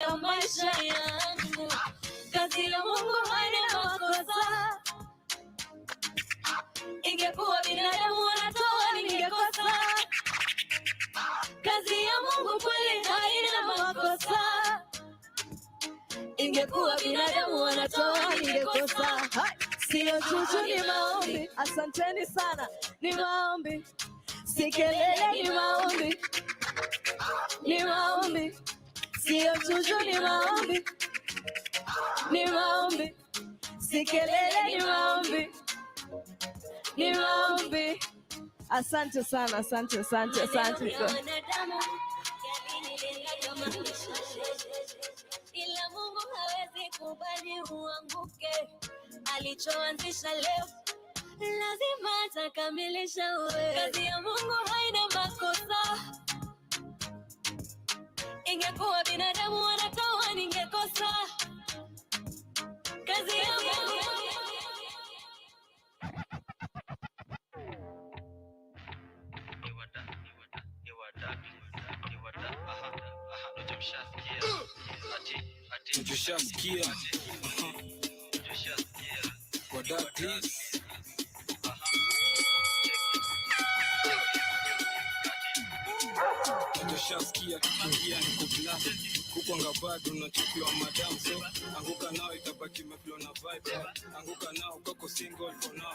ya maisha yangu. Kazi ya Mungu haina makosa. Ingekuwa binadamu wanatoa ningekosa. Kazi ya Mungu kweli haina makosa. Ingekuwa binadamu wanatoa ningekosa. Sio chuchu, ni maombi. Asanteni sana, ni maombi. Si kelele, ni maombi. Ni maombi. Sio chuchu, ni maombi. Ni maombi. Si kelele, ni maombi. Ni maombi. Asante sana, asante. Ila Mungu hawezi kubali uanguke. Alichoanzisha leo lazima atakamilisha. Kazi ya Mungu haina makosa. Ingekuwa binadamu wanatoa ningekosa. Kazi ya Mungu. Tushasikia tukiingia niko blast kukwanga bado unachukiwa madam, so anguka nao itabaki meflow na vibe. Anguka nao koko single for now.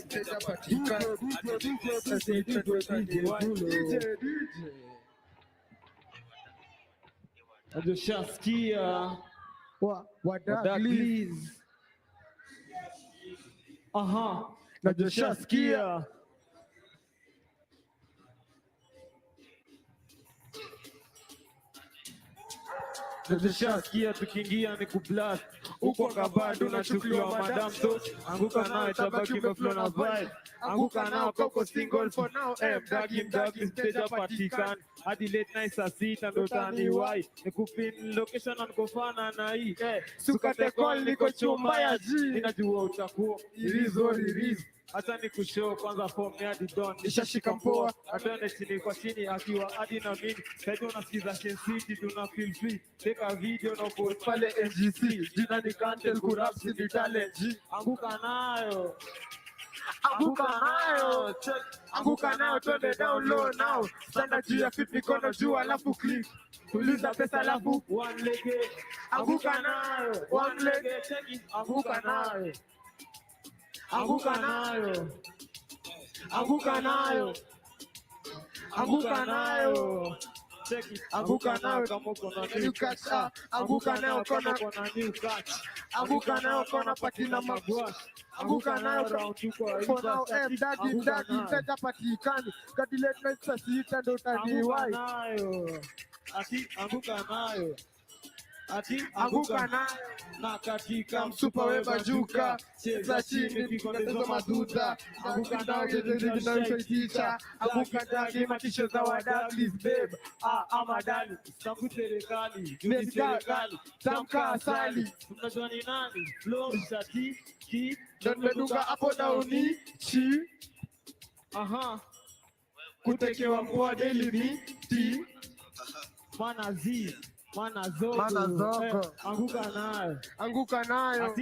Teta patika Tushasikia wadaglis. Tushasikia tushasikia tukiingia ni kublast uko ngabado unachukuliwa madam, so anguka nao itabaki meflow na vibe. Anguka nao koko single for now. Mdagi mteja patikani hadi late night saa 6 ndo taniwai nikupin location na nikofana na hii sukate call niko chumba ya G. Ninajua utakuwa irizo hata ni kushow kwanza form ya Don nishashika mpoa atende chini kwa chini akiwa hadi na mimi sasa unasikiza City tuna feel free. Take a video na post pale NGC jina ni Kantel kurap si talent. Anguka nayo anguka nayo twende down low now. Stand juu ya fit mikono juu alafu click tuliza pesa alafu one leg. Anguka nayo one leg check it. Anguka nayo anguka nayo check it. Anguka nayo kama uko na new catch. Anguka nayo kona new catch. Anguka nayo kona patina magwash. Anguka nayo round for now. Mdagi teta patikani kati late night saa 6 ndo taniwai. Anguka nayo anguka nayo na katika msupa weba juka cheza chini kikolezo maduta. Anguka nayo teacher. Anguka ndani matisho za wadaglis babe. Ama dali sabu serikali tamka asali. Unajua ni nani flow shati ki ndo nimeduka hapo dauni chi. Kutekewa kwa daily beat Mana zoko. Anguka nayo anguka nayo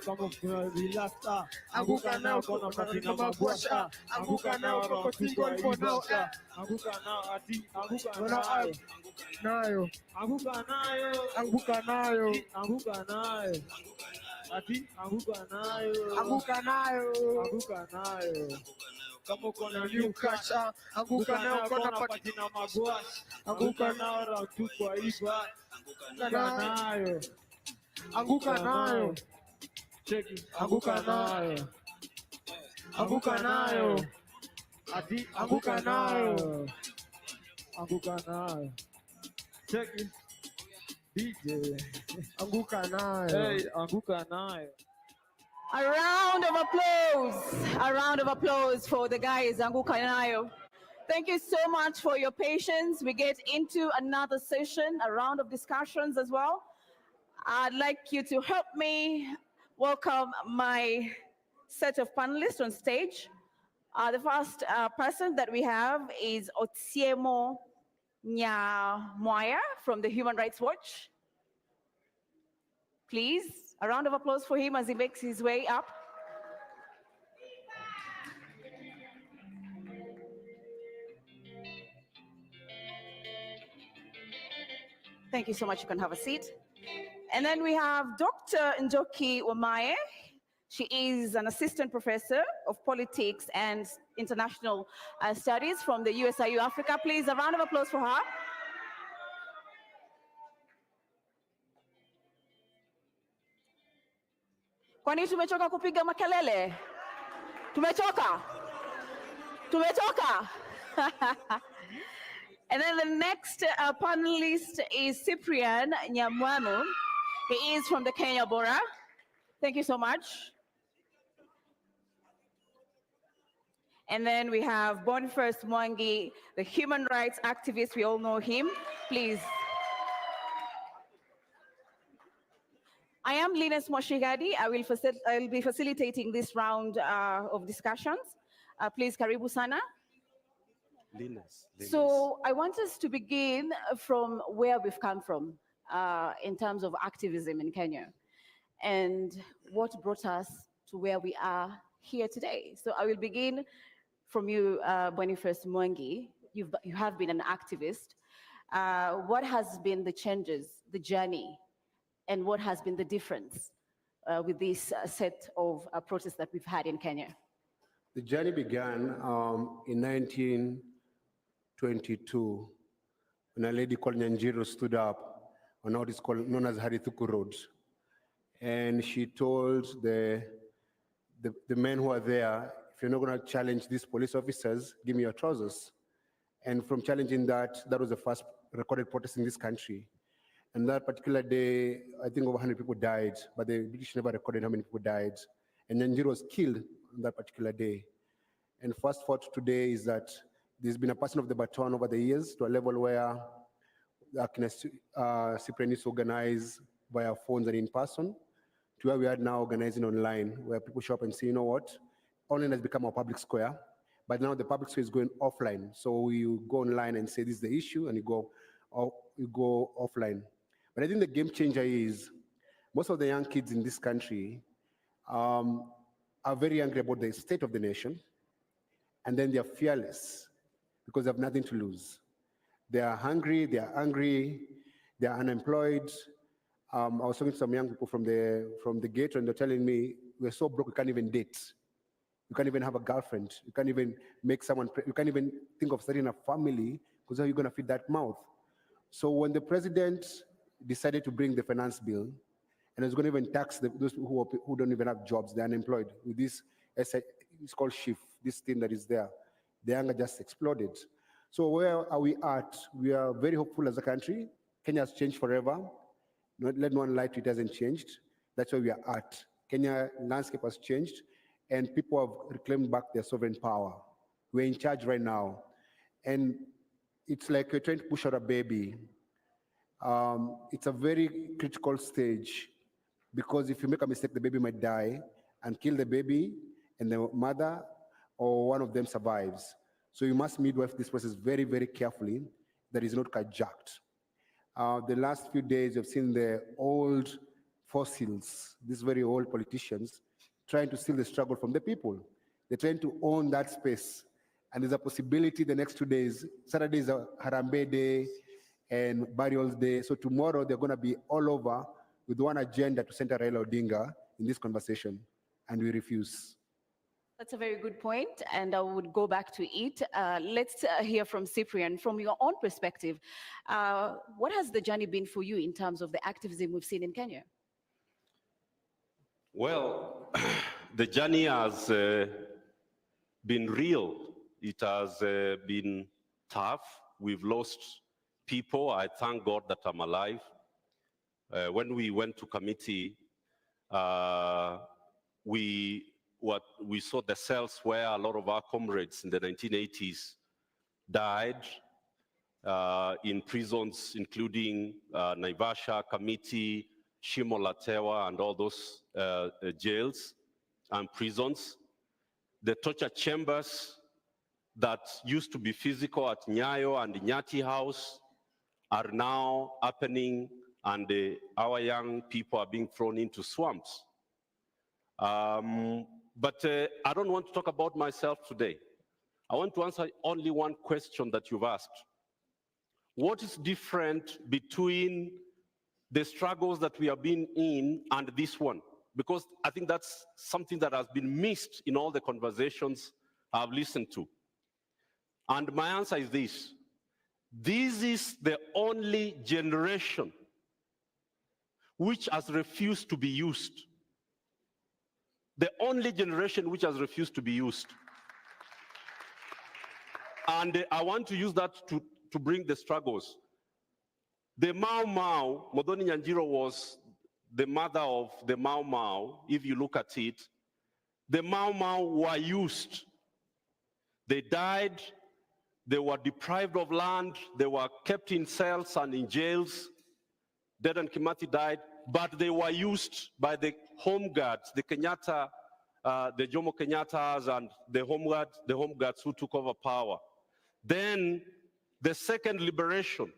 kama relax. Anguka nayo kona patina magwasha. Anguka nayo koko single for now. Anguka nayo anguka nayo kama uko na new catch. Anguka nayo kona patina magwash. Anguka nayo round 2 kwa iba. Anguka nayo check it. Anguka nayo check it. DJ anguka nayo. A round of applause for the guys Anguka nayo. Thank you so much for your patience. We get into another session, a round of discussions as well. I'd like you to help me welcome my set of panelists on stage. The first person that we have is Odhiambo from the Human Rights Watch. Please, a round of applause for him as he makes his way up. Thank you so much. You can have a seat. And then we have Dr. Njoki Wamaye. She is an assistant professor of politics and international studies from the USIU Africa. Please, a round of applause for her. Kwani tumechoka kupiga makelele? Tumechoka? Tumetoka? And then the next panelist is Cyprian Nyamwanu. He is from the Kenya Bora. Thank you so much. And then we have Boniface Mwangi, the human rights activist. We all know him. Please. I am Linus Moshigadi. I will be facilitating this round of discussions. Please, karibu sana. Linus. So I want us to begin from where we've come from in terms of activism in Kenya and what brought us to where we are here today. So I will begin from you, Boniface Mwangi. You have been an activist. What has been the changes, the journey, and what has been the difference with this set of protests that we've had in Kenya? The journey began in 1922 when a lady called Nyanjiro stood up on what is called known as Harithuku Road. And she told the men who are there, if you're not going to challenge these police officers, give me your trousers. And from challenging that, that was the first recorded protest in this country. And that particular day, I think over 100 people died, but the British never recorded how many people died. And Nyanjiro was killed on that particular day. And fast forward to today is that there's been a passing of the baton over the years to a level where Cyprian is organized via phones and in person, to where we are now organizing online, where people show up and say, you know what, online has become our public square, but now the public square is going offline. So you go online and say this is the issue, and you go offline. But I think the game changer is most of the young kids in this country are very angry about the state of the nation, and then they are fearless because they have nothing to lose. They are hungry, they are angry, they are unemployed. I was talking to some young people from the gate, and they're telling me, we're so broke we can't even date. You can't even have a girlfriend. You can't even make someone, you can't even think of starting a family because how are you going to feed that mouth? So when the president decided to bring the finance bill, and it's going to even tax those who don't even have jobs, they're unemployed, with this, it's called shift, this thing that is there, the anger just exploded. So where are we at? We are very hopeful as a country. Kenya has changed forever. Let no one lie to it, hasn't changed. That's where we are at. Kenya landscape has changed, and people have reclaimed back their sovereign power. We're in charge right now. And it's like you're trying to push out a baby. It's a very critical stage, because if you make a mistake, the baby might die and kill the baby, and the mother or one of them survives. So you must midwife this process very, very carefully, that is not carjacked. The last few days, you've seen the old fossils, these very old politicians, trying to steal the struggle from the people. They're trying to own that space. And there's a possibility the next 2 days, Saturday is a Harambe Day and Burial Day. So tomorrow they're going to be all over with one agenda to center Raila Odinga in this conversation, and we refuse. That's a very good point, and I would go back to it. Let's hear from Cyprian. From your own perspective, what has the journey been for you in terms of the activism we've seen in Kenya? Well, the journey has been real. It has been tough. We've lost people. I thank God that I'm alive. When we went to committee, we saw the cells where a lot of our comrades in the 1980s died in prisons, including Naivasha, Kamiti, Shimo La Tewa, and all those jails. and prisons. The torture chambers that used to be physical at Nyayo and Nyati House are now happening, and our young people are being thrown into swamps. But I don't want to talk about myself today. I want to answer only one question that you've asked. What is different between the struggles that we have been in and this one? Because I think that's something that has been missed in all the conversations I've listened to. And my answer is this. This is the only generation which has refused to be used. The only generation which has refused to be used. And I want to use that to bring the struggles. The Mau Mau, Modoni Nyanjiro was the mother of the Mau Mau. If you look at it, the Mau Mau were used. They died, they were deprived of land, they were kept in cells and in jails. Dedan Kimathi died, but they were used by the home guards, the Kenyatta, the Jomo Kenyattas and the home guards who took over power. Then the second liberation,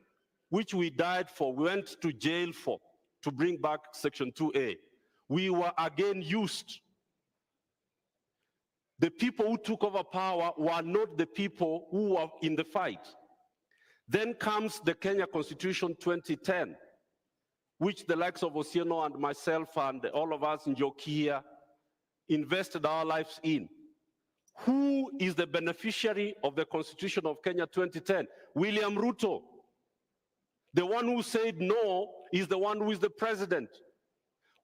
which we died for, we went to jail for, to bring back Section 2A. We were again used. The people who took over power were not the people who were in the fight. Then comes the Kenya Constitution 2010, which the likes of Osieno and myself and all of us in Jokia invested our lives in. Who is the beneficiary of the Constitution of Kenya 2010? William Ruto. The one who said no is the one who is the president.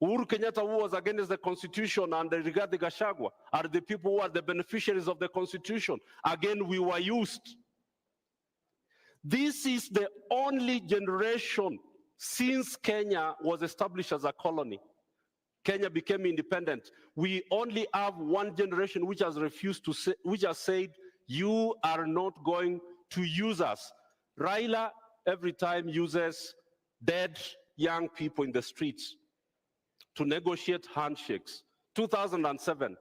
Uhuru Kenyatta, who was against the Constitution, and Rigathi Gachagua are the people who are the beneficiaries of the Constitution. Again, we were used. This is the only generation since Kenya was established as a colony. Kenya became independent. We only have one generation which has refused to say, which has said, you are not going to use us. Raila every time uses dead young people in the streets to negotiate handshakes. 2007,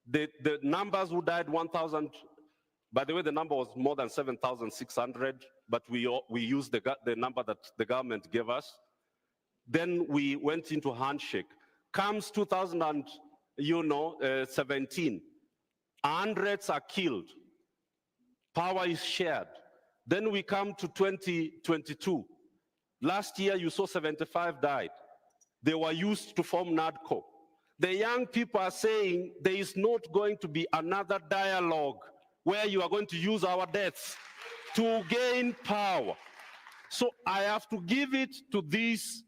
the numbers who died 1,000, by the way, the number was more than 7,600, but we used the number that the government gave us. Then we went into handshake. Comes 2017, hundreds are killed. Power is shared. Then we come to 2022. Last year, you saw 75 died. They were used to form NADCO. The young people are saying there is not going to be another dialogue where you are going to use our deaths to gain power. So I have to give it to these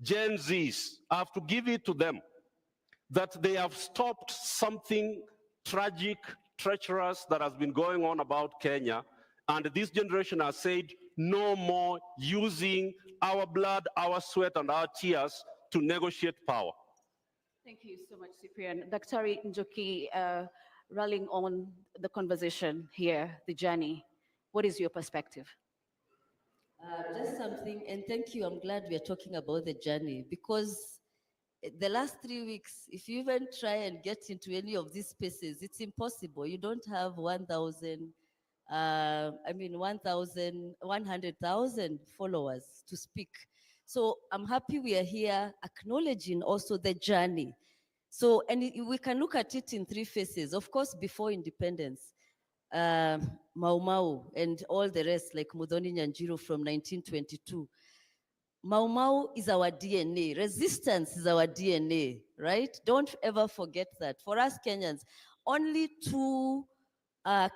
Gen Zs, I have to give it to them, that they have stopped something tragic, treacherous that has been going on about Kenya, and this generation has said, no more using our blood, our sweat, and our tears to negotiate power. Thank you so much, Cyprian. Dr. Njoki, rallying on the conversation here, the journey, what is your perspective? Just something, and thank you. I'm glad we are talking about the journey, because the last 3 weeks, if you even try and get into any of these spaces, it's impossible. You don't have 100,000 followers to speak. So I'm happy we are here acknowledging also the journey. So, and we can look at it in 3 phases. Of course, before independence, Mau Mau and all the rest, like Muthoni Nyanjiro from 1922. Mau Mau is our DNA. Resistance is our DNA, right? Don't ever forget that. For us Kenyans, only 2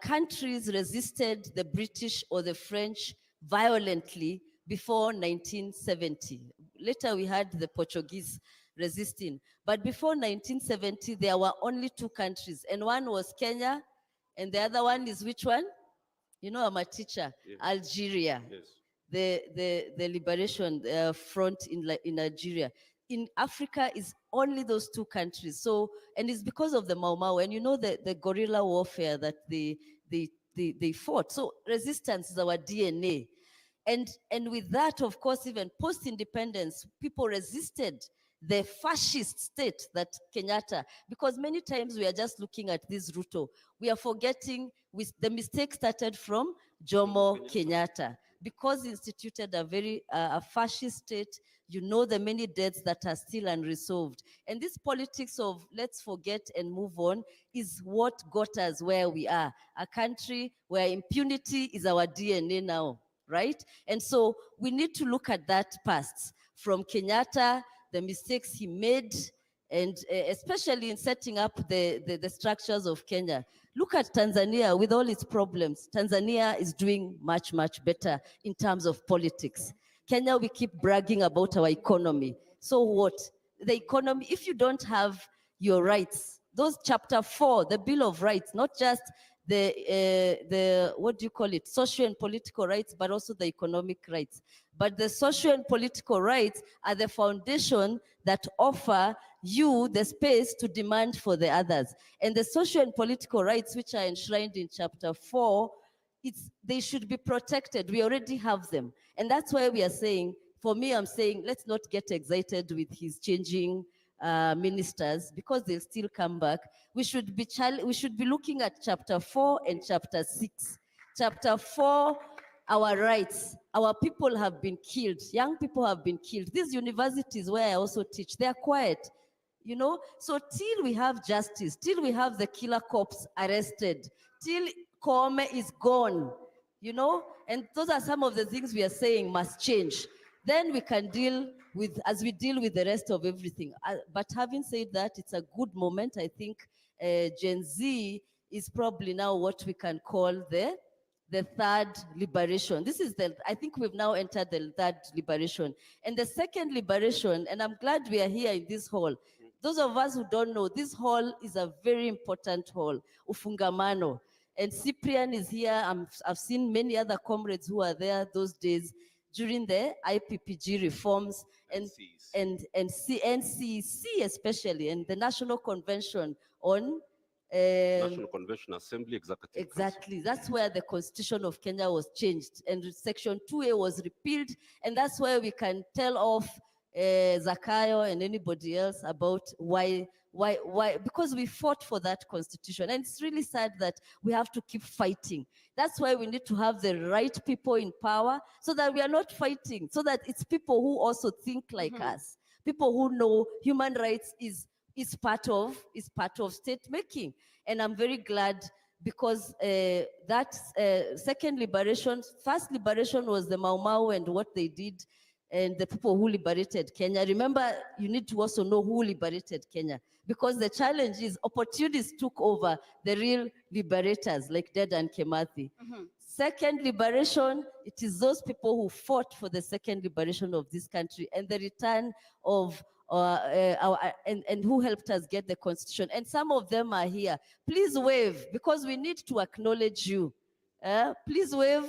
countries resisted the British or the French violently before 1970. Later we had the Portuguese resisting. But before 1970, there were only 2 countries, and one was Kenya, and the other one is which one? You know, I'm a teacher. Yes. Algeria. Yes. The liberation front in Algeria. In Africa is only those 2 countries. So, and it's because of the Mau Mau, and you know the guerrilla warfare that they fought. So resistance is our DNA. And with that, of course, even post-independence, people resisted the fascist state that Kenyatta, because many times we are just looking at this Ruto, we are forgetting the mistake started from Jomo Kenyatta, because he instituted a fascist state. You know the many deaths that are still unresolved. And this politics of let's forget and move on is what got us where we are, a country where impunity is our DNA now, right? And so we need to look at that past from Kenyatta, the mistakes he made, and especially in setting up the structures of Kenya. Look at Tanzania with all its problems. Tanzania is doing much, much better in terms of politics. Kenya, we keep bragging about our economy. So what? The economy, if you don't have your rights, those chapter 4, the Bill of Rights, not just the what do you call it, social and political rights, but also the economic rights. But the social and political rights are the foundation that offer you the space to demand for the others. And the social and political rights, which are enshrined in chapter 4, they should be protected. We already have them. And that's why we are saying, for me, I'm saying, let's not get excited with his changing ministers, because they'll still come back. We should be looking at chapter 4 and chapter 6. Chapter 4, our rights. Our people have been killed. Young people have been killed. These universities where I also teach, they are quiet. You know, so till we have justice, till we have the killer cops arrested, till Kome is gone, you know, and those are some of the things we are saying must change. Then we can deal with, as we deal with the rest of everything. But having said that, it's a good moment. I think Gen Z is probably now what we can call the third liberation. This is I think we've now entered the third liberation. And the second liberation, and I'm glad we are here in this hall. Those of us who don't know, this hall is a very important hall, Ufungamano. And Cyprian is here. I've seen many other comrades who are there those days during the IPPG reforms and NCC especially, and the National Convention on National Convention Assembly Executive Exactly. That's where the Constitution of Kenya was changed, and Section 2A was repealed, and that's where we can tell off Zakayo and anybody else about why, because we fought for that constitution. And it's really sad that we have to keep fighting. That's why we need to have the right people in power, so that we are not fighting, so that it's people who also think like us, people who know human rights is part of state making. And I'm very glad, because that second liberation, first liberation was the Mau Mau and what they did, and the people who liberated Kenya. Remember, you need to also know who liberated Kenya, because the challenge is opportunists took over the real liberators like Dead and Kimathi. Second liberation, it is those people who fought for the second liberation of this country and the return of and who helped us get the constitution. And some of them are here. Please wave, because we need to acknowledge you. Please wave.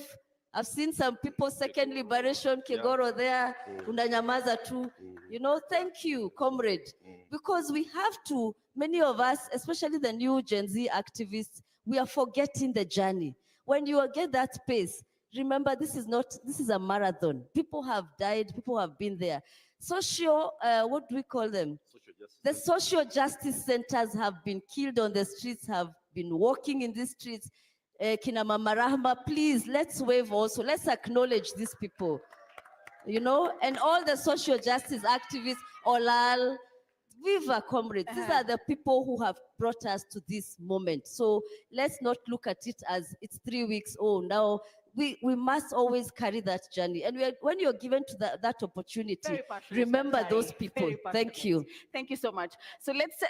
I've seen some people, second liberation, Kegoro there, unanyamaza too. You know, thank you, comrade. Because we have to, many of us, especially the new Gen Z activists, we are forgetting the journey. When you get that pace, remember, this is a marathon. People have died, people have been there. What do we call them? The social justice centers have been killed on the streets, have been walking in the streets. Kina Mama Rahma, please, let's wave also. Let's acknowledge these people, you know, and all the social justice activists, Olal, Viva comrades. These are the people who have brought us to this moment. So let's not look at it as it's 3 weeks. Oh, now we must always carry that journey. And when you're given to that opportunity, remember those people. Thank you. Thank you so much. So let's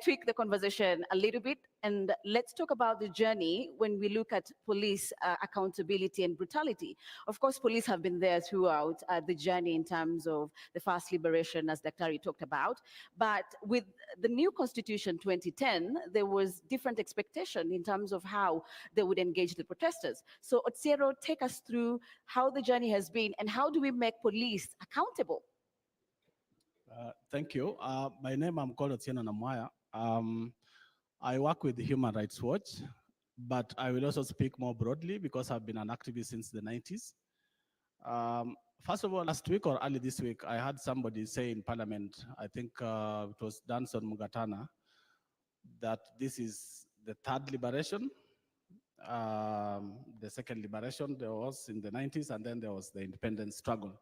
tweak the conversation a little bit, and let's talk about the journey when we look at police accountability and brutality. Of course, police have been there throughout the journey in terms of the first liberation, as Dr. talked about. But with the new Constitution 2010, there was different expectation in terms of how they would engage the protesters. So Otsiero, take us through how the journey has been and how do we make police accountable? Thank you. My name, I'm called Otsieno Namwaya. I work with the Human Rights Watch, but I will also speak more broadly because I've been an activist since the 90s. First of all, last week or early this week, I had somebody say in Parliament, I think it was Danson Mugatana, that this is the third liberation. The second liberation there was in the 90s, and then there was the independence struggle.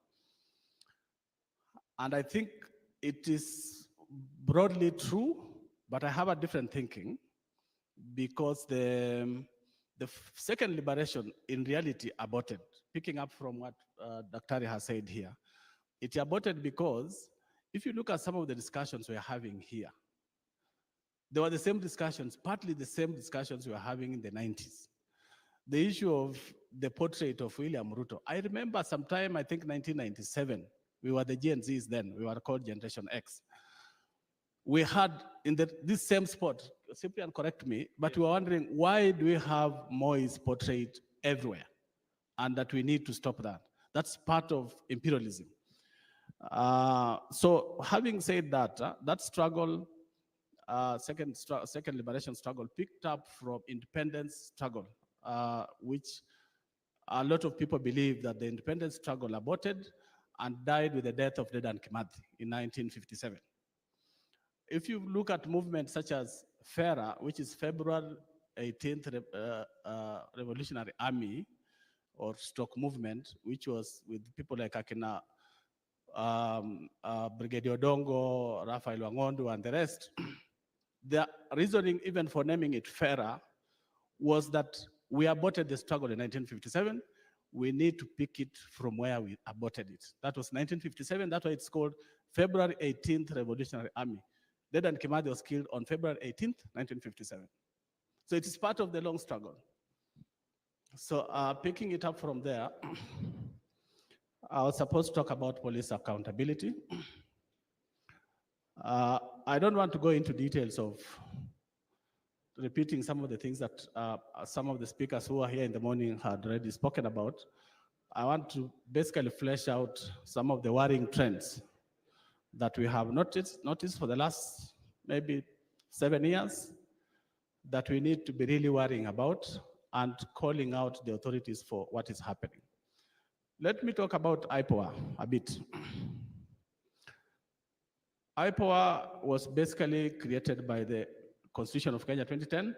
And I think it is broadly true, but I have a different thinking, because the second liberation in reality aborted. Picking up from what Dr. has said here, it aborted because if you look at some of the discussions we're having here, they were the same discussions, partly the same discussions we were having in the 90s. The issue of the portrait of William Ruto. I remember sometime, I think 1997, we were the Gen Zs then, we were called Generation X. We had in this same spot, Cyprian, correct me, but we were wondering, why do we have Moi's portrait everywhere? And that we need to stop that. That's part of imperialism. So having said that, that struggle, second liberation struggle picked up from independence struggle, which a lot of people believe that the independence struggle aborted and died with the death of Dedan Kimathi in 1957. If you look at movements such as FERA, which is February 18th Revolutionary Army or Stock Movement, which was with people like Akina, Brigadier Odongo, Raphael Wangondu, and the rest, the reasoning even for naming it FERA was that we aborted the struggle in 1957. We need to pick it from where we aborted it. That was 1957. That's why it's called February 18th Revolutionary Army. Dedan Kimathi was killed on February 18th, 1957. So it is part of the long struggle. So picking it up from there, I was supposed to talk about police accountability. I don't want to go into details of repeating some of the things that some of the speakers who are here in the morning had already spoken about. I want to basically flesh out some of the worrying trends that we have noticed for the last maybe 7 years that we need to be really worrying about and calling out the authorities for what is happening. Let me talk about IPOA a bit. IPOA was basically created by the Constitution of Kenya 2010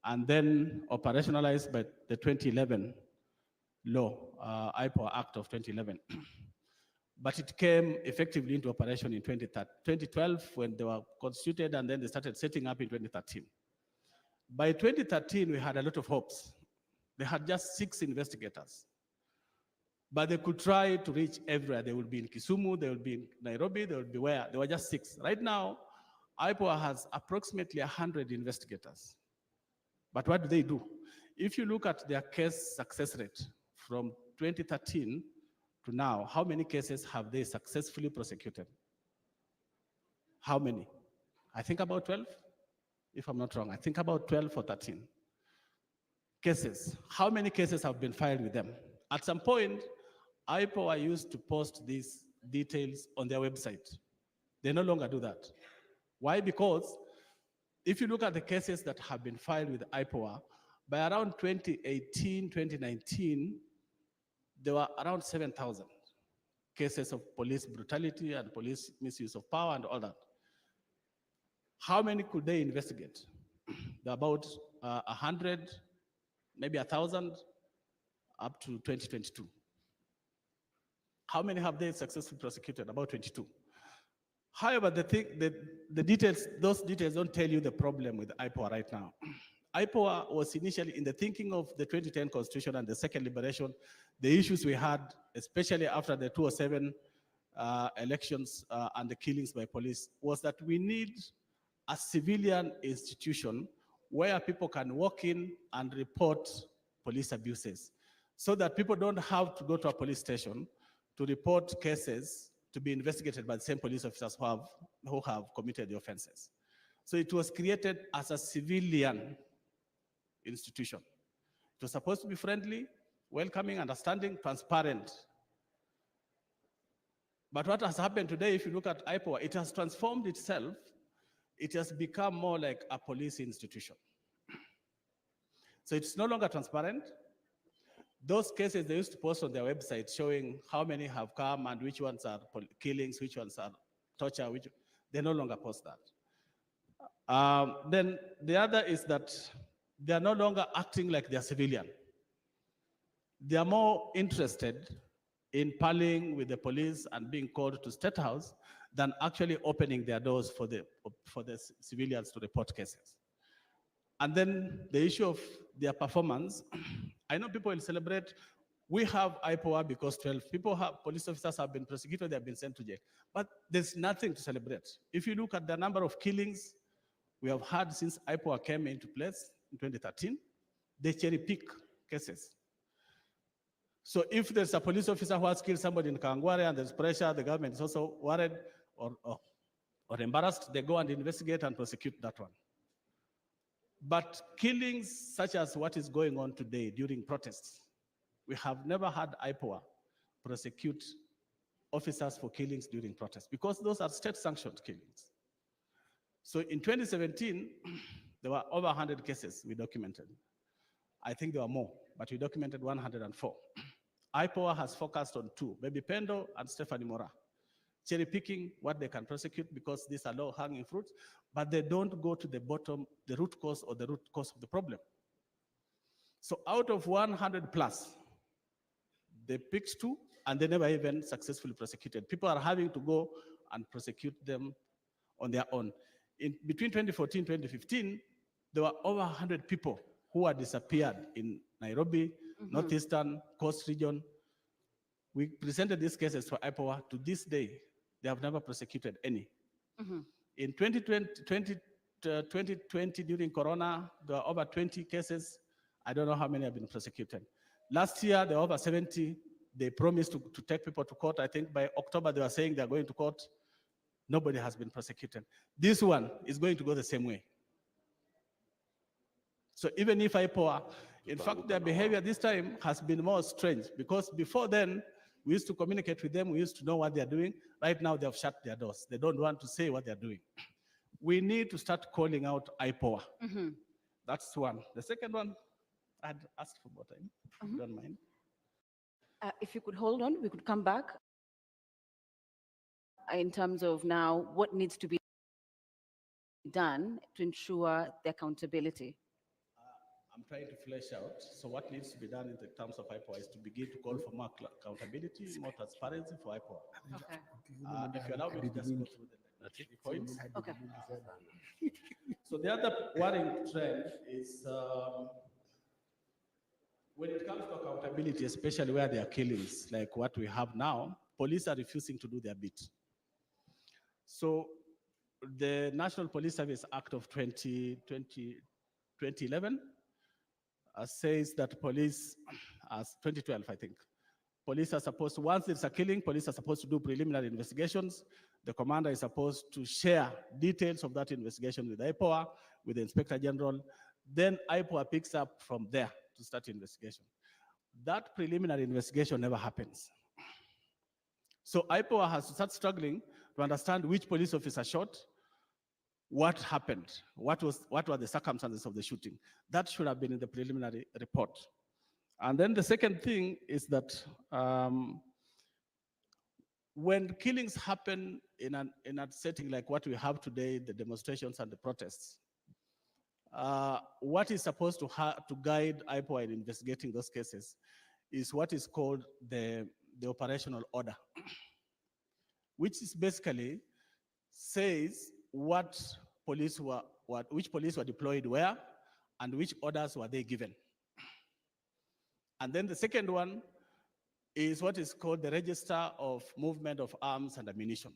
and then operationalized by the 2011 law, IPOA Act of 2011. But it came effectively into operation in 2012 when they were constituted, and then they started setting up in 2013. By 2013, we had a lot of hopes. They had just 6 investigators, but they could try to reach everywhere. They would be in Kisumu, they would be in Nairobi, they would be where? They were just 6. Right now, IPOA has approximately 100 investigators. But what do? If you look at their case success rate from 2013 to now, how many cases have they successfully prosecuted? How many? I think about 12, if I'm not wrong. I think about 12 or 13 cases. How many cases have been filed with them? At some point, IPOA used to post these details on their website. They no longer do that. Why? Because if you look at the cases that have been filed with IPOA, by around 2018, 2019, there were around 7,000 cases of police brutality and police misuse of power and all that. How many could they investigate? There are about 100, maybe 1,000 up to 2022. How many have they successfully prosecuted? About 22. However, the details, those details don't tell you the problem with IPOA right now. IPOA was initially in the thinking of the 2010 Constitution and the second liberation, the issues we had, especially after the 2007 elections and the killings by police, was that we need a civilian institution where people can walk in and report police abuses so that people don't have to go to a police station to report cases to be investigated by the same police officers who have committed the offenses. So it was created as a civilian institution. It was supposed to be friendly, welcoming, understanding, transparent. But what has happened today, if you look at IPOA, it has transformed itself. It has become more like a police institution. So it's no longer transparent. Those cases they used to post on their website showing how many have come and which ones are killings, which ones are torture, they no longer post that. Then the other is that they are no longer acting like they're civilian. They are more interested in parleying with the police and being called to State House than actually opening their doors for the civilians to report cases. And then the issue of their performance, I know people will celebrate. We have IPOA because 12 police officers have been prosecuted, they have been sent to jail. But there's nothing to celebrate. If you look at the number of killings we have had since IPOA came into place in 2013, they cherry pick cases. So if there's a police officer who has killed somebody in Kangware and there's pressure, the government is also worried or embarrassed, they go and investigate and prosecute that one. But killings such as what is going on today during protests, we have never had IPOA prosecute officers for killings during protests because those are state-sanctioned killings. So in 2017, there were over 100 cases we documented. I think there were more, but we documented 104. IPOA has focused on two, Baby Pendo and Stephanie Mora, cherry picking what they can prosecute because these are low-hanging fruits, but they don't go to the bottom, the root cause or the root cause of the problem. So out of 100 plus, they picked two and they never even successfully prosecuted. People are having to go and prosecute them on their own. In between 2014 and 2015, there were over 100 people who had disappeared in Nairobi, Northeastern, Coast Region. We presented these cases to IPOA. To this day, they have never prosecuted any. In 2020, during Corona, there were over 20 cases. I don't know how many have been prosecuted. Last year, there were over 70. They promised to take people to court. I think by October, they were saying they're going to court. Nobody has been prosecuted. This one is going to go the same way. So even if IPOA, in fact, their behavior this time has been more strange because before then, we used to communicate with them. We used to know what they're doing. Right now, they have shut their doors. They don't want to say what they're doing. We need to start calling out IPOA. That's one. The second one, I'd ask for more time, if you don't mind. If you could hold on, we could come back. In terms of now, what needs to be done to ensure the accountability? I'm trying to flesh out. So what needs to be done in the terms of IPOA is to begin to call for more accountability, more transparency for IPOA. Okay. If you allow me to just go through the 3 points. Okay. So the other worrying trend is when it comes to accountability, especially where there are killings, like what we have now, police are refusing to do their bit. So the National Police Service Act of 2011 says that police, as 2012, I think, police are supposed to, once there's a killing, police are supposed to do preliminary investigations. The commander is supposed to share details of that investigation with IPOA, with the Inspector General. Then IPOA picks up from there to start investigation. That preliminary investigation never happens. So IPOA has to start struggling to understand which police officer shot, what happened, what were the circumstances of the shooting. That should have been in the preliminary report. And then the second thing is that when killings happen in a setting like what we have today, the demonstrations and the protests, what is supposed to guide IPOA in investigating those cases is what is called the operational order, which is basically says which police were deployed where and which orders were they given. And then the second one is what is called the Register of Movement of Arms and Ammunition,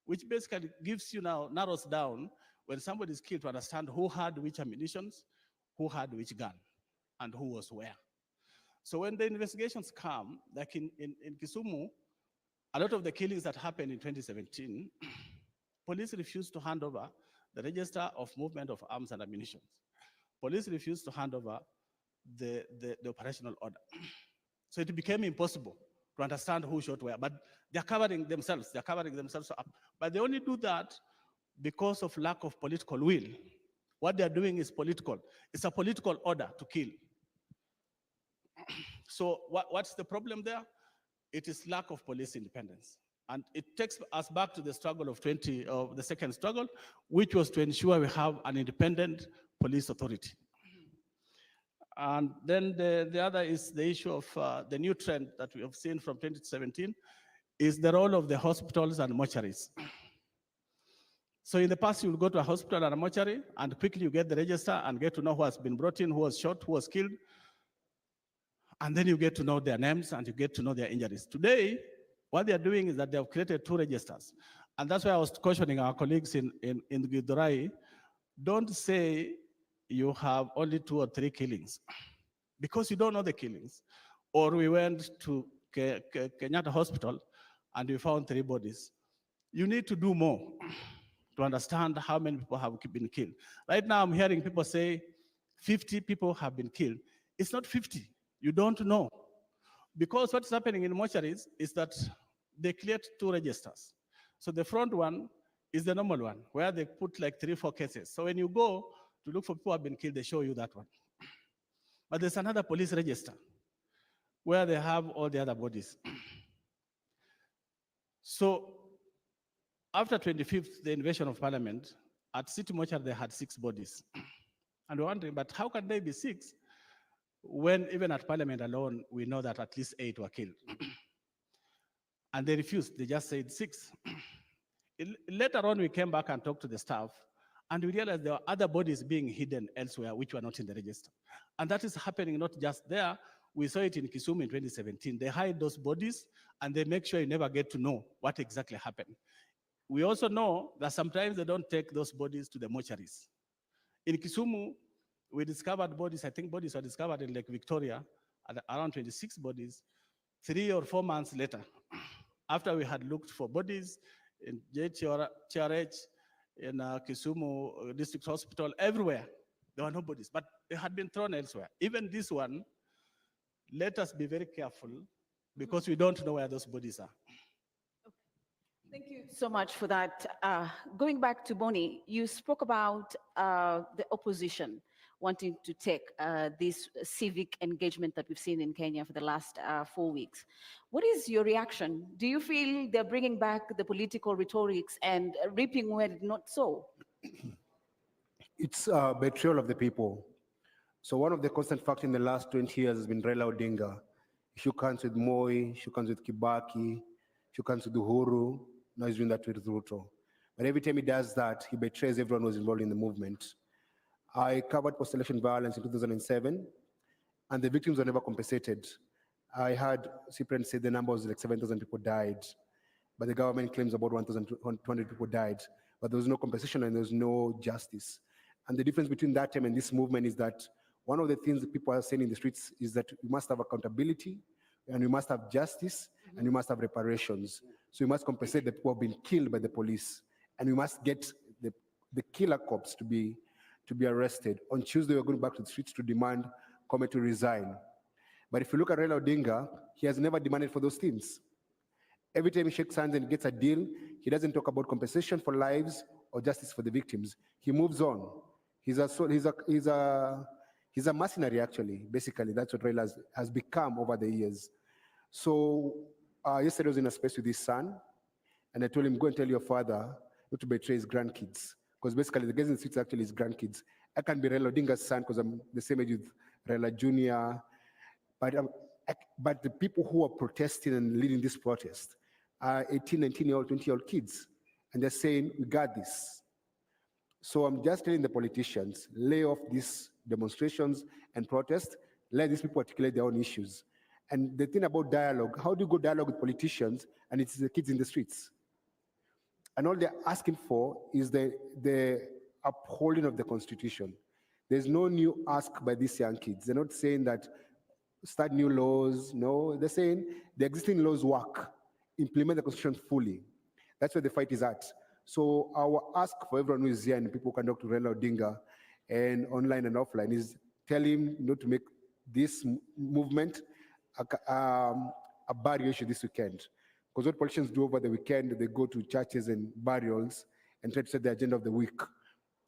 which basically gives you now, narrows down when somebody is killed to understand who had which ammunition, who had which gun, and who was where. So when the investigations come, like in Kisumu, a lot of the killings that happened in 2017, police refused to hand over the Register of Movement of Arms and Ammunition. Police refused to hand over the operational order. So it became impossible to understand who shot where, but they're covering themselves up. But they only do that because of lack of political will. What they're doing is political. It's a political order to kill. So what's the problem there? It is lack of police independence. And it takes us back to the struggle of the second struggle, which was to ensure we have an independent police authority. And then the other is the issue of the new trend that we have seen from 2017 is the role of the hospitals and mortuaries. So in the past, you would go to a hospital and a mortuary, and quickly you get the register and get to know who has been brought in, who was shot, who was killed. And then you get to know their names and you get to know their injuries. Today, what they are doing is that they have created 2 registers. And that's why I was cautioning our colleagues in Githurai, don't say you have only 2 or 3 killings, because you don't know the killings. Or we went to Kenyatta Hospital and we found 3 bodies. You need to do more to understand how many people have been killed. Right now, I'm hearing people say 50 people have been killed. It's not 50. You don't know. Because what's happening in mortuaries is that they create 2 registers. So the front one is the normal one, where they put like 3 or 4 cases. So when you go to look for people who have been killed, they show you that one. But there's another police register where they have all the other bodies. So after 25th, the invasion of parliament, at City Mortuary, they had 6 bodies. And we're wondering, but how can they be 6 when even at parliament alone, we know that at least 8 were killed? And they refused, they just said 6. Later on, we came back and talked to the staff, and we realized there were other bodies being hidden elsewhere which were not in the register. And that is happening not just there. We saw it in Kisumu in 2017. They hide those bodies and they make sure you never get to know what exactly happened. We also know that sometimes they don't take those bodies to the mortuaries. In Kisumu, we discovered bodies, I think bodies were discovered in Lake Victoria, at around 26 bodies, 3 or 4 months later, after we had looked for bodies in JHRH, in Kisumu District Hospital, everywhere. There were no bodies, but they had been thrown elsewhere. Even this one, let us be very careful because we don't know where those bodies are. Thank you so much for that. Going back to Boni, you spoke about the opposition wanting to take this civic engagement that we've seen in Kenya for the last 4 weeks. What is your reaction? Do you feel they're bringing back the political rhetorics and reaping where it's not so? It's a betrayal of the people. So one of the constant factors in the last 20 years has been Raila Odinga. He shook hands with Moi, shook hands with Kibaki, shook hands with Uhuru. Now he's doing that with Ruto. But every time he does that, he betrays everyone who was involved in the movement. I covered post-election violence in 2007, and the victims were never compensated. I heard Cyprian say the number was like 7,000 people died, but the government claims about 1,200 people died. But there was no compensation and there was no justice. And the difference between that time and this movement is that one of the things that people are saying in the streets is that we must have accountability, and we must have justice, and we must have reparations. So we must compensate the people who have been killed by the police, and we must get the killer cops to be arrested. On Tuesday, we're going back to the streets to demand Kome to resign. But if you look at Raila Odinga, he has never demanded for those things. Every time he shakes hands and gets a deal, he doesn't talk about compensation for lives or justice for the victims. He moves on. He's a mercenary, actually. Basically, that's what Raila has become over the years. So yesterday I was in a space with his son, and I told him, go and tell your father not to betray his grandkids. Because basically the guys in the streets are actually his grandkids. I can be Raila Odinga's son because I'm the same age with Raila Jr. But the people who are protesting and leading this protest are 18, 19-year-old, 20-year-old kids. And they're saying, we got this. So I'm just telling the politicians, lay off these demonstrations and protests, let these people articulate their own issues. And the thing about dialogue, how do you go dialogue with politicians and it's the kids in the streets? And all they're asking for is the upholding of the Constitution. There's no new ask by these young kids. They're not saying that start new laws. No, they're saying the existing laws work. Implement the Constitution fully. That's where the fight is at. So our ask for everyone who is here and people who can talk to Raila Odinga and online and offline is tell him not to make this movement a barrier issue this weekend. Because what politicians do over the weekend, they go to churches and burials and try to set the agenda of the week.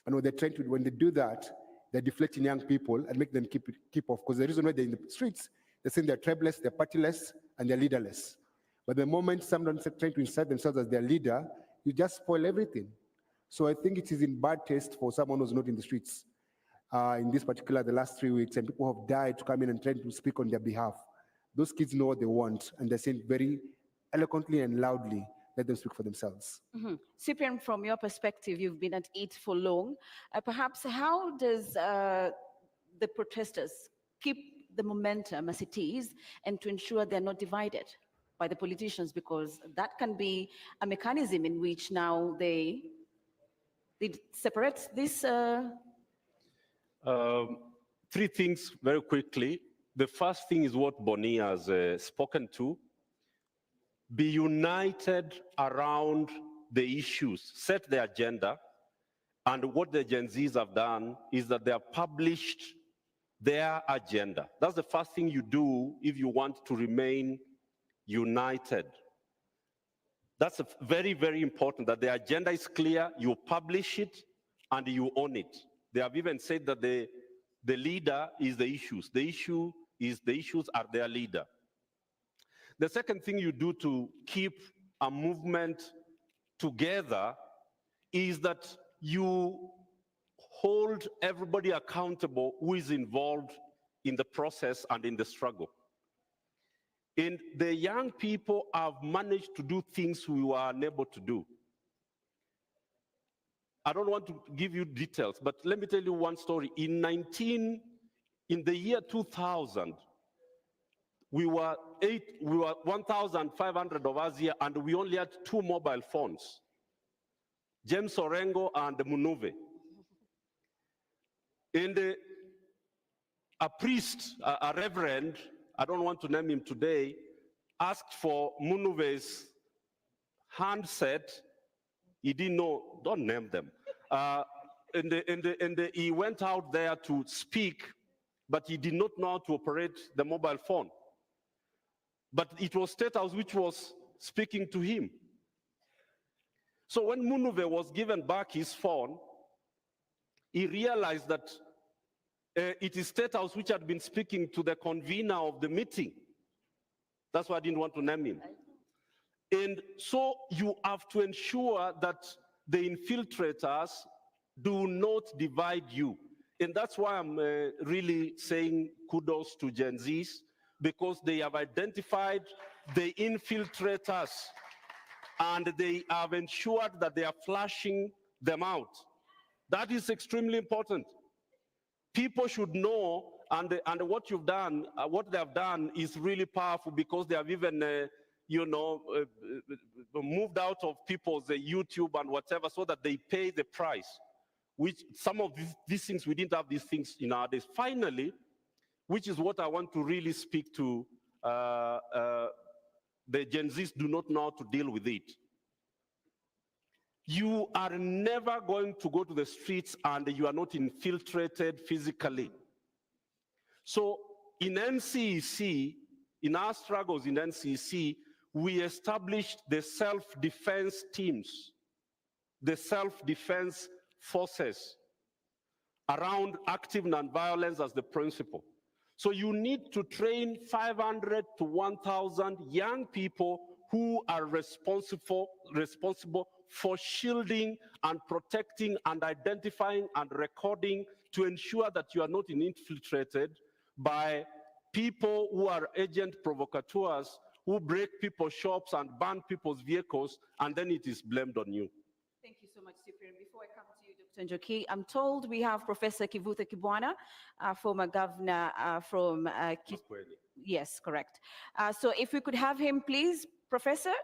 And what they're trying to, when they do that, they're deflecting young people and make them keep off. Because the reason why they're in the streets They think they're tribeless, they're partyless, and they're leaderless. But the moment someone's trying to insert themselves as their leader, you just spoil everything. So I think it is in bad taste for someone who's not in the streets. In this particular, the last 3 weeks, and people have died to come in and try to speak on their behalf. Those kids know what they want, and they're saying very eloquently and loudly, let them speak for themselves. Cyprian, from your perspective, you've been at it for long. Perhaps how does the protesters keep the momentum as it is and to ensure they're not divided by the politicians? Because that can be a mechanism in which now they separate this. Three things very quickly. The first thing is what Bonnie has spoken to. Be united around the issues, set the agenda, and what the Gen Zs have done is that they have published their agenda. That's the first thing you do if you want to remain united. That's very, very important, that the agenda is clear, you publish it, and you own it. They have even said that the leader is the issues. The issues are their leader. The second thing you do to keep a movement together is that you hold everybody accountable who is involved in the process and in the struggle. And the young people have managed to do things we were unable to do. I don't want to give you details, but let me tell you one story. In the year 2000, we were 1,500 of us here, and we only had 2 mobile phones, James Orengo and Munuve. And a priest, a reverend, I don't want to name him today, asked for Munuve's handset. He didn't know, don't name them. And he went out there to speak, but he did not know how to operate the mobile phone. But it was State House which was speaking to him. So when Munuve was given back his phone, he realized that it is State House which had been speaking to the convener of the meeting. That's why I didn't want to name him. And so you have to ensure that the infiltrators do not divide you. And that's why I'm really saying kudos to Gen Zs, because they have identified the infiltrators and they have ensured that they are flashing them out. That is extremely important. People should know, and what you've done, what they have done is really powerful, because they have even, moved out of people's YouTube and whatever, so that they pay the price. Which some of these things, we didn't have these things in our days. Finally, which is what I want to really speak to, the Gen Zs do not know how to deal with it. You are never going to go to the streets and you are not infiltrated physically. So in NCEC, in our struggles in NCEC, we established the self-defense teams, the self-defense forces around active nonviolence as the principle. So you need to train 500 to 1,000 young people who are responsible for shielding and protecting and identifying and recording, to ensure that you are not infiltrated by people who are agent provocateurs, who break people's shops and burn people's vehicles, and then it is blamed on you. Thank you so much, Cyprian. Before I come to you, Dr. Njoki, I'm told we have Professor Kivutha Kibwana, former governor from... Yes, correct. So if we could have him, please, Professor,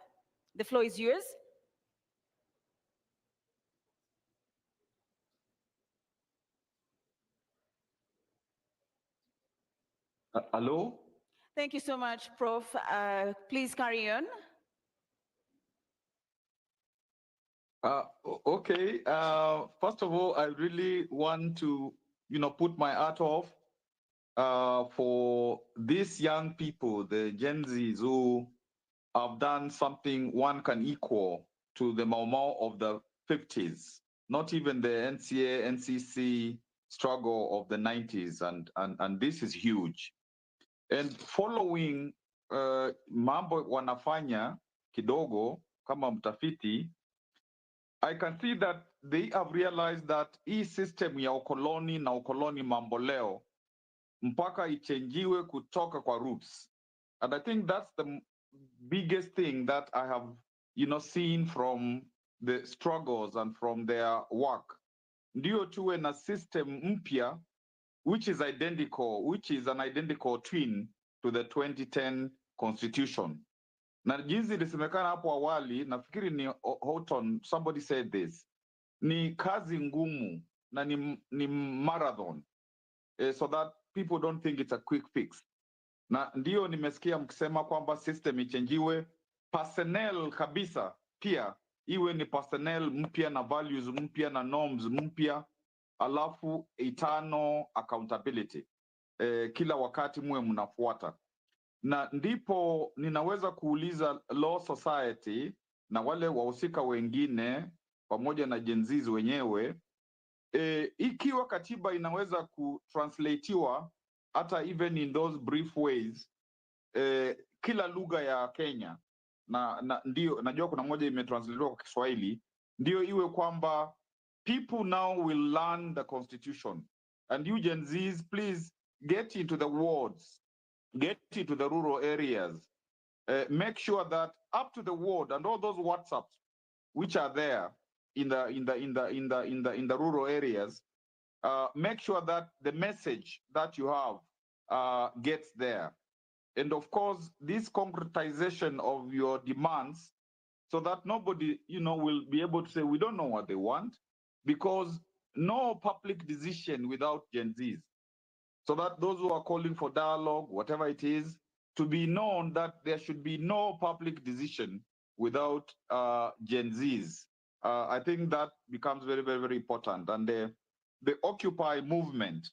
the floor is yours. Hello? Thank you so much, Prof. Please carry on. Okay. First of all, I really want to, put my hat off for these young people, the Gen Zs, who have done something one can equal to the Mau Mau of the 50s, not even the NCA, NCC struggle of the 90s, and this is huge. And following mambo wanafanya kidogo kama mtafiti, I can see that they have realized that hii system ya ukoloni na ukoloni mamboleo mpaka ichenjiwe kutoka kwa roots. And I think that's the biggest thing that I have, seen from the struggles and from their work. Ndio tuwe na system mpya which is an identical twin to the 2010 constitution. Na jinsi ilisemekana hapo awali, nafikiri ni Houghton, somebody said this, ni kazi ngumu na ni marathon, so that people don't think it's a quick fix. Na ndio nimesikia mkisema kwamba system ichenjiwe, personnel kabisa pia iwe ni personnel mpya na values mpya na norms mpya, alafu eternal accountability. Kila wakati muwe mnafuata. Na ndipo ninaweza kuuliza Law Society na wale wahusika wengine pamoja na Gen Zs wenyewe, ikiwa katiba inaweza kutranslatiwa hata even in those brief ways, kila lugha ya Kenya, na ndio najua kuna moja imetranslatiwa kwa Kiswahili, ndio iwe kwamba people now will learn the constitution. And you Gen Zs, please get into the wards, get into the rural areas, make sure that up to the ward and all those WhatsApps which are there in the rural areas, make sure that the message that you have gets there. And of course, this concretization of your demands, so that nobody, will be able to say, we don't know what they want, because no public decision without Gen Zs. So that those who are calling for dialogue, whatever it is, to be known that there should be no public decision without Gen Zs. I think that becomes very, very, very important. And the Occupy movement,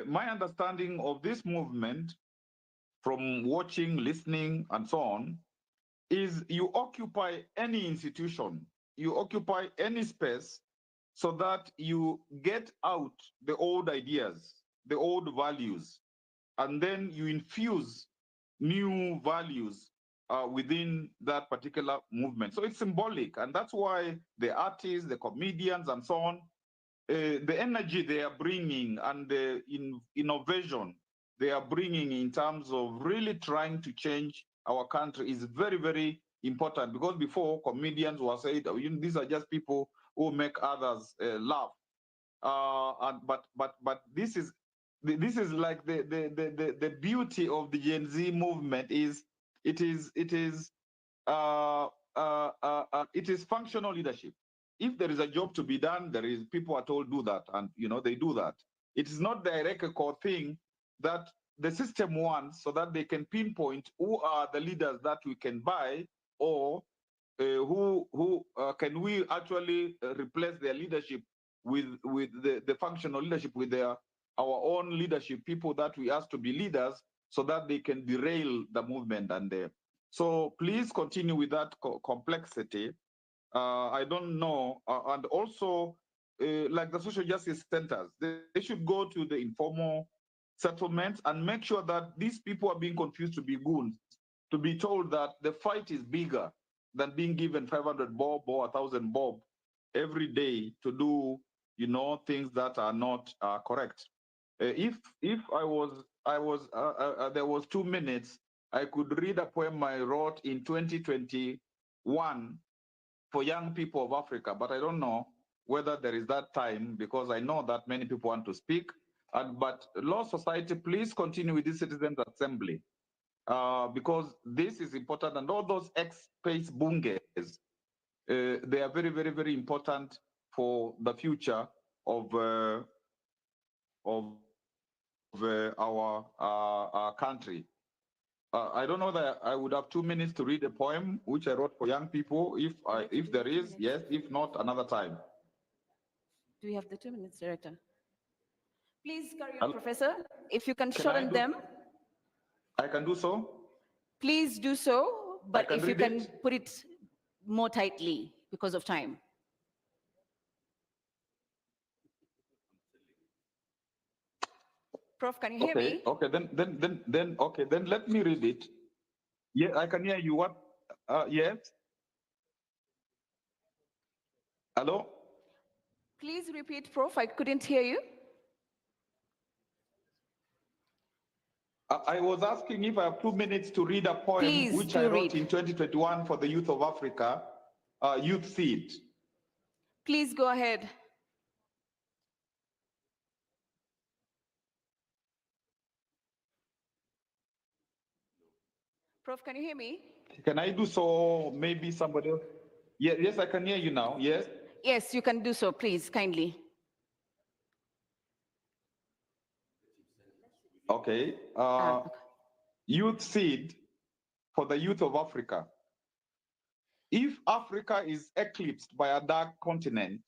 my understanding of this movement from watching, listening, and so on, is you occupy any institution, you occupy any space, so that you get out the old ideas, the old values, and then you infuse new values within that particular movement. So it's symbolic, and that's why the artists, the comedians, and so on, the energy they are bringing and the innovation they are bringing in terms of really trying to change our country is very, very important. Because before, comedians were said, these are just people who make others laugh. But this is like the beauty of the Gen Z movement is it is functional leadership. If there is a job to be done, there is people are told do that, and they do that. It is not the hierarchical thing that the system wants, so that they can pinpoint who are the leaders that we can buy, or who can we actually replace their leadership with the functional leadership, with our own leadership, people that we ask to be leaders, so that they can derail the movement. And so please continue with that complexity. I don't know, and also like the social justice centers, they should go to the informal settlements and make sure that these people are being confused to be goons, to be told that the fight is bigger than being given 500 bob or 1,000 bob every day to do, things that are not correct. If I was there was 2 minutes, I could read a poem I wrote in 2021 for young people of Africa, but I don't know whether there is that time, because I know that many people want to speak. But Law Society, please continue with this Citizens Assembly, because this is important, and all those ex-space bunges, they are very, very, very important for the future of our country. I don't know that I would have 2 minutes to read a poem which I wrote for young people. If there is, yes. If not, another time. Do we have the 2 minutes, Director? Please carry on, Professor. If you can shorten them. I can do so. Please do so, but if you can put it more tightly because of time. Prof, can you hear Okay, me? okay, then let me read it. Yeah, I can hear you. What? Yes. Hello? Please repeat, Prof. I couldn't hear you. I was asking if I have 2 minutes to read a poem Please which do I wrote read. in 2021 for the youth of Africa, Youth Seed. Please go ahead. Prof, can you hear me? Can I do so? Maybe somebody else? Yeah, yes, I can hear you now. Yes. Yes, you can do so, please, kindly. Okay. Youth Seed for the youth of Africa. If Africa is eclipsed by a dark continent,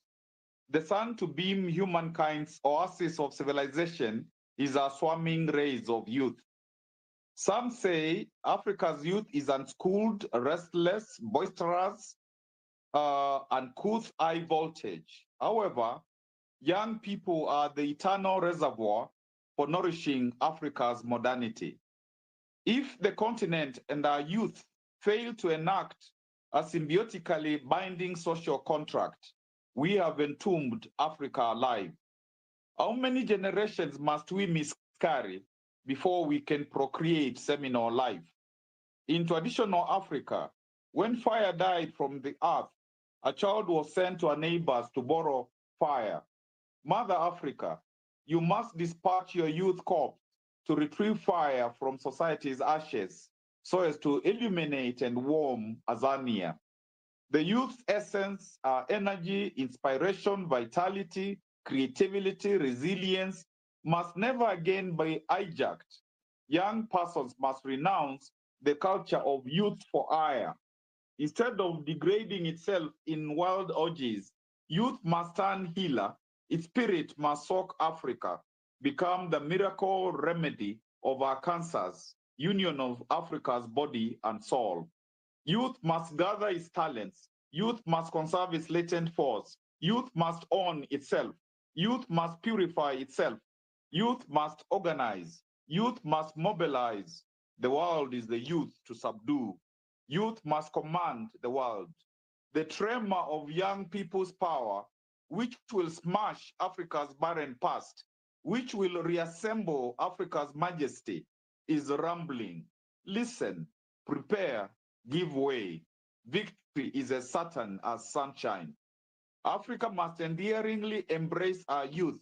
the sun to beam humankind's oasis of civilization is our swarming rays of youth. Some say Africa's youth is unschooled, restless, boisterous, uncouth, high voltage. However, young people are the eternal reservoir for nourishing Africa's modernity. If the continent and our youth fail to enact a symbiotically binding social contract, we have entombed Africa alive. How many generations must we miscarry before we can procreate seminal life? In traditional Africa, when fire died from the earth, a child was sent to her neighbors to borrow fire. Mother Africa, you must dispatch your youth corps to retrieve fire from society's ashes so as to illuminate and warm Azania. The youth's essence are energy, inspiration, vitality, creativity, resilience must never again be hijacked. Young persons must renounce the culture of youth for hire. Instead of degrading itself in wild orgies, youth must turn healer. Its spirit must soak Africa, become the miracle remedy of our cancers, union of Africa's body and soul. Youth must gather its talents. Youth must conserve its latent force. Youth must own itself. Youth must purify itself. Youth must organize. Youth must mobilize. The world is the youth to subdue. Youth must command the world. The tremor of young people's power, which will smash Africa's barren past, which will reassemble Africa's majesty, is rumbling. Listen, prepare, give way. Victory is as certain as sunshine. Africa must endearingly embrace our youth.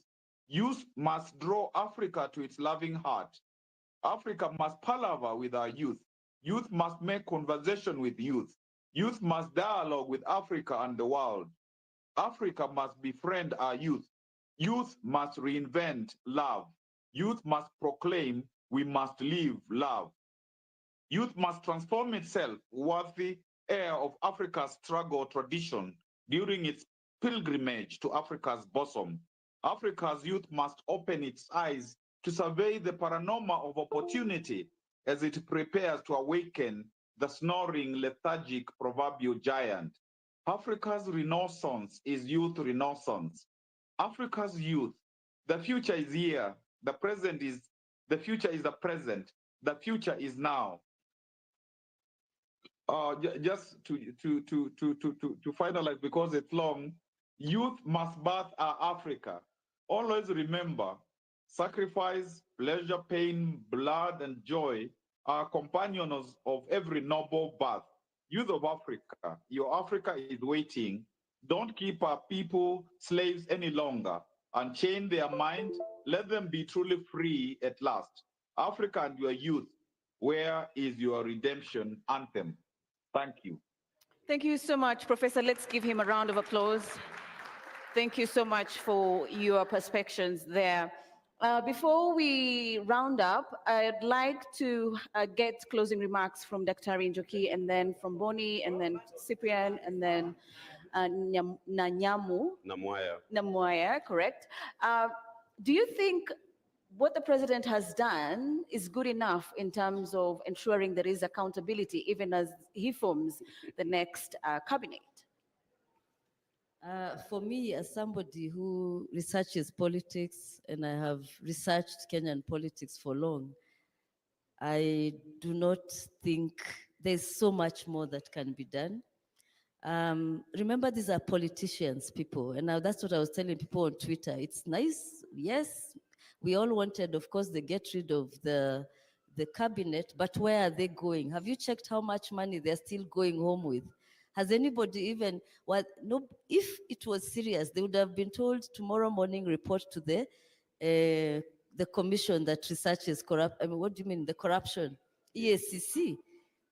Youth must draw Africa to its loving heart. Africa must palaver with our youth. Youth must make conversation with youth. Youth must dialogue with Africa and the world. Africa must befriend our youth. Youth must reinvent love. Youth must proclaim we must live love. Youth must transform itself worthy heir of Africa's struggle tradition during its pilgrimage to Africa's bosom. Africa's youth must open its eyes to survey the panorama of opportunity as it prepares to awaken the snoring, lethargic proverbial giant. Africa's renaissance is youth renaissance. Africa's youth, the future is here. The future is the present. The future is now. Just to finalize, because it's long, youth must birth our Africa. Always remember, sacrifice, pleasure, pain, blood, and joy are companions of every noble birth. Youth of Africa, your Africa is waiting. Don't keep our people slaves any longer. Unchain their mind. Let them be truly free at last. Africa and your youth, where is your redemption anthem? Thank you. Thank you so much, Professor. Let's give him a round of applause. Thank you so much for your perspectives there. Before we round up, I'd like to get closing remarks from Dr. Njoki, and then from Boni, and then Cyprian, and then Namwaya, correct? Do you think what the president has done is good enough in terms of ensuring there is accountability, even as he forms the next cabinet? For me, as somebody who researches politics, and I have researched Kenyan politics for long, I do not think there's so much more that can be done. Remember, these are politicians, people. And now that's what I was telling people on Twitter. It's nice. Yes, we all wanted, of course, they get rid of the cabinet, but where are they going? Have you checked how much money they're still going home with? Has anybody even, no, if it was serious, they would have been told tomorrow morning, report to the commission that researches corrupt. I mean, what do you mean, the corruption? EACC,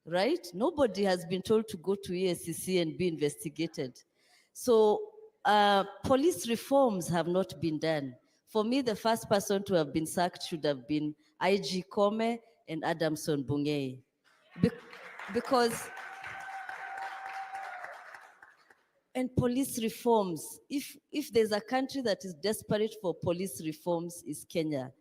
right? Nobody has been told to go to EACC and be investigated. So police reforms have not been done. For me, the first person to have been sacked should have been IG Kome and Adamson Bungei. Because, and police reforms, if there's a country that is desperate for police reforms, is Kenya.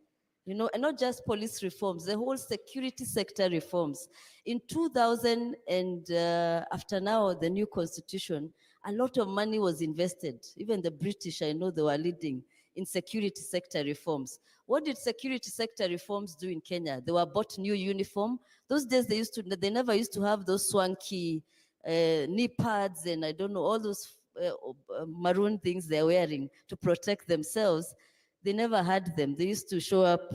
You know, and not just police reforms, the whole security sector reforms. In 2000 and after now, the new constitution, a lot of money was invested. Even the British, I know they were leading in security sector reforms. What did security sector reforms do in Kenya? They were bought new uniform. Those days they never used to have those swanky knee pads and I don't know, all those maroon things they're wearing to protect themselves. They never had them. They used to show up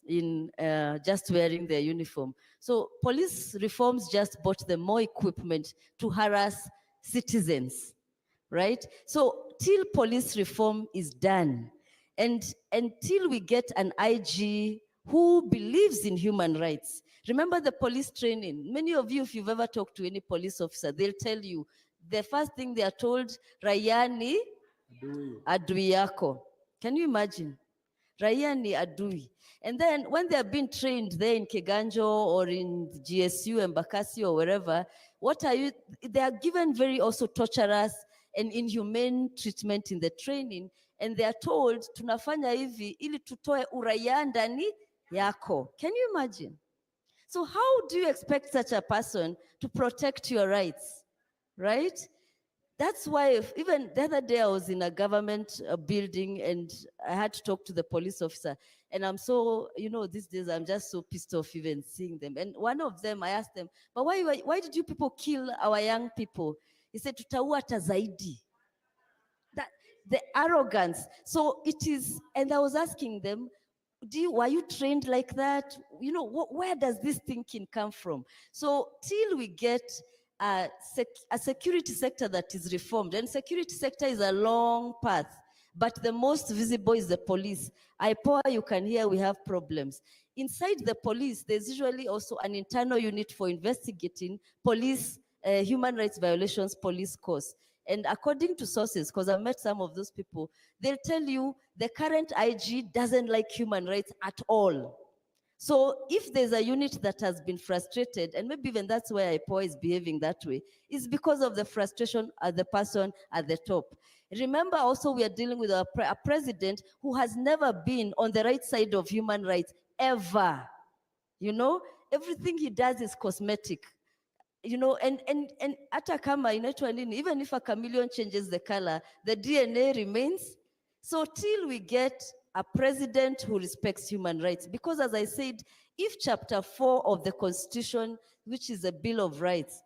in just wearing their uniform. So police reforms just bought them more equipment to harass citizens, right? So till police reform is done, and until we get an IG who believes in human rights. Remember the police training. Many of you, if you've ever talked to any police officer, they'll tell you, the first thing they are told, Rayani adui yako. Can you imagine? Rayani adui. And then when they are being trained there in Keganjo or in GSU, Embakasi or wherever, they are given very also torturous and inhumane treatment in the training. And they are told, tunafanya hivi ili tutoe uraia ndani yako. Can you imagine? So how do you expect such a person to protect your rights, right? That's why even the other day I was in a government building and I had to talk to the police officer. And I'm so, you know, these days I'm just so pissed off even seeing them. And one of them, I asked them, but why did you people kill our young people? He said, tutaua hata zaidi. That, the arrogance. So it is, and I was asking them, were you trained like that? You know, where does this thinking come from? So till we get a security sector that is reformed, and security sector is a long path, but the most visible is the police. IPOA, you can hear we have problems. Inside the police, there's usually also an internal unit for investigating police, human rights violations, police course. And according to sources, because I've met some of those people, they'll tell you the current IG doesn't like human rights at all. So if there's a unit that has been frustrated, and maybe even that's why IPOA is behaving that way, is because of the frustration of the person at the top. Remember also we are dealing with a president who has never been on the right side of human rights, ever. You know, everything he does is cosmetic. You know, and hata kama inaitwa nini, even if a chameleon changes the color, the DNA remains. So till we get a president who respects human rights, because as I said, if chapter 4 of the Constitution, which is a Bill of Rights,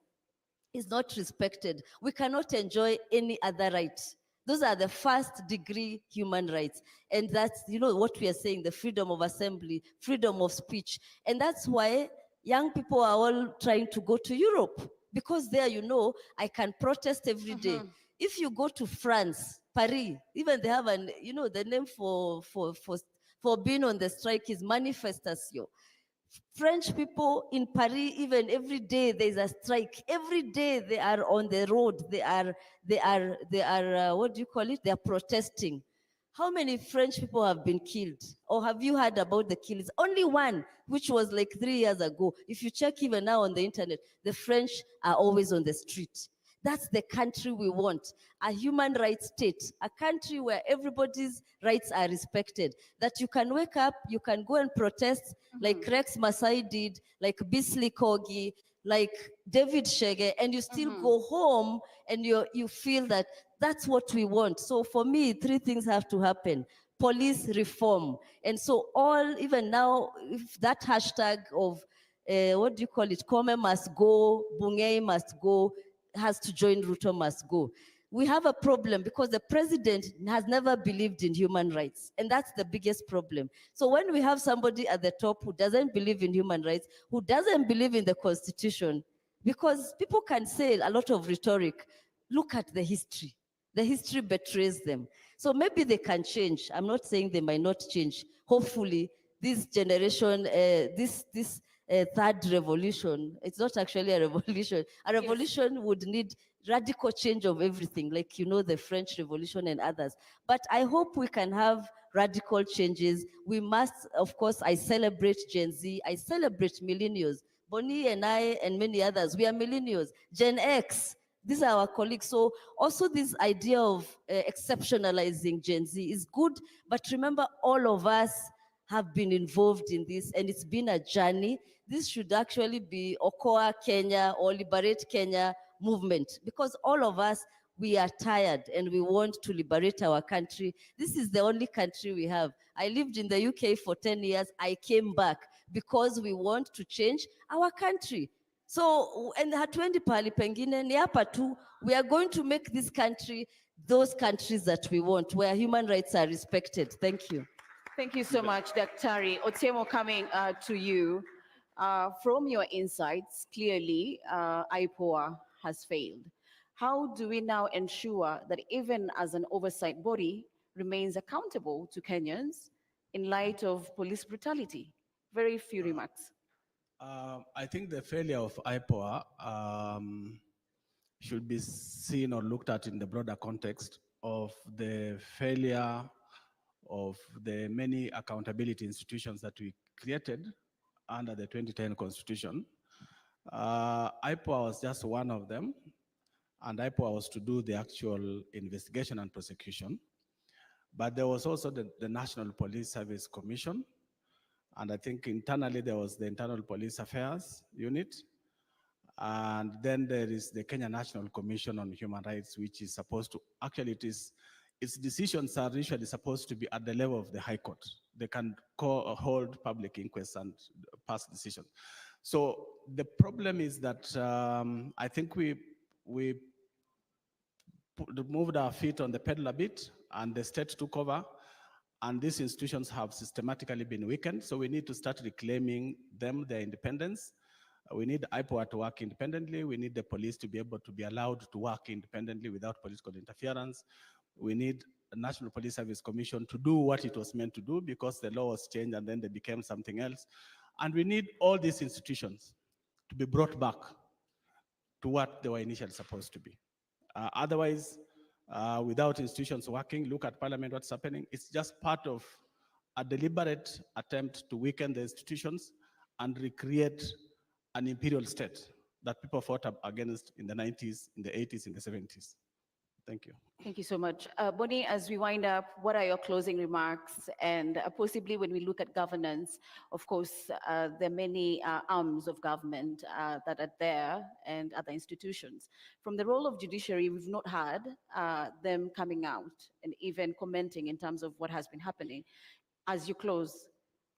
is not respected, we cannot enjoy any other right. Those are the first degree human rights. And that's, you know, what we are saying, the freedom of assembly, freedom of speech. And that's why young people are all trying to go to Europe, because there, you know, I can protest every day. If you go to France, Paris, even they have an, you know, the name for being on the strike is manifestation. French people in Paris, even every day there's a strike. Every day they are on the road. They are what do you call it? They are protesting. How many French people have been killed? Or have you heard about the killings? Only one, which was like 3 years ago. If you check even now on the internet, the French are always on the street. That's the country we want, a human rights state, a country where everybody's rights are respected, that you can wake up, you can go and protest like Rex Masai did, like Bisley Kogi, like David Shege, and you still go home and you feel that that's what we want. So for me, three things have to happen. Police reform. And so even now, if that hashtag of, what do you call it? Kome must go, Bungei must go, has to join Ruto must go. We have a problem because the president has never believed in human rights. And that's the biggest problem. So when we have somebody at the top who doesn't believe in human rights, who doesn't believe in the constitution, because people can say a lot of rhetoric, look at the history. The history betrays them. So maybe they can change. I'm not saying they might not change. Hopefully, this generation, this third revolution, it's not actually a revolution. A revolution would need radical change of everything, like, the French Revolution and others. But I hope we can have radical changes. We must, of course, I celebrate Gen Z, I celebrate millennials. Bonnie and I and many others, we are millennials. Gen X, these are our colleagues. So also this idea of exceptionalizing Gen Z is good, but remember all of us have been involved in this and it's been a journey. This should actually be Okoa Kenya or Liberate Kenya movement, because all of us, we are tired and we want to liberate our country. This is the only country we have. I lived in the UK for 10 years. I came back because we want to change our country. So, and hatuendi pahali pengine, ni hapa tu, we are going to make this country those countries that we want, where human rights are respected. Thank you. Thank you so much, Daktari. Otiambo, coming to you. From your insights, clearly, IPOA has failed. How do we now ensure that even as an oversight body remains accountable to Kenyans in light of police brutality? Very few remarks. I think the failure of IPOA should be seen or looked at in the broader context of the failure of the many accountability institutions that we created under the 2010 Constitution. IPOA was just one of them, and IPOA was to do the actual investigation and prosecution. But there was also the National Police Service Commission, and I think internally there was the Internal Police Affairs Unit, and then there is the Kenya National Commission on Human Rights, which is supposed to, actually its decisions are usually supposed to be at the level of the High Court. They can hold public inquests and pass decisions. So the problem is that I think we moved our feet on the pedal a bit, and the state took over, and these institutions have systematically been weakened. So we need to start reclaiming their independence. We need IPOA to work independently. We need the police to be able to be allowed to work independently without political interference. We need a National Police Service Commission to do what it was meant to do, because the law was changed and then they became something else. And we need all these institutions to be brought back to what they were initially supposed to be. Otherwise, without institutions working, look at Parliament, what's happening. It's just part of a deliberate attempt to weaken the institutions and recreate an imperial state that people fought against in the 90s, in the 80s, in the 70s. Thank you. Thank you so much. Bonnie, as we wind up, what are your closing remarks? And possibly when we look at governance, of course, there are many arms of government that are there and other institutions. From the role of judiciary, we've not had them coming out and even commenting in terms of what has been happening. As you close,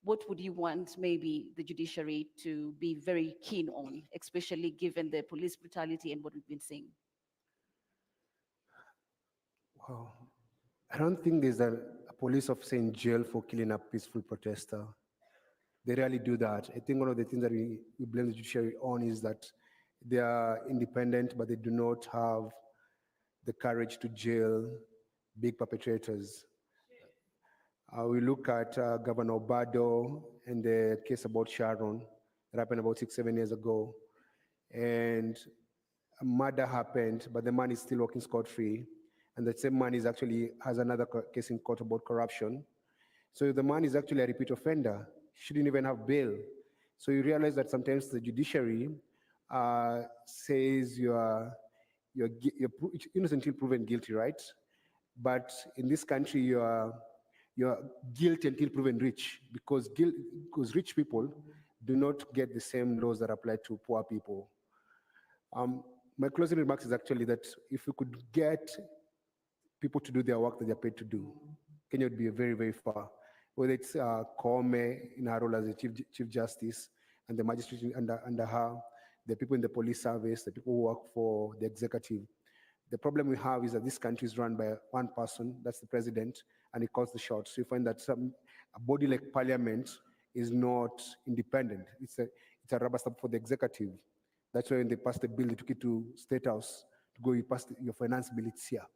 what would you want maybe the judiciary to be very keen on, especially given the police brutality and what we've been seeing? Wow. I don't think there's a police officer in jail for killing a peaceful protester. They rarely do that. I think one of the things that we blame the judiciary on is that they are independent, but they do not have the courage to jail big perpetrators. We look at Governor Obado and the case about Sharon that happened about 6-7 years ago. And a murder happened, but the man is still walking scot-free. And the same man has another case in court about corruption. So the man is actually a repeat offender. He shouldn't even have bail. So you realize that sometimes the judiciary says you are you're innocent until proven guilty, right? But in this country, you're guilty until proven rich, because rich people do not get the same laws that apply to poor people. My closing remarks is actually that if we could get people to do their work that they're paid to do, Kenya would be very, very far. Whether it's Koome in her role as a Chief Justice, and the magistrate under her, the people in the police service, the people who work for the executive. The problem we have is that this country is run by one person, that's the president, and he calls the shots. So you find that a body like parliament is not independent. It's a rubber stamp for the executive. That's why when they passed the bill, they took it to State House to go, you pass your finance bill, it's here.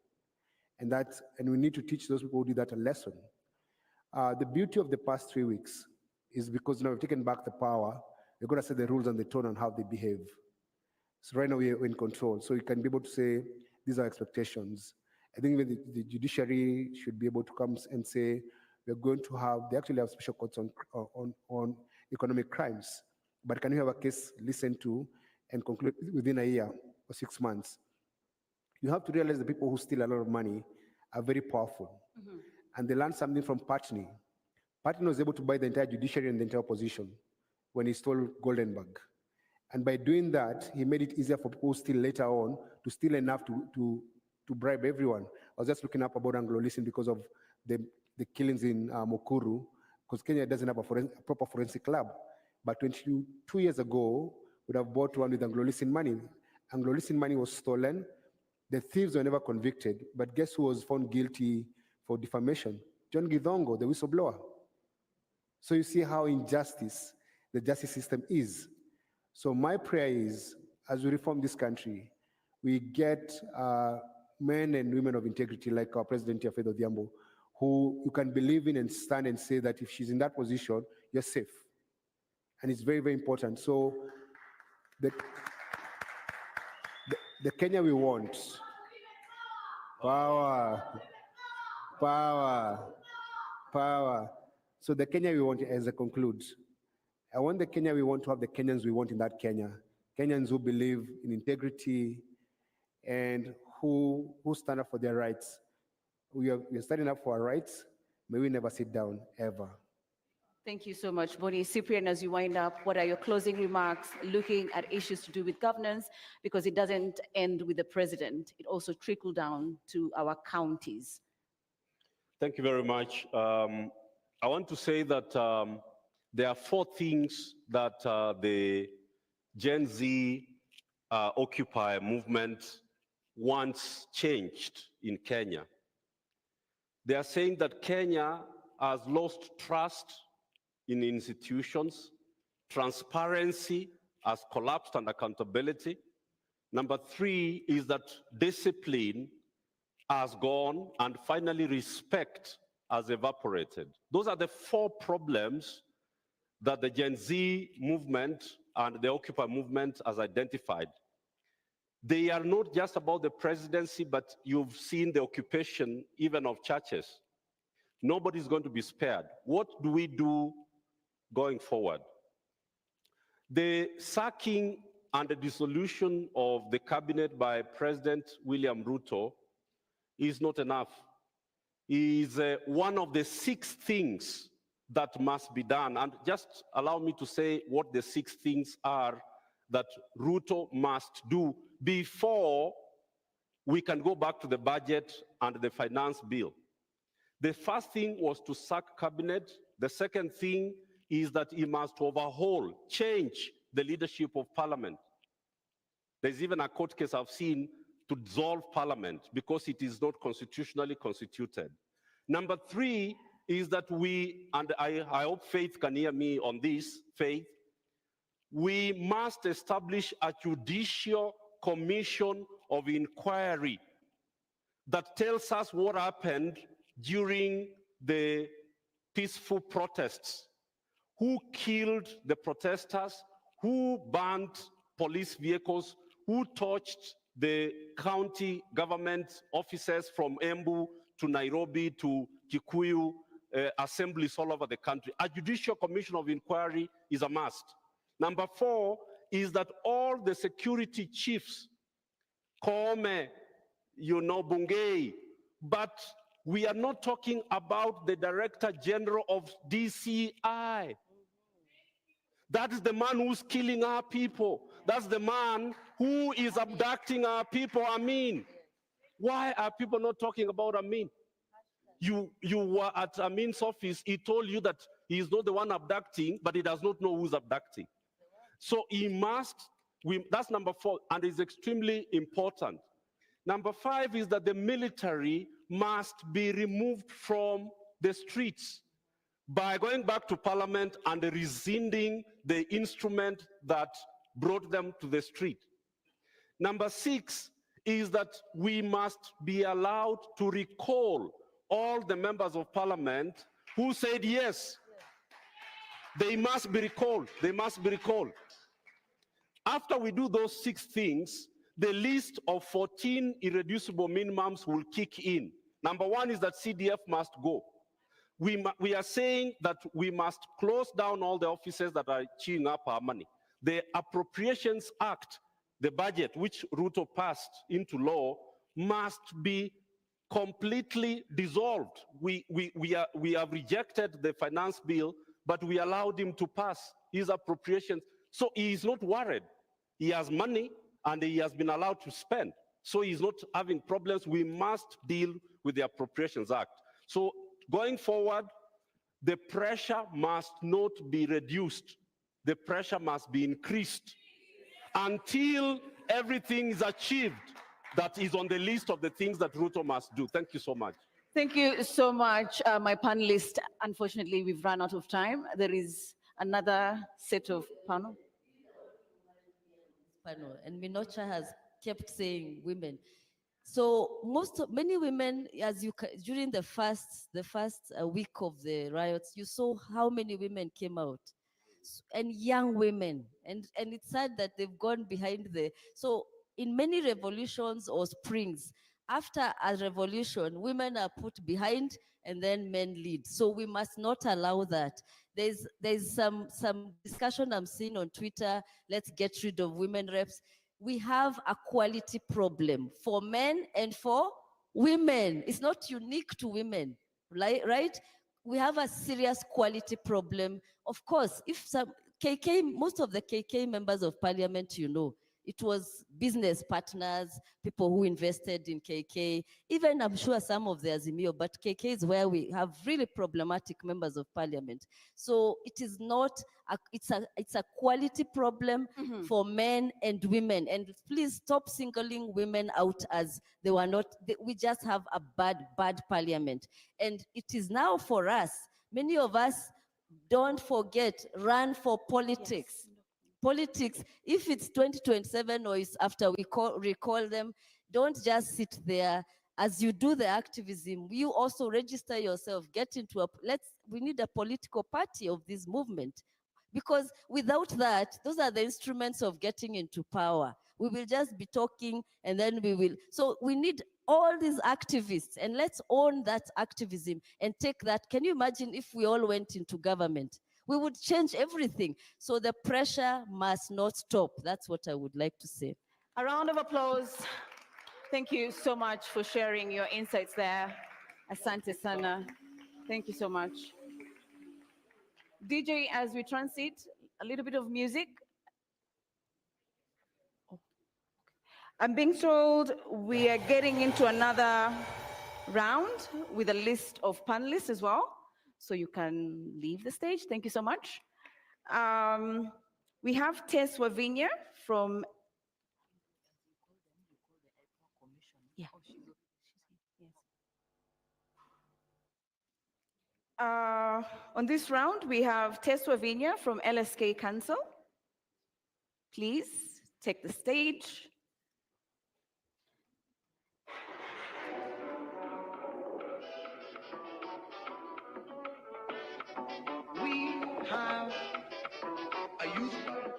And we need to teach those people who do that a lesson. The beauty of the past 3 weeks is because now we've taken back the power, we're going to set the rules and the tone on how they behave. So right now we're in control. So you can be able to say, these are expectations. I think even the judiciary should be able to come and say, we're going to have, they actually have special courts on economic crimes. But can you have a case listened to and conclude within a year or 6 months? You have to realize the people who steal a lot of money are very powerful. Mm-hmm. And they learned something from Patney. Patney was able to buy the entire judiciary and the entire opposition when he stole Goldenberg. And by doing that, he made it easier for people who steal later on to steal enough to bribe everyone. I was just looking up about Anglo-Listen because of the killings in Mukuru, because Kenya doesn't have a proper forensic lab. But 22 years ago, would have bought one with Anglo-Listen money. Anglo-Listen money was stolen. The thieves were never convicted, but guess who was found guilty for defamation? John Githongo, the whistleblower. So you see how injustice the justice system is. So my prayer is, as we reform this country, we get men and women of integrity like our President Odhiambo, who you can believe in and stand and say that if she's in that position, you're safe. And it's very, very important. So the Kenya we want, power. So the Kenya we want, as I conclude, I want the Kenya we want to have the Kenyans we want in that Kenya. Kenyans who believe in integrity and who stand up for their rights. We are standing up for our rights. May we never sit down, ever. Thank you so much, Boni. Cyprian, as you wind up, what are your closing remarks looking at issues to do with governance? Because it doesn't end with the president. It also trickled down to our counties. Thank you very much. I want to say that there are 4 things that the Gen Z Occupy movement wants changed in Kenya. They are saying that Kenya has lost trust in institutions, transparency has collapsed, and accountability. Number 3 is that discipline has gone, and finally respect has evaporated. Those are the 4 problems that the Gen Z movement and the Occupy movement has identified. They are not just about the presidency, but you've seen the occupation even of churches. Nobody's going to be spared. What do we do going forward? The sacking and the dissolution of the cabinet by President William Ruto is not enough. It is one of the 6 things that must be done. And just allow me to say what the 6 things are that Ruto must do before we can go back to the budget and the finance bill. The first thing was to sack cabinet. The second thing is that he must overhaul, change the leadership of parliament. There's even a court case I've seen to dissolve parliament because it is not constitutionally constituted. Number 3 is that we, and I hope Faith can hear me on this, Faith, we must establish a judicial commission of inquiry that tells us what happened during the peaceful protests. Who killed the protesters? Who burnt police vehicles? Who torched the county government offices from Embu to Nairobi to Kikuyu assemblies all over the country? A judicial commission of inquiry is a must. Number 4 is that all the security chiefs Kome, Bungei. But we are not talking about the Director General of DCI. That is the man who's killing our people. That's the man who is abducting our people, Amin. Why are people not talking about Amin? You were at Amin's office, he told you that he is not the one abducting, but he does not know who's abducting. So he must, that's number 4, and it's extremely important. Number 5 is that the military must be removed from the streets by going back to parliament and rescinding the instrument that brought them to the street. Number 6 is that we must be allowed to recall all the members of parliament who said yes. They must be recalled. They must be recalled. After we do those 6 things, the list of 14 irreducible minimums will kick in. Number 1 is that CDF must go. We are saying that we must close down all the offices that are chewing up our money. The Appropriations Act, the budget which Ruto passed into law, must be completely dissolved. We have rejected the finance bill, but we allowed him to pass his appropriations. So he is not worried. He has money and he has been allowed to spend. So he's not having problems. We must deal with the Appropriations Act. So going forward, the pressure must not be reduced. The pressure must be increased until everything is achieved that is on the list of the things that Ruto must do. Thank you so much. Thank you so much, my panelists. Unfortunately, we've run out of time. There is another set of panel. And Minocha has kept saying women. So many women, during the first week of the riots, you saw how many women came out, and young women, and it's sad that they've gone behind so in many revolutions or springs, after a revolution, women are put behind and then men lead. So we must not allow that. There's some discussion I'm seeing on Twitter, let's get rid of women reps. We have a quality problem for men and for women. It's not unique to women, right? We have a serious quality problem. Of course, if most of the KK members of parliament, it was business partners, people who invested in KK, even I'm sure some of the Azimio, but KK is where we have really problematic members of parliament. So it is not, it's a quality problem for men and women. And please stop singling women out as they were not, we just have a bad parliament. And it is now for us, many of us, don't forget, run for politics. Yes. Politics, if it's 2027 or it's after we recall them, don't just sit there. As you do the activism, you also register yourself, get into we need a political party of this movement. Because without that, those are the instruments of getting into power. We will just be talking and then so we need all these activists, and let's own that activism and take that. Can you imagine if we all went into government? We would change everything. So the pressure must not stop. That's what I would like to say. A round of applause. Thank you so much for sharing your insights there. Asante sana. Thank you so much. DJ, as we transit, a little bit of music. I'm being told we are getting into another round with a list of panelists as well. So you can leave the stage. Thank you so much. We have Tess Wavinya from... Yeah. On this round, we have Tess Wavinya from LSK Council. Please take the stage. We have a youth power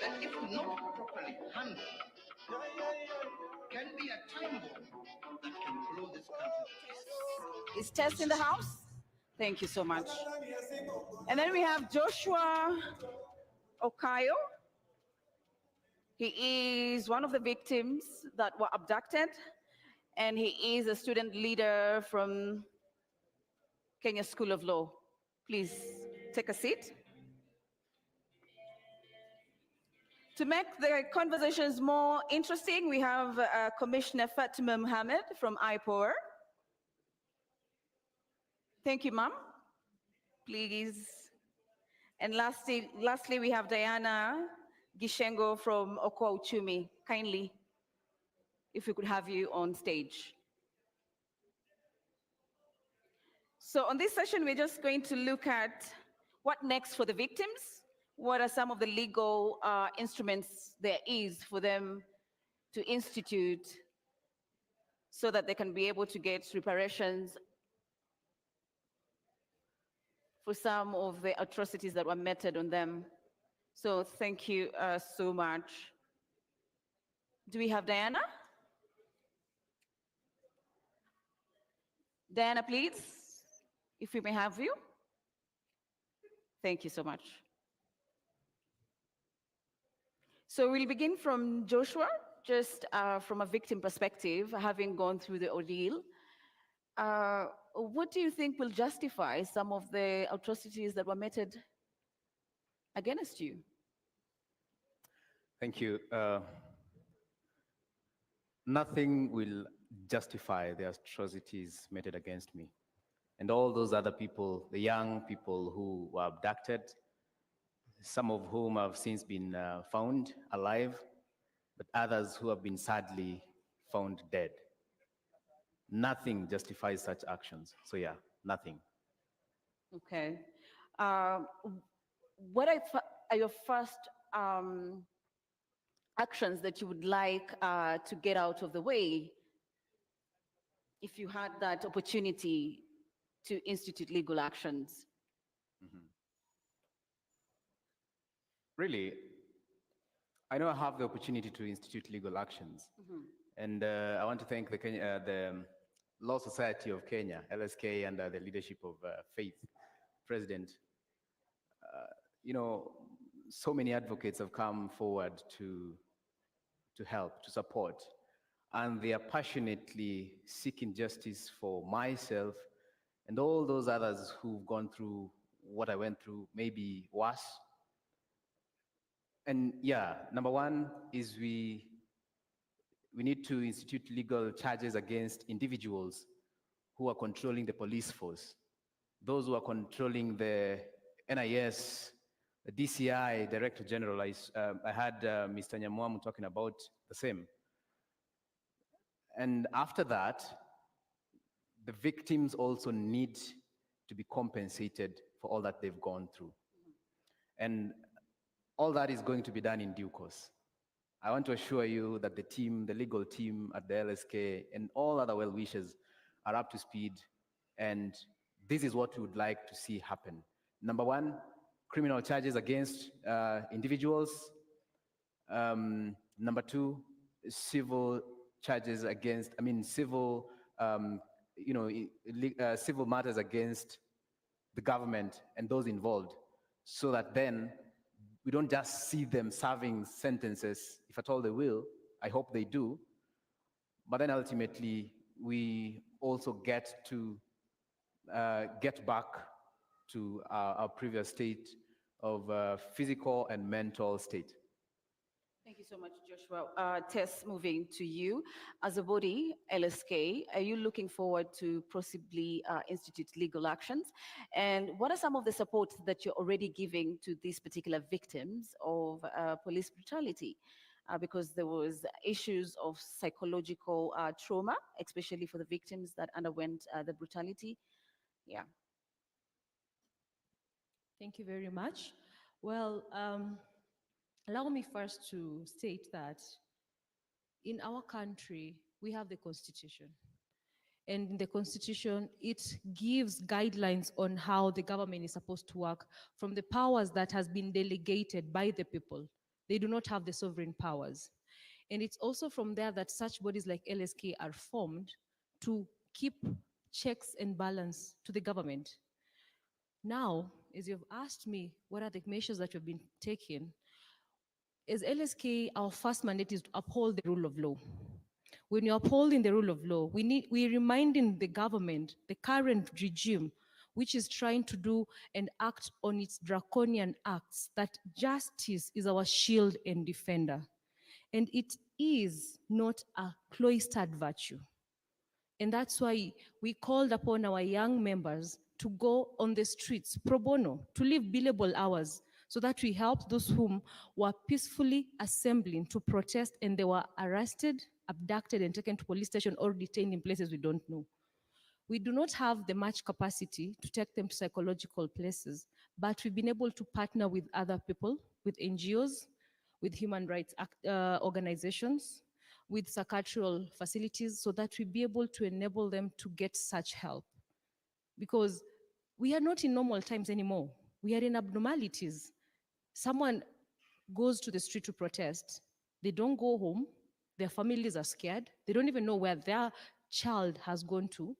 that, if not properly handled, can be a time bomb that can blow this country. Is Tess in the house? Thank you so much. And then we have Joshua Okayo. He is one of the victims that were abducted, and he is a student leader from Kenya School of Law. Please take a seat. To make the conversations more interesting, we have Commissioner Fatima Mohammed from IPOR. Thank you, ma'am. Please. And lastly, we have Diana Gishengo from Okwa Uchumi. Kindly, if we could have you on stage. So on this session, we're just going to look at what next for the victims. What are some of the legal instruments there is for them to institute so that they can be able to get reparations for some of the atrocities that were meted on them. So thank you so much. Do we have Diana? Diana, please, if we may have you. Thank you so much. So we'll begin from Joshua, just from a victim perspective, having gone through the ordeal. What do you think will justify some of the atrocities that were meted against you? Thank you. Nothing will justify the atrocities meted against me. And all those other people, the young people who were abducted, some of whom have since been found alive, but others who have been sadly found dead. Nothing justifies such actions. So yeah, nothing. Okay. What are your first actions that you would like to get out of the way if you had that opportunity to institute legal actions? Really, I know I have the opportunity to institute legal actions. And I want to thank the Law Society of Kenya, LSK, under the leadership of Faith, President. You know, so many advocates have come forward to help, to support, and they are passionately seeking justice for myself and all those others who've gone through what I went through, maybe worse. And yeah, number one is we need to institute legal charges against individuals who are controlling the police force, those who are controlling the NIS, the DCI, Director General. I had Mr. Nyamwamu talking about the same. And after that, the victims also need to be compensated for all that they've gone through. And all that is going to be done in due course. I want to assure you that the team, the legal team at the LSK and all other well-wishers are up to speed, and this is what we would like to see happen. Number one, criminal charges against individuals. Number two, civil charges against, civil, civil matters against the government and those involved, so that then we don't just see them serving sentences, if at all they will. I hope they do. But then ultimately, we also get to get back to our previous state of physical and mental state. Thank you so much, Joshua. Tess, moving to you. As a body, LSK, are you looking forward to possibly institute legal actions? And what are some of the support that you're already giving to these particular victims of police brutality? Because there was issues of psychological trauma, especially for the victims that underwent the brutality. Yeah. Thank you very much. Well, allow me first to state that in our country, we have the Constitution. And in the Constitution, it gives guidelines on how the government is supposed to work from the powers that has been delegated by the people. They do not have the sovereign powers. And it's also from there that such bodies like LSK are formed to keep checks and balance to the government. Now, as you've asked me, what are the measures that have been taken? as LSK, our first mandate is to uphold the rule of law. When you're upholding the rule of law, we're reminding the government, the current regime, which is trying to do and act on its draconian acts, that justice is our shield and defender. And it is not a cloistered virtue. And that's why we called upon our young members to go on the streets pro bono, to live billable hours, so that we help those whom were peacefully assembling to protest and they were arrested, abducted, and taken to police station or detained in places we don't know. We do not have the much capacity to take them to psychological places, but we've been able to partner with other people, with NGOs, with human rights organizations, with psychiatrical facilities, so that we be able to enable them to get such help. Because we are not in normal times anymore. We are in abnormalities. Someone goes to the street to protest, they don't go home, their families are scared, they don't even know where their child has gone to.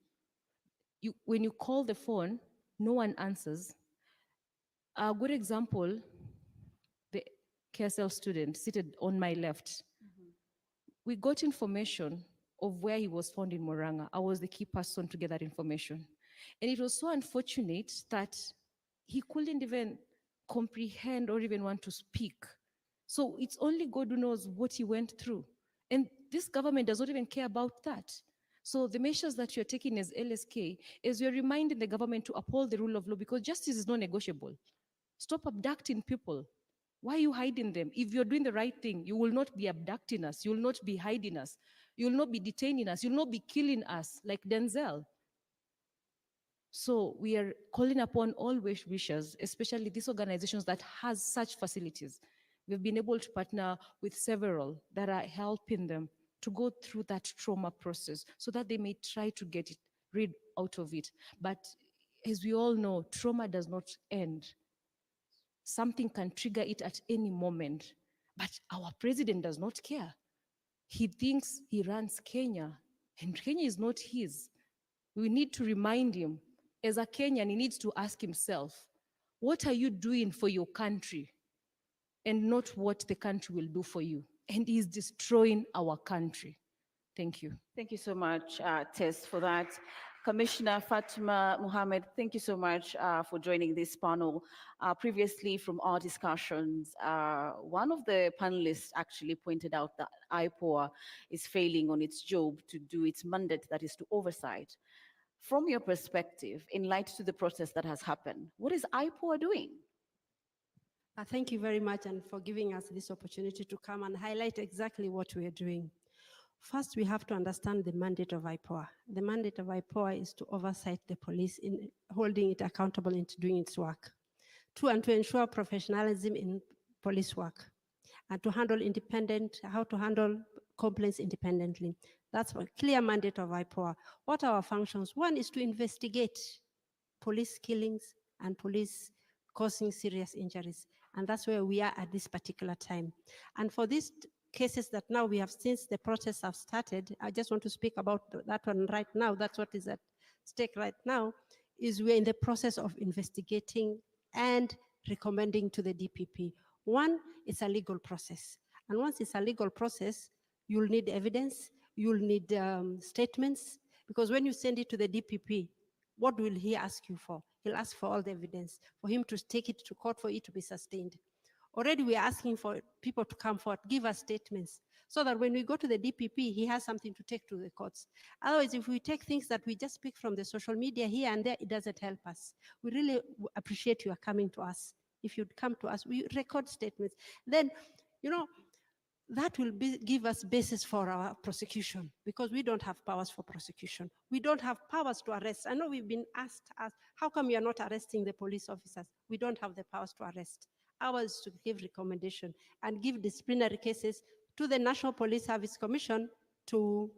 When you call the phone, no one answers. A good example, the KSL student seated on my left. We got information of where he was found in Moranga. I was the key person to get that information. And it was so unfortunate that he couldn't even comprehend or even want to speak. So it's only God who knows what he went through. And this government does not even care about that. So the measures that you're taking as LSK is you're reminding the government to uphold the rule of law, because justice is not negotiable. Stop abducting people. Why are you hiding them? If you're doing the right thing, you will not be abducting us. You will not be hiding us. You will not be detaining us. You will not be killing us like Denzel. So we are calling upon all wishers, especially these organizations that has such facilities. We've been able to partner with several that are helping them to go through that trauma process so that they may try to get rid out of it. But as we all know, trauma does not end. Something can trigger it at any moment. But our president does not care. He thinks he runs Kenya, and Kenya is not his. We need to remind him, as a Kenyan, he needs to ask himself, what are you doing for your country? And not what the country will do for you. And he's destroying our country. Thank you. Thank you so much, Tess, for that. Commissioner Fatima Mohammed, thank you so much for joining this panel. Previously, from our discussions, one of the panelists actually pointed out that IPOA is failing on its job to do its mandate, that is to oversight. From your perspective, in light to the process that has happened, what is IPOA doing? Thank you very much, and for giving us this opportunity to come and highlight exactly what we are doing. First, we have to understand the mandate of IPOA. The mandate of IPOA is to oversight the police in holding it accountable into doing its work. Two, and to ensure professionalism in police work, and to handle how to handle complaints independently. That's a clear mandate of IPOA. What are our functions? One is to investigate police killings and police causing serious injuries. And that's where we are at this particular time. And for these cases that now we have, since the protests have started, I just want to speak about that one right now. That's what is at stake right now, is we're in the process of investigating and recommending to the DPP. One, it's a legal process. And once it's a legal process, you'll need evidence, you'll need statements, because when you send it to the DPP, what will he ask you for? He'll ask for all the evidence, for him to take it to court for it to be sustained. Already we are asking for people to come forward, give us statements, so that when we go to the DPP, he has something to take to the courts. Otherwise, if we take things that we just pick from the social media here and there, it doesn't help us. We really appreciate you are coming to us. If you'd come to us, we record statements. Then, that will give us basis for our prosecution, because we don't have powers for prosecution. We don't have powers to arrest. I know we've been asked, how come you're not arresting the police officers? We don't have the powers to arrest. Ours to give recommendation and give disciplinary cases to the National Police Service Commission to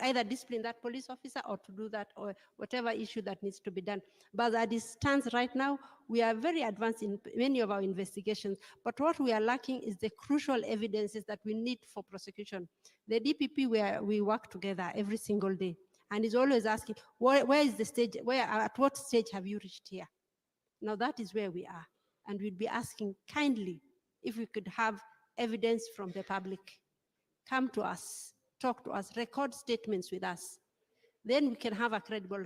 either discipline that police officer or to do that, or whatever issue that needs to be done. But as it stands right now, we are very advanced in many of our investigations, but what we are lacking is the crucial evidences that we need for prosecution. The DPP, where we work together every single day, and is always asking, where is the stage, at what stage have you reached here? Now that is where we are. And we'd be asking kindly if we could have evidence from the public. Come to us, talk to us, record statements with us. Then we can have a credible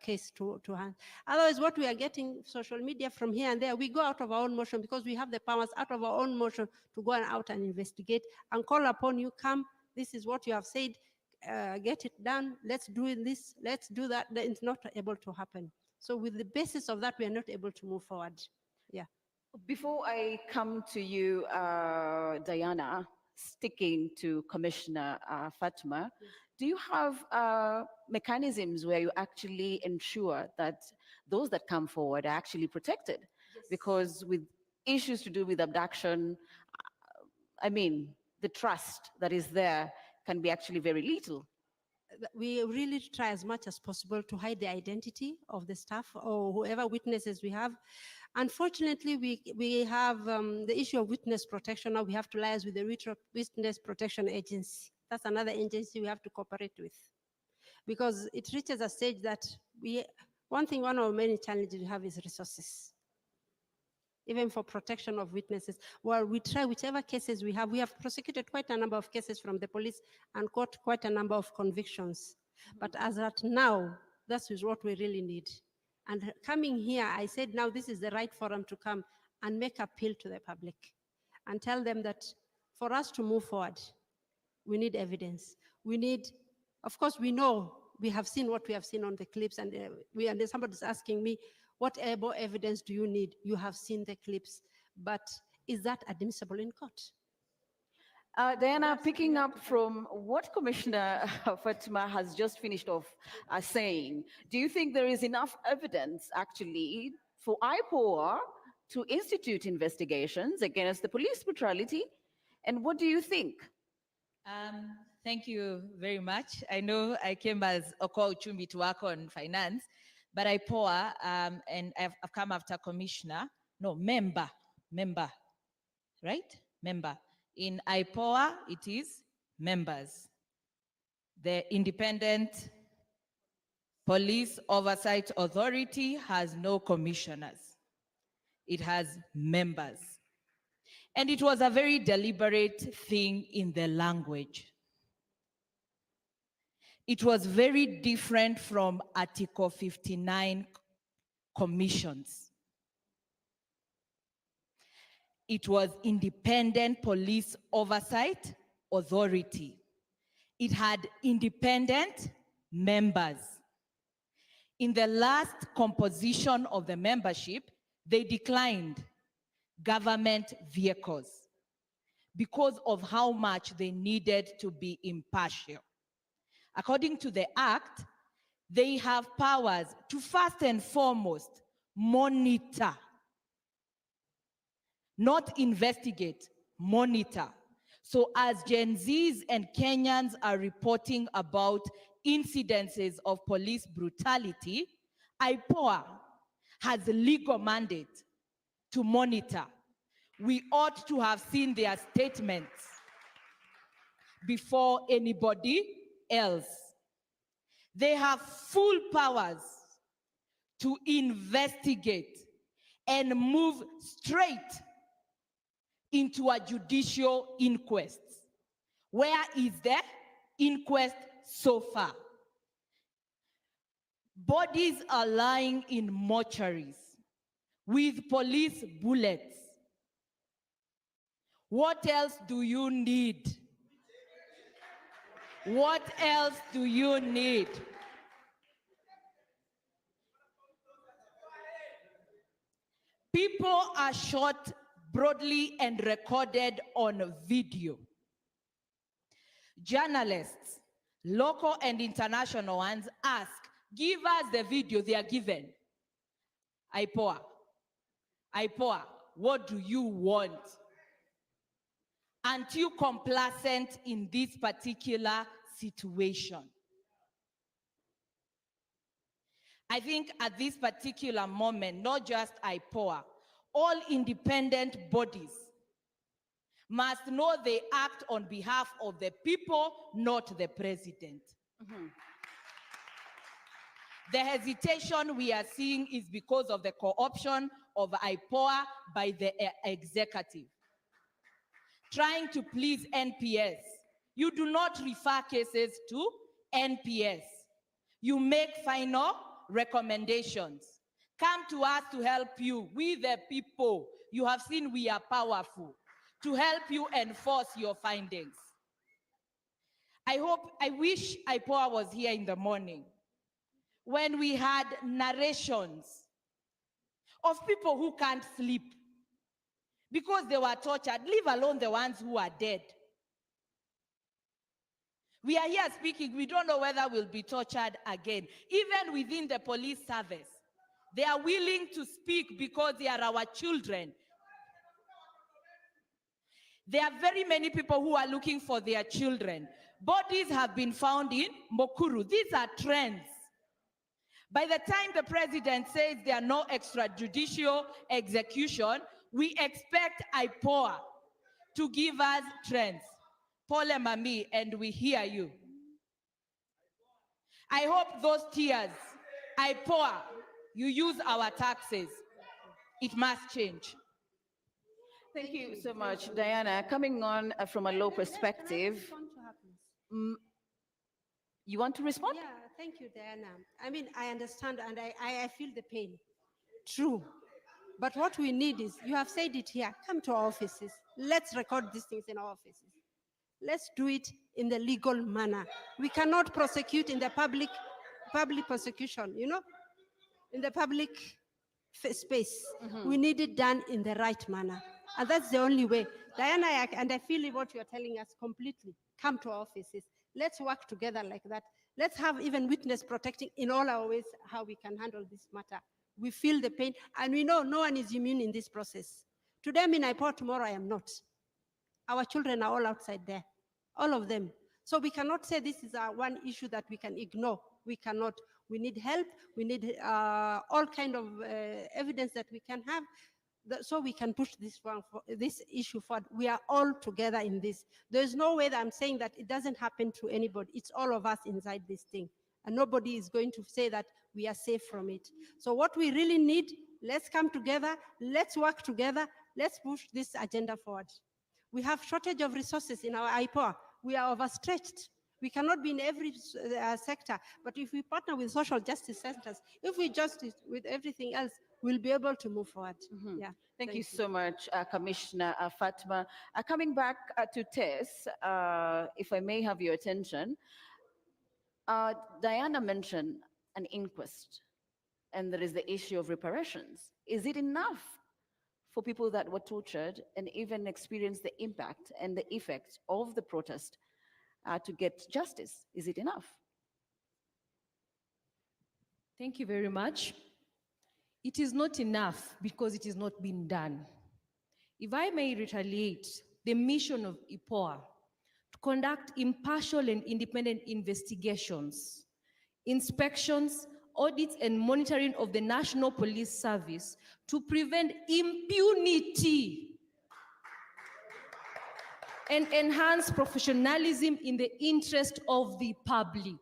case to hand. Otherwise, what we are getting social media from here and there, we go out of our own motion because we have the powers out of our own motion to go out and investigate and call upon you, come, this is what you have said, get it done, let's do this, let's do that. It's not able to happen. So with the basis of that, we are not able to move forward. Yeah. Before I come to you, Diana, sticking to Commissioner Fatma, do you have mechanisms where you actually ensure that those that come forward are actually protected? Yes. Because with issues to do with abduction, I mean, the trust that is there can be actually very little. We really try as much as possible to hide the identity of the staff or whoever witnesses we have. Unfortunately, we have the issue of witness protection. Now we have to liaise with the Witness Protection Agency. That's another agency we have to cooperate with. Because it reaches a stage that one of our many challenges we have is resources. Even for protection of witnesses. Well, we try whichever cases we have. We have prosecuted quite a number of cases from the police and got quite a number of convictions. But as at now, that is what we really need. And coming here, I said now this is the right forum to come and make appeal to the public and tell them that for us to move forward, we need evidence. We need, of course, we know, we have seen what we have seen on the clips, and somebody's asking me, what evidence do you need? You have seen the clips, but is that admissible in court? Diana, picking up from what Commissioner Fatma has just finished off saying, do you think there is enough evidence actually for IPOA to institute investigations against the police brutality? And what do you think? Thank you very much. I know I came as Oko Uchumi to work on finance, but IPOA, and I've come after member, right? Member. In IPOA, it is members. The Independent Police Oversight Authority has no commissioners. It has members. And it was a very deliberate thing in the language. It was very different from Article 59 commissions. It was Independent Police Oversight Authority. It had independent members. In the last composition of the membership, they declined government vehicles because of how much they needed to be impartial. According to the Act, they have powers to first and foremost monitor, not investigate, monitor. So as Gen Zs and Kenyans are reporting about incidences of police brutality, IPOA has a legal mandate to monitor. We ought to have seen their statements before anybody else. They have full powers to investigate and move straight into a judicial inquest. Where is the inquest so far? Bodies are lying in mortuaries with police bullets. What else do you need? What else do you need? People are shot broadly and recorded on video. Journalists, local and international ones, ask, give us the video. They are given. IPOA, what do you want? Aren't you complacent in this particular situation? I think at this particular moment, not just IPOA, all independent bodies must know they act on behalf of the people, not the president. The hesitation we are seeing is because of the co-option of IPOA by the executive. Trying to please NPS. You do not refer cases to NPS. You make final recommendations. Come to us to help you. We the people, you have seen we are powerful, to help you enforce your findings. I wish IPOA was here in the morning when we had narrations of people who can't sleep because they were tortured, leave alone the ones who are dead. We are here speaking, we don't know whether we'll be tortured again. Even within the police service, they are willing to speak because they are our children. There are very many people who are looking for their children. Bodies have been found in Mukuru. These are trends. By the time the president says there are no extrajudicial execution, we expect IPOA to give us trends. Pole Mami, and we hear you. I hope those tears, IPOA, you use our taxes. It must change. Thank you so much, Diana. Coming on from a law perspective, you want to respond? Yeah, thank you, Diana. I mean, I understand and I feel the pain. True. But what we need is, you have said it here, come to our offices. Let's record these things in our offices. Let's do it in the legal manner. We cannot prosecute in the public prosecution, you know, in the public space. We need it done in the right manner. And that's the only way. Diana, and I feel what you're telling us completely. Come to our offices. Let's work together like that. Let's have even witness protecting in all our ways how we can handle this matter. We feel the pain, and we know no one is immune in this process. Today I'm in IPOA, tomorrow I am not. Our children are all outside there, all of them. So we cannot say this is our one issue that we can ignore. We cannot. We need help. We need all kind of evidence that we can have, so we can push this issue forward. We are all together in this. There's no way that I'm saying that it doesn't happen to anybody. It's all of us inside this thing. And nobody is going to say that we are safe from it. So what we really need, let's come together, let's work together, let's push this agenda forward. We have shortage of resources in our IPOA. We are overstretched. We cannot be in every sector, but if we partner with social justice centers, if we justice with everything else, we'll be able to move forward. Yeah. Thank you so much, Commissioner Fatma. Coming back to Tess, if I may have your attention, Diana mentioned an inquest, and there is the issue of reparations. Is it enough for people that were tortured and even experienced the impact and the effect of the protest to get justice? Is it enough? Thank you very much. It is not enough because it is not being done. If I may retaliate, the mission of IPOA to conduct impartial and independent investigations, inspections, audits, and monitoring of the National Police Service to prevent impunity and enhance professionalism in the interest of the public.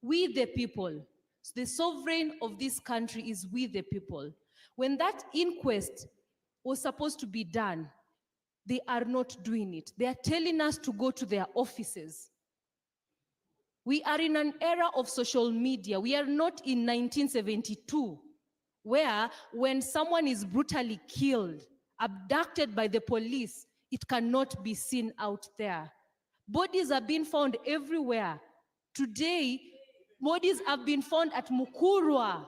We the people, the sovereign of this country is we the people. When that inquest was supposed to be done, they are not doing it. They are telling us to go to their offices. We are in an era of social media. We are not in 1972, where when someone is brutally killed, abducted by the police, it cannot be seen out there. Bodies are being found everywhere. Today, bodies have been found at Mukurwa.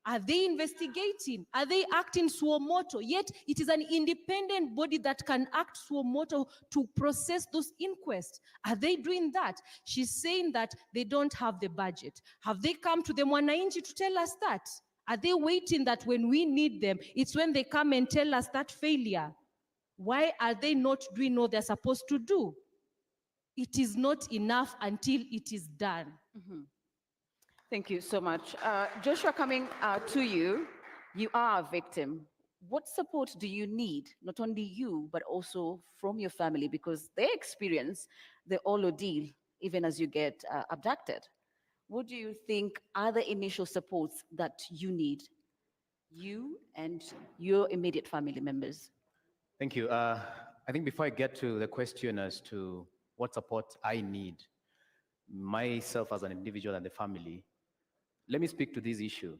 Are they investigating? Are they acting suo moto? Yet it is an independent body that can act suo moto to process those inquests. Are they doing that? She's saying that they don't have the budget. Have they come to the Mwanainchi to tell us that? Are they waiting that when we need them, it's when they come and tell us that failure? Why are they not doing what they're supposed to do? It is not enough until it is done. Thank you so much. Joshua, coming to you, you are a victim. What support do you need, not only you, but also from your family, because they experience the whole ordeal even as you get abducted? what do you think are the initial supports that you need, you and your immediate family members? Thank you. I think before I get to the question as to what support I need, myself as an individual and the family, let me speak to this issue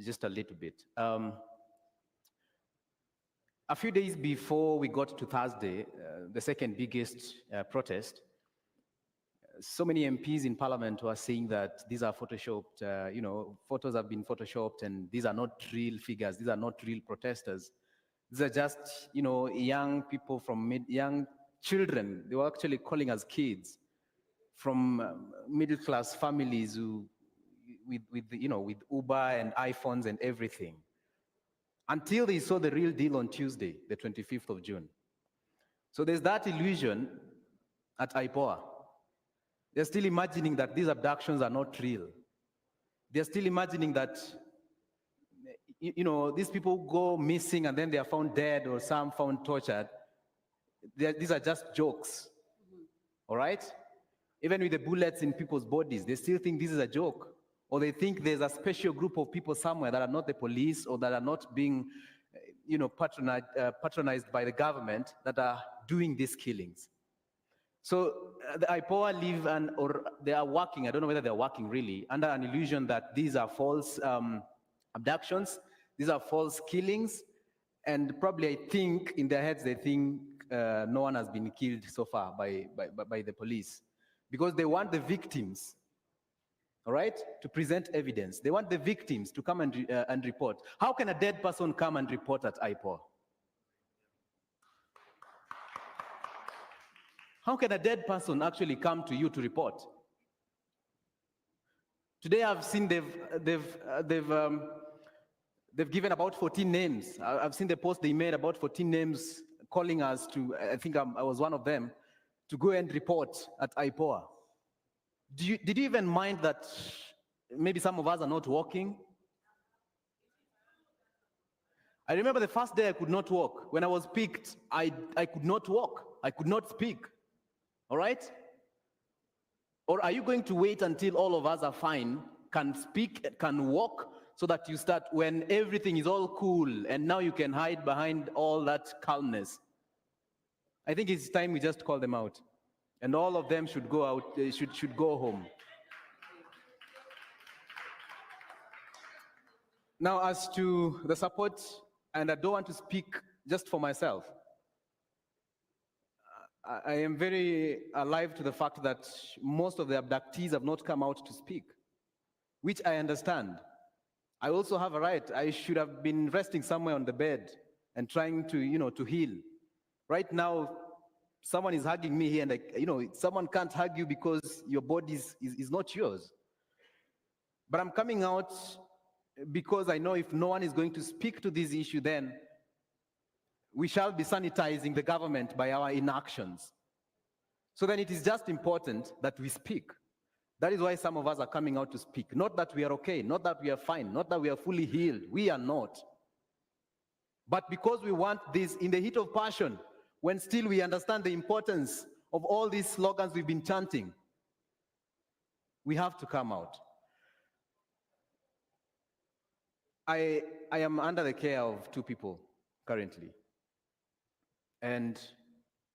just a little bit. A few days before we got to Thursday, the second biggest protest, so many MPs in Parliament were saying that these are photoshopped, photos have been photoshopped, and these are not real figures, these are not real protesters. These are just, young people from young children. They were actually calling us kids from middle-class families who, with Uber and iPhones and everything. Until they saw the real deal on Tuesday, the 25th of June. So there's that illusion at IPOA. They're still imagining that these abductions are not real. They're still imagining that, these people go missing and then they are found dead or some found tortured. These are just jokes, all right? Even with the bullets in people's bodies, they still think this is a joke. Or they think there's a special group of people somewhere that are not the police or that are not being, patronized by the government that are doing these killings. So the IPOA live or they are working, I don't know whether they're working really, under an illusion that these are false abductions, these are false killings, and probably I think in their heads they think no one has been killed so far by the police. Because they want the victims, all right, to present evidence. They want the victims to come and report. How can a dead person come and report at IPOA? How can a dead person actually come to you to report? Today I've seen they've given about 14 names. I've seen the post they made about 14 names calling us to, I think I was one of them, to go and report at IPOA. Did you even mind that maybe some of us are not walking? I remember the first day I could not walk. When I was picked, I could not walk. I could not speak. All right? Or are you going to wait until all of us are fine, can speak, can walk, so that you start when everything is all cool and now you can hide behind all that calmness? I think it's time we just call them out. And all of them should go out, should go home. Now, as to the support, and I don't want to speak just for myself. I am very alive to the fact that most of the abductees have not come out to speak, which I understand. I also have a right. I should have been resting somewhere on the bed and trying to, to heal. Right now, someone is hugging me here, and someone can't hug you because your body is not yours. But I'm coming out because I know if no one is going to speak to this issue, then we shall be sanitizing the government by our inactions. So then it is just important that we speak. That is why some of us are coming out to speak. Not that we are okay, not that we are fine, not that we are fully healed. We are not. But because we want this in the heat of passion, when still we understand the importance of all these slogans we've been chanting, we have to come out. I am under the care of two people currently. And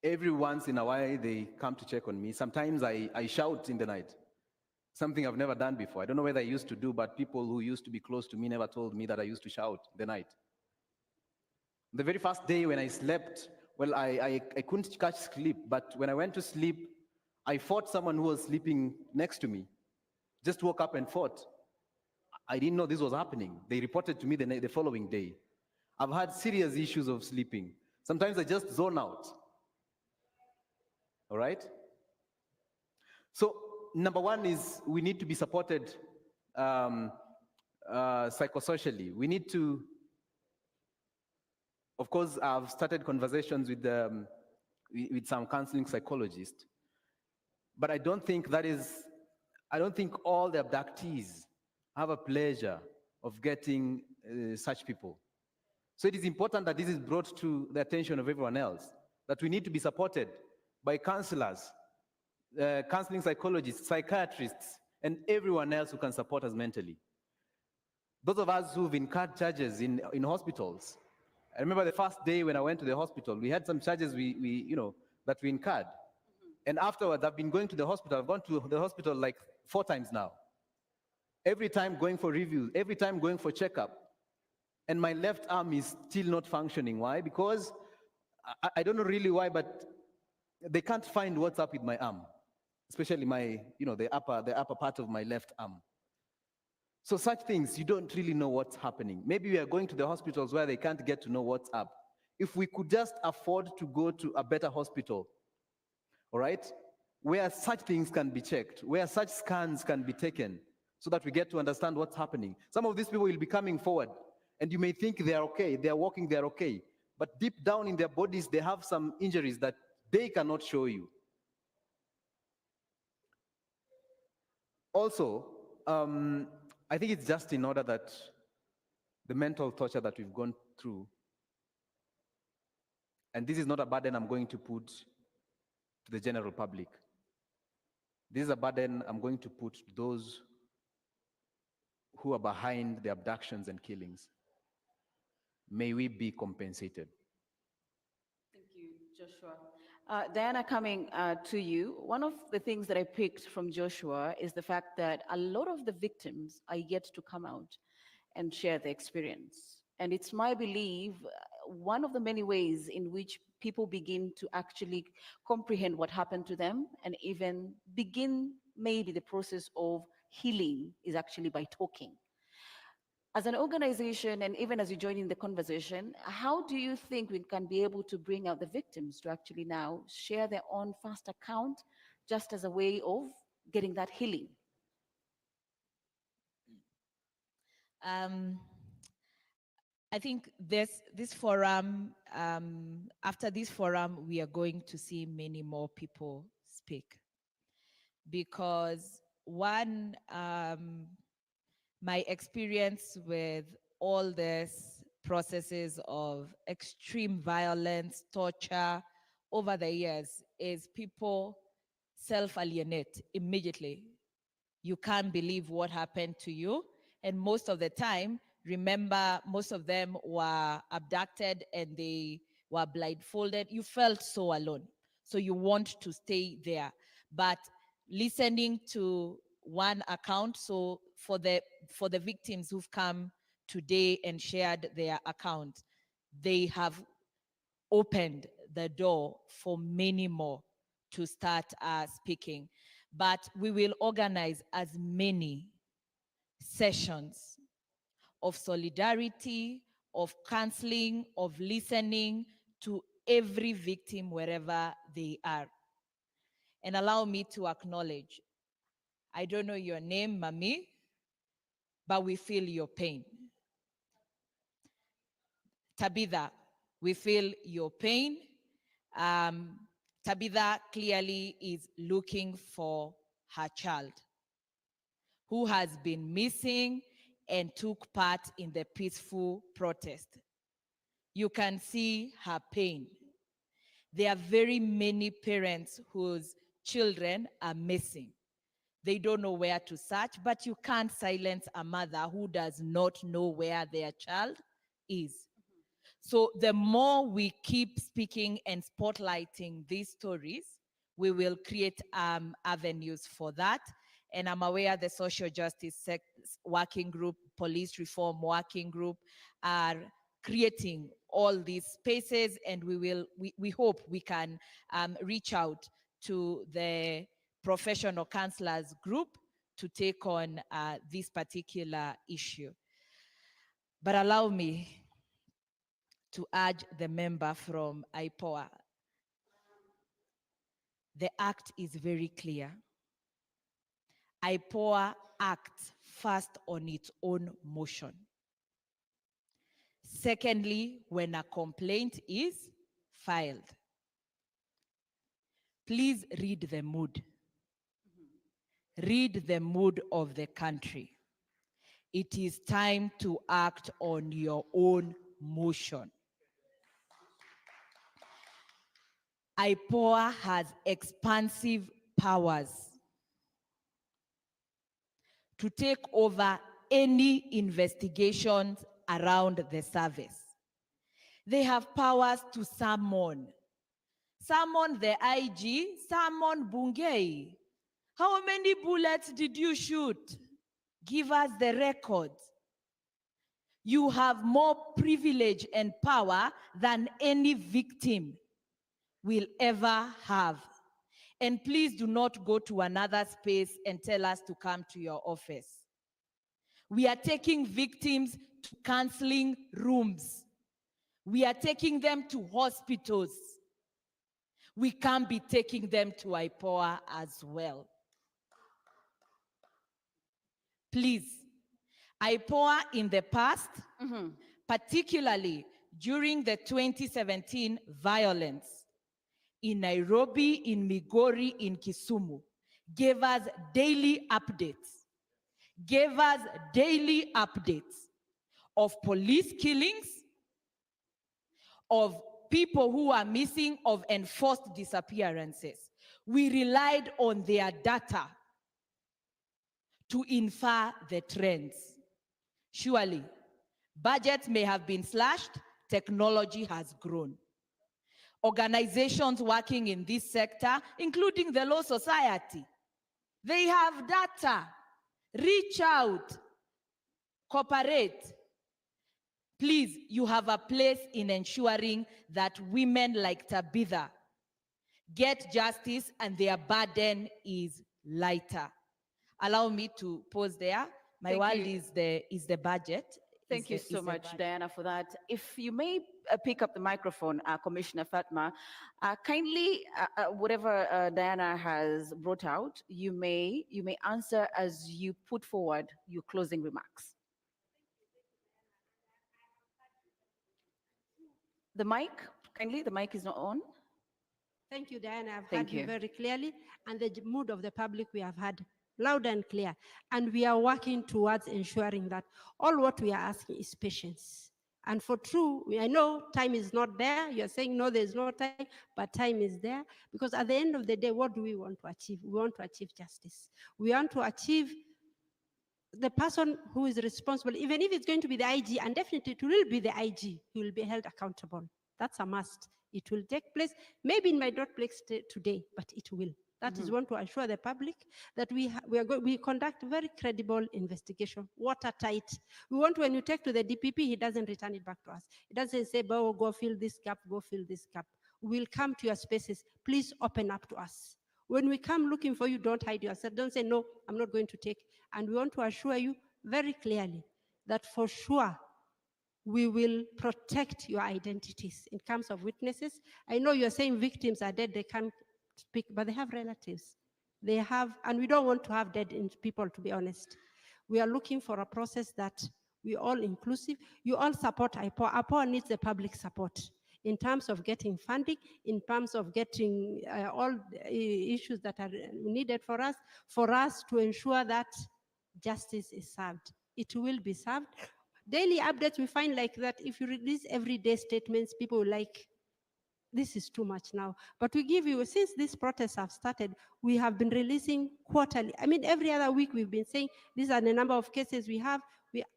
every once in a while, they come to check on me. Sometimes I shout in the night, something I've never done before. I don't know whether I used to do, but people who used to be close to me never told me that I used to shout in the night. The very first day when I slept, well, I couldn't catch sleep, but when I went to sleep, I fought someone who was sleeping next to me. Just woke up and fought. I didn't know this was happening. They reported to me the following day. I've had serious issues of sleeping. Sometimes I just zone out. All right? So, number one is we need to be supported psychosocially. We need to, of course, I've started conversations with some counseling psychologists, but I don't think all the abductees have a pleasure of getting such people. So it is important that this is brought to the attention of everyone else, that we need to be supported by counselors, counseling psychologists, psychiatrists, and everyone else who can support us mentally. Those of us who've incurred charges in hospitals. I remember the first day when I went to the hospital, we had some charges that we incurred. And afterwards, I've been going to the hospital. I've gone to the hospital like 4 times now. Every time going for reviews, every time going for checkup. And my left arm is still not functioning. Why? Because I don't know really why, but they can't find what's up with my arm, especially the upper part of my left arm. So such things, you don't really know what's happening. Maybe we are going to the hospitals where they can't get to know what's up. If we could just afford to go to a better hospital, all right, where such things can be checked, where such scans can be taken, so that we get to understand what's happening. Some of these people will be coming forward, and you may think they are okay, they are walking, they are okay, but deep down in their bodies, they have some injuries that they cannot show you. Also, I think it's just in order that the mental torture that we've gone through, and this is not a burden I'm going to put to the general public. This is a burden I'm going to put to those who are behind the abductions and killings. May we be compensated. Thank you, Joshua. Diana, coming to you, one of the things that I picked from Joshua is the fact that a lot of the victims are yet to come out and share their experience. And it's my belief, one of the many ways in which people begin to actually comprehend what happened to them and even begin maybe the process of healing is actually by talking. As an organization, and even as you join in the conversation, how do you think we can be able to bring out the victims to actually now share their own first account just as a way of getting that healing? I think this forum, after this forum, we are going to see many more people speak. Because one, my experience with all these processes of extreme violence, torture over the years is people self-alienate immediately. You can't believe what happened to you. And most of the time, remember, most of them were abducted and they were blindfolded. You felt so alone. So you want to stay there. But listening to one account, so for the victims who've come today and shared their account, they have opened the door for many more to start speaking. But we will organize as many sessions of solidarity, of counseling, of listening to every victim wherever they are. And allow me to acknowledge, I don't know your name, Mami, but we feel your pain. Tabitha, we feel your pain. Tabitha clearly is looking for her child who has been missing and took part in the peaceful protest. You can see her pain. There are very many parents whose children are missing. They don't know where to search, but you can't silence a mother who does not know where their child is. So the more we keep speaking and spotlighting these stories, we will create avenues for that. And I'm aware the social justice working group, police reform working group are creating all these spaces, and we hope we can reach out to the professional counselors group to take on this particular issue. But allow me to urge the member from IPOA. The act is very clear. IPOA acts first on its own motion. Secondly, when a complaint is filed. Please read the mood. Read the mood of the country. It is time to act on your own motion. IPOA has expansive powers. to take over any investigations around the service. They have powers to summon the IG, summon Bungei. How many bullets did you shoot? Give us the records. You have more privilege and power than any victim will ever have. And please do not go to another space and tell us to come to your office. We are taking victims to counseling rooms. We are taking them to hospitals. We can't be taking them to IPOA as well. Please, IPOA in the past, particularly during the 2017 violence in Nairobi, in Migori, in Kisumu, gave us daily updates of police killings, of people who are missing, of enforced disappearances. We relied on their data to infer the trends. Surely, budgets may have been slashed, technology has grown. Organizations working in this sector, including the Law Society, they have data. Reach out, cooperate. Please, you have a place in ensuring that women like Tabitha get justice and their burden is lighter. Allow me to pause there. My world is the budget. Thank you so much, Diana, for that. If you may pick up the microphone, Commissioner Fatma, kindly, whatever Diana has brought out, you may answer as you put forward your closing remarks. The mic, kindly, the mic is not on. Thank you, Diana. I've Thank heard you you. very clearly, and the mood of the public we have had loud and clear. And we are working towards ensuring that all what we are asking is patience. And for true, I know time is not there. You're saying, no, there's no time, but time is there. Because at the end of the day, what do we want to achieve? We want to achieve justice. We want to achieve the person who is responsible, even if it's going to be the IG, and definitely it will be the IG who will be held accountable. That's a must. It will take place. Maybe it might not take place today, but it will. That is one to assure the public that we conduct very credible investigation, watertight. We want when you take to the DPP, he doesn't return it back to us. He doesn't say, oh, go fill this gap, go fill this gap. We'll come to your spaces. Please open up to us. When we come looking for you, don't hide yourself. Don't say, no, I'm not going to take. And we want to assure you very clearly that for sure, we will protect your identities in terms of witnesses. I know you're saying victims are dead, they can't speak, but they have relatives. They have, and we don't want to have dead people, to be honest. We are looking for a process that we all inclusive. You all support IPOA. IPOA needs the public support in terms of getting funding, in terms of getting all issues that are needed for us to ensure that justice is served. It will be served. Daily updates, we find like that if you release everyday statements, people will like, this is too much now. But we give you, since these protests have started, we have been releasing quarterly. I mean, every other week we've been saying, these are the number of cases we have.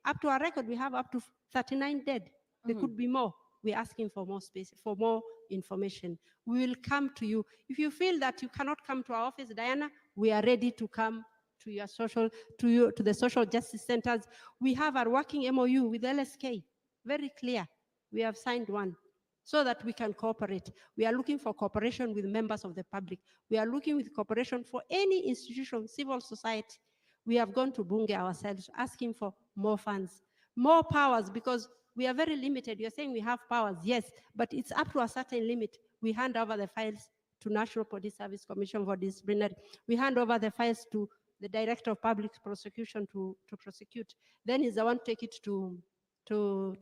Up to our record, we have up to 39 dead. There could be more. We're asking for more space, for more information. We will come to you. If you feel that you cannot come to our office, Diana, we are ready to come to your to the social justice centers. We have our working MOU with LSK, very clear. We have signed one so that we can cooperate. We are looking for cooperation with members of the public. We are looking with cooperation for any institution, civil society. We have gone to Bunge ourselves, asking for more funds, more powers, because we are very limited. You're saying we have powers, yes, but it's up to a certain limit. We hand over the files to National Police Service Commission for disciplinary. We hand over the files to the Director of Public Prosecution to prosecute. Then he's the one to take it to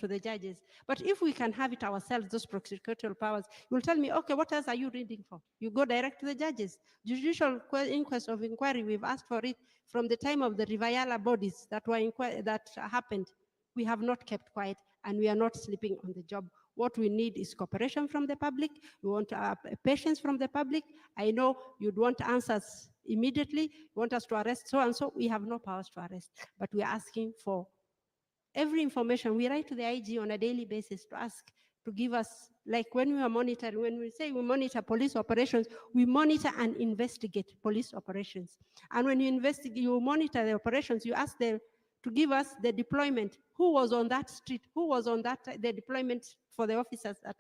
the judges. But if we can have it ourselves, those prosecutorial powers, you'll tell me, okay, what else are you reading for? You go direct to the judges. Judicial inquest of inquiry, we've asked for it from the time of the Riviala bodies that happened. We have not kept quiet, and we are not sleeping on the job. What we need is cooperation from the public. We want patience from the public. I know you'd want answers immediately. You want us to arrest so and so. We have no powers to arrest, but we are asking for every information. We write to the IG on a daily basis to ask to give us, like when we are monitoring, when we say we monitor police operations, we monitor and investigate police operations. And when you investigate, you monitor the operations, you ask them to give us the deployment. Who was on that street? Who was on that, the deployment for the officers that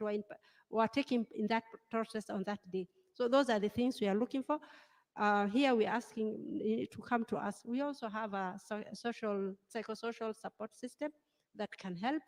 were taking in that process on that day. So those are the things we are looking for. Here we're asking to come to us. We also have a psychosocial support system that can help,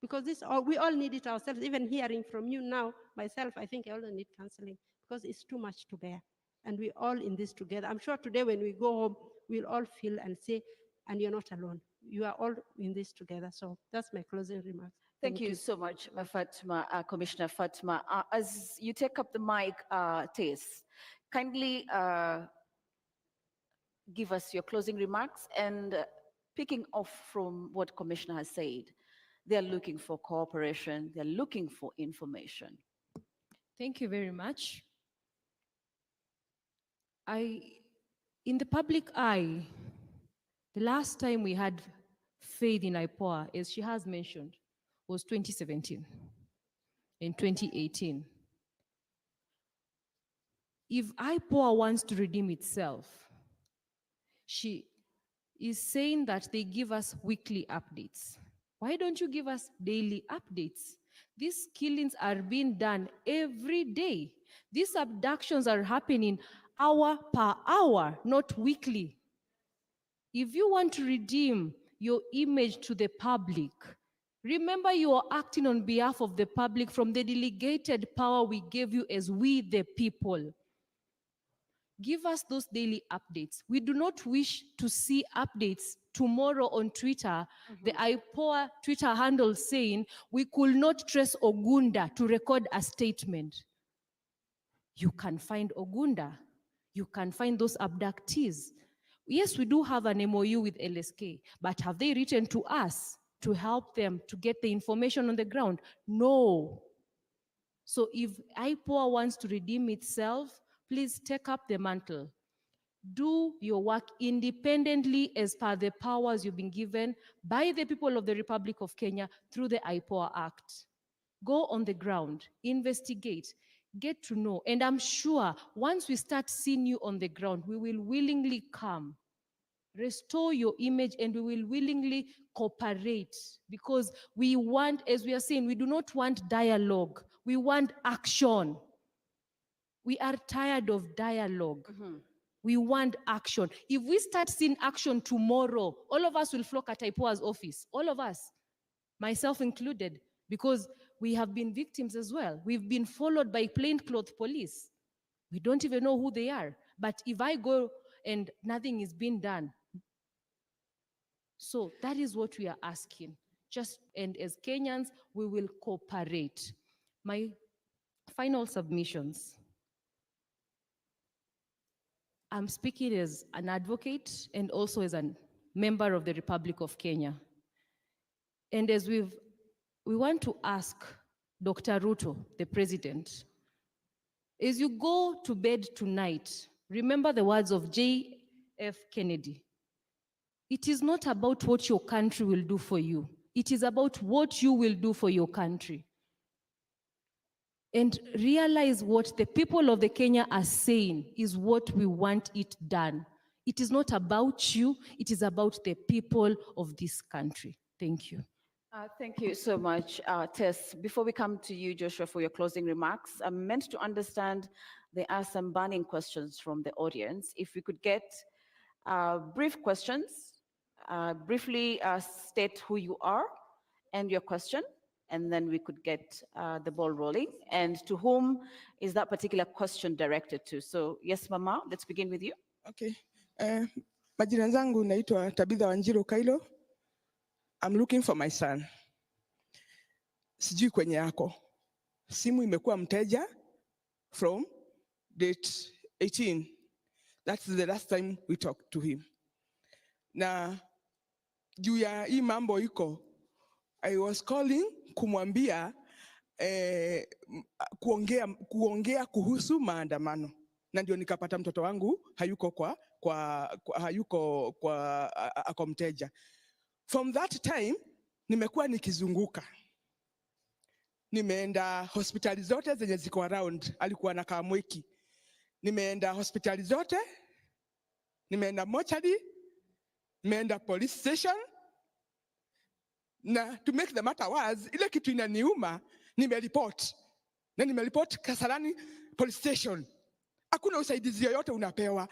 because we all need it ourselves. Even hearing from you now, myself, I think I also need counseling because it's too much to bear. And we're all in this together. I'm sure today when we go home, we'll all feel and say, and you're not alone. You are all in this together. So that's my closing remarks. Thank you so much, Fatma, Commissioner Fatma. As you take up the mic, Tess, kindly give us your closing remarks, and picking off from what Commissioner has said, they're looking for cooperation, they're looking for information. Thank you very much. In the public eye, the last time we had faith in IPOA, as she has mentioned, was 2017 and 2018. If IPOA wants to redeem itself, she is saying that they give us weekly updates. Why don't you give us daily updates? These killings are being done every day. These abductions are happening hour per hour, not weekly. If you want to redeem your image to the public, remember you are acting on behalf of the public from the delegated power we gave you as we the people. Give us those daily updates. We do not wish to see updates tomorrow on Twitter, the IPOA Twitter handle saying we could not trace Ogunda to record a statement. You can find Ogunda. You can find those abductees. Yes, we do have an MOU with LSK, but have they written to us to help them to get the information on the ground? No. So if IPOA wants to redeem itself, please take up the mantle. Do your work independently as per the powers you've been given by the people of the Republic of Kenya through the IPOA Act. Go on the ground, investigate, get to know. And I'm sure once we start seeing you on the ground, we will willingly come, restore your image, and we will willingly cooperate, because we want, as we are saying, we do not want dialogue. We want action. We are tired of dialogue. We want action. If we start seeing action tomorrow, all of us will flock at IPOA's office. All of us, myself included, because we have been victims as well. We've been followed by plainclothes police. We don't even know who they are. But if I go and nothing is being done, so that is what we are asking. And as Kenyans, we will cooperate. My final submissions. I'm speaking as an advocate and also as a member of the Republic of Kenya. And as we want to ask Dr. Ruto, the president, as you go to bed tonight, remember the words of J.F. Kennedy. It is not about what your country will do for you. It is about what you will do for your country. And realize what the people of the Kenya are saying is what we want it done. It is not about you, it is about the people of this country. Thank you. Thank you so much, Tess. Before we come to you, Joshua, for your closing remarks, I'm meant to understand there are some burning questions from the audience. If we could get brief questions, briefly state who you are and your question, and then we could get the ball rolling. And to whom is that particular question directed to? So yes, Mama, let's begin with you. Okay. Majina zangu naitwa Tabitha Wanjiru Kailo. I'm looking for my son. Sijui kwenye yako. Simu imekuwa mteja from date 18. That's the last time we talked to him. Na juu ya hii mambo iko, I was calling kumwambia kuongea kuhusu maandamano, na ndio nikapata mtoto wangu hayuko ako mteja. From that time nimekuwa nikizunguka, nimeenda hospitali zote zenye ziko around. Alikuwa na Kamweki, nimeenda hospitali zote, nimeenda mochari, nimeenda police station, na to make the matter worse, ile kitu inaniuma, nimeripoti na nimeripoti Kasarani police station. Hakuna usaidizi yoyote unapewa.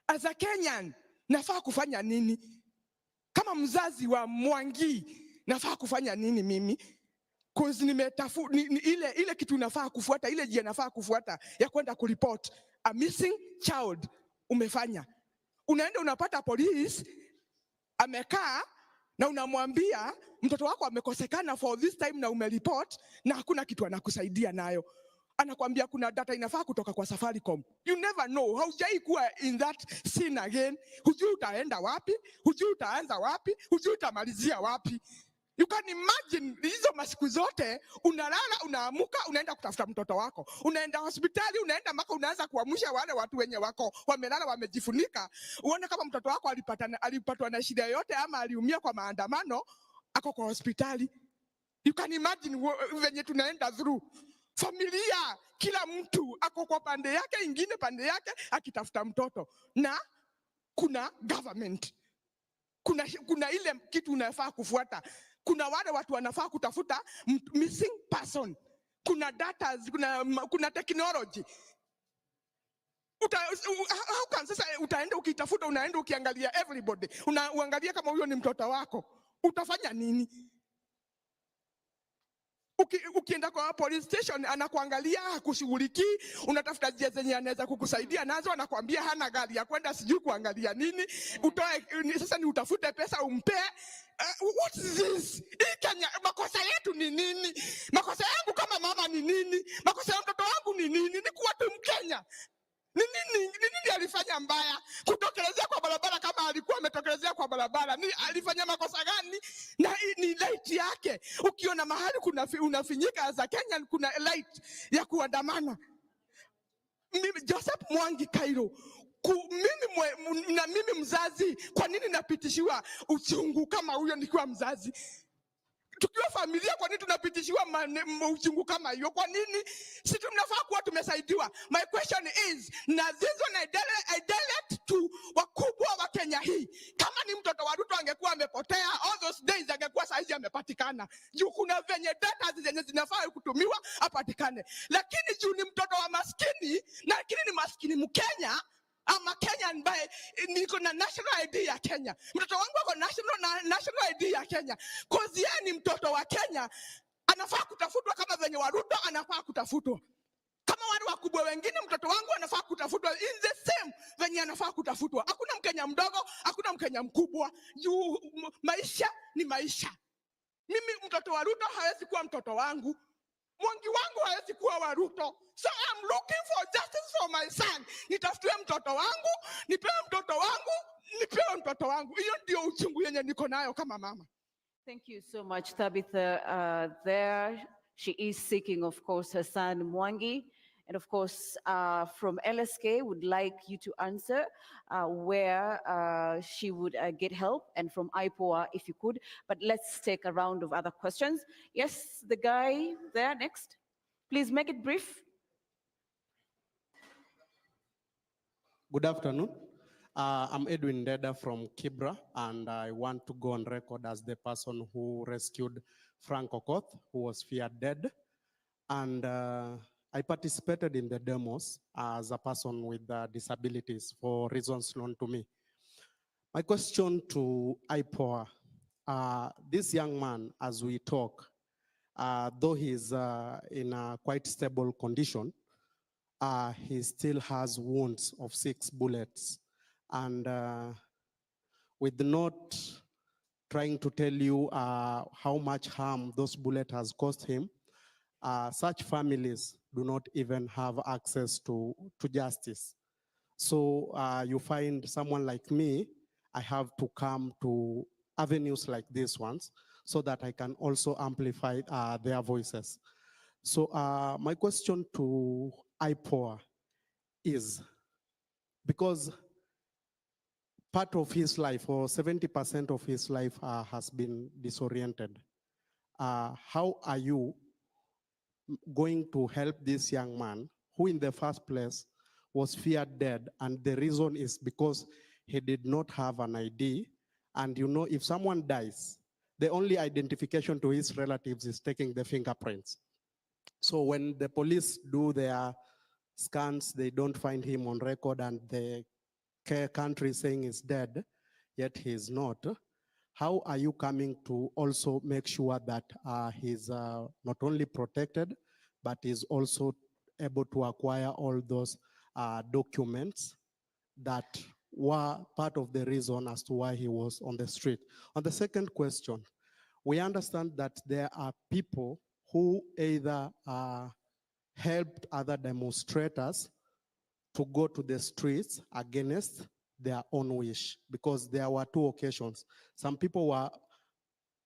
As a Kenyan, nafaa kufanya nini? Kama mzazi wa Mwangi, nafaa kufanya nini mimi? Cause ile kitu nafaa kufuata, ile njia nafaa kufuata ya kwenda kuripoti a missing child, umefanya. Unaenda unapata police amekaa na unamwambia mtoto wako amekosekana for this time na umeripoti, na hakuna kitu anakusaidia nayo. Anakuambia kuna data inafaa kutoka kwa Safaricom. You never know. Haujai kuwa in that scene again. Hujui utaenda wapi, hujui utaanza wapi, hujui utamalizia wapi. You can imagine hizo masiku zote unalala, unaamuka, unaenda kutafuta mtoto wako. Unaenda hospitali, unaenda mpaka unaanza kuamsha wale watu wenye wako wamelala wamejifunika. Uone kama mtoto wako alipatwa na shida yoyote ama aliumia kwa maandamano, ako kwa hospitali. You can imagine venye tunaenda through. Familia, kila mtu ako kwa pande yake, ingine pande yake akitafuta mtoto. Na kuna government. Kuna ile kitu unafaa kufuata. Kuna wale watu wanafaa kutafuta missing person. Kuna data, kuna technology. How can sasa utaenda ukitafuta, unaenda ukiangalia everybody. Uangalia kama huyo ni mtoto wako. Utafanya nini? Ukienda kwa police station anakuangalia, hakushughuliki, unatafuta njia zenye anaweza kukusaidia nazo, anakuambia hana gari ya kwenda sijui kuangalia nini, utoe sasa ni utafute pesa umpe. What is this? Kenya, makosa yetu ni nini? Makosa yangu kama mama ni nini? Makosa ya mtoto wangu ni nini? Ni kuwa tu Mkenya. Ni nini alifanya mbaya? Kutokelezea kwa barabara kama alikuwa ametokelezea kwa barabara. Ni alifanya makosa gani? Na ni light yake. Ukiona mahali unafinyika as a Kenyan, kuna light ya kuandamana. Mimi Joseph Mwangi Kairo, mimi mzazi, kwa nini napitishiwa uchungu kama huyo nikiwa mzazi? Tukiwa familia, kwa nini tunapitishiwa uchungu kama hiyo? Kwa nini? Sisi tunafaa kuwa tumesaidiwa. My question is, na zizo na direct to wakubwa wa Kenya hii. Kama ni mtoto wa Ruto angekuwa amepotea, all those days angekuwa saizi amepatikana. Juu kuna venye data zenye zinafaa kutumiwa apatikane. Lakini juu ni mtoto wa maskini, na lakini ni maskini Mkenya, ama Kenya ambaye niko na national ID ya Kenya. Mtoto wangu ako national ID ya Kenya. Cause yeye ni mtoto wa Kenya, anafaa kutafutwa kama venye wa Ruto anafaa kutafutwa. Kama wale wakubwa wengine, mtoto wangu anafaa kutafutwa in the same venye anafaa kutafutwa. Hakuna Mkenya mdogo, hakuna Mkenya mkubwa. Juu maisha ni maisha. Mimi mtoto wa Ruto hawezi kuwa mtoto wangu. Mwangi wangu hawezi kuwa wa Ruto. So I'm looking for justice for my son. Nitafutiwe mtoto wangu, nipewe mtoto wangu, nipewe mtoto wangu. Hiyo ndio uchungu yenye niko nayo kama mama. Thank you so much, Tabitha. There she is seeking, of course, her son Mwangi. And of course, from LSK, would like you to answer where she would get help, and from IPOA, if you could. But let's take a round of other questions. Yes, the guy there next. Please make it brief. Good afternoon. I'm Edwin Deda from Kibra, and I want to go on record as the person who rescued Frank Okoth, who was feared dead. And I participated in the demos as a person with disabilities for reasons known to me. My question to IPOA, this young man, as we talk, though he's in a quite stable condition, he still has wounds of 6 bullets. And with not trying to tell you how much harm those bullets has caused him, such families do not even have access to justice. So you find someone like me, I have to come to avenues like these ones so that I can also amplify their voices. So my question to IPOA is, because part of his life, or 70% of his life has been disoriented, how are you going to help this young man who in the first place was feared dead, and the reason is because he did not have an ID, and you know, if someone dies, the only identification to his relatives is taking the fingerprints. So when the police do their scans, they don't find him on record, and the country saying he's dead, yet he's not. How are you coming to also make sure that he's not only protected, but is also able to acquire all those documents that were part of the reason as to why he was on the street? On the second question, we understand that there are people who either helped other demonstrators to go to the streets against their own wish, because there were two occasions. Some people were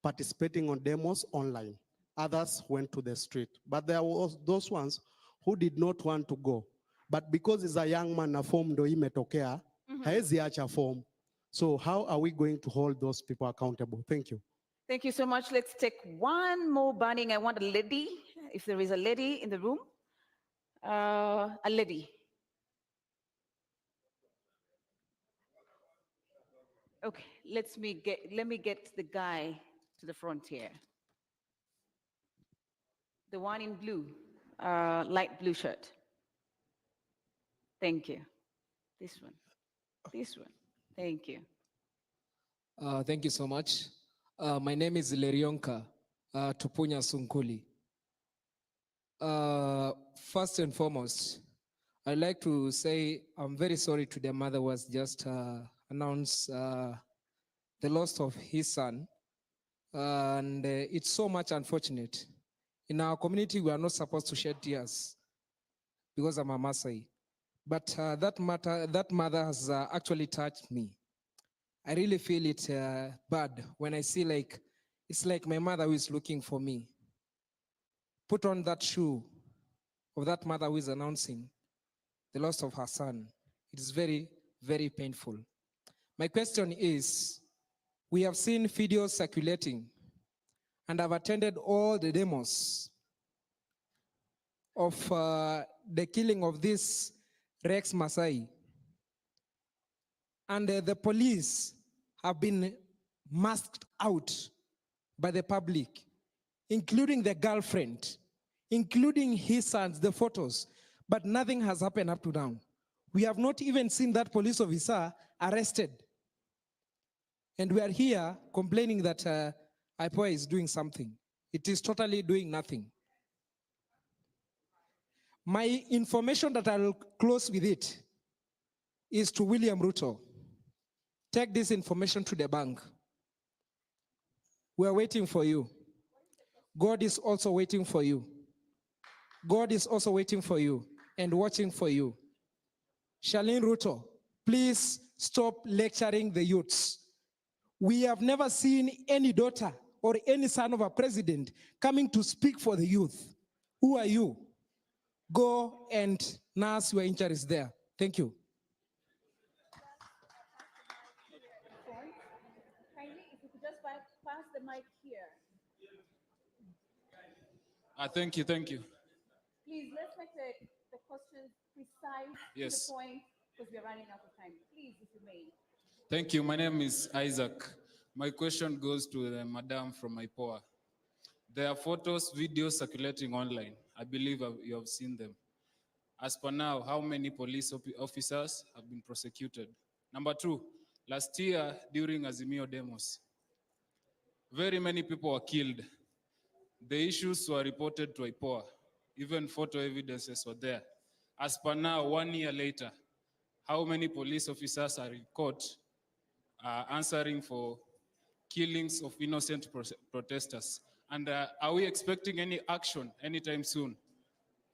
participating on demos online. Others went to the street. But there was those ones who did not want to go. But because he's a young man, a form ndo imetokea, haezi acha form. So how are we going to hold those people accountable? Thank you. Thank you so much. Let's take one more burning. I want a lady, if there is a lady in the room. A lady. Okay, let me get the guy to the front here. The one in blue, light blue shirt. Thank you. This one. This one. Thank you. Thank you so much. My name is Lerionka Tupunya Sunkuli. First and foremost, I'd like to say I'm very sorry to the mother who was just announced the loss of his son. And it's so much unfortunate. In our community, we are not supposed to shed tears because I'm a Maasai. But that mother has actually touched me. I really feel it bad when I see it's like my mother who is looking for me. Put on that shoe of that mother who is announcing the loss of her son. It is very, very painful. My question is, we have seen videos circulating, and I've attended all the demos of the killing of this Rex Masai. And the police have been masked out by the public, including the girlfriend, including his sons, the photos, but nothing has happened up to now. We have not even seen that police officer arrested. And we are here complaining that IPOA is doing something. It is totally doing nothing. My information that I'll close with it is to William Ruto. Take this information to the bank. We are waiting for you. God is also waiting for you. God is also waiting for you and watching for you. Charlene Ruto, please stop lecturing the youths. We have never seen any daughter or any son of a president coming to speak for the youth. Who are you? Go and nurse your injuries there. Thank you. Kindly, if you could just pass the mic here. Thank you. Please, let's make the questions precise, Yes. to the point, because we are running out of time. Please, if you may. Thank you. My name is Isaac. My question goes to the madam from IPOA. There are photos, videos circulating online. I believe you have seen them. As per now, how many police officers have been prosecuted? Number two, last year during Azimio demos, very many people were killed. The issues were reported to IPOA. Even photo evidences were there. As per now, 1 year later, how many police officers are in court answering for killings of innocent protesters? And are we expecting any action anytime soon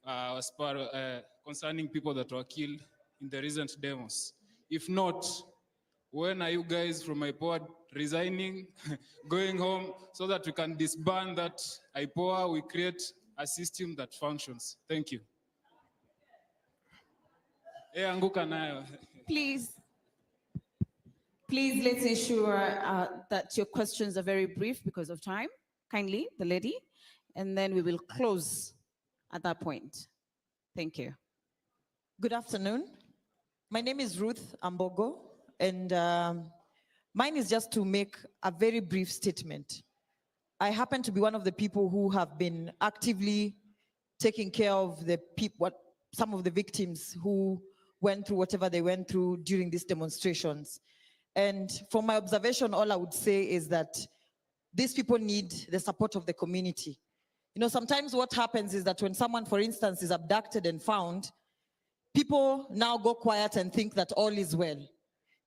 as per concerning people that were killed in the recent demos? If not, when are you guys from IPOA resigning, going home, so that we can disband that IPOA, we create a system that functions. Thank you. Anguka nayo. Please, let's ensure that your questions are very brief because of time. Kindly, the lady, and then we will close at that point. Thank you. Good afternoon. My name is Ruth Ambogo, and mine is just to make a very brief statement. I happen to be one of the people who have been actively taking care of the people, some of the victims who went through whatever they went through during these demonstrations. And from my observation, all I would say is that these people need the support of the community. You know, sometimes what happens is that when someone, for instance, is abducted and found, people now go quiet and think that all is well.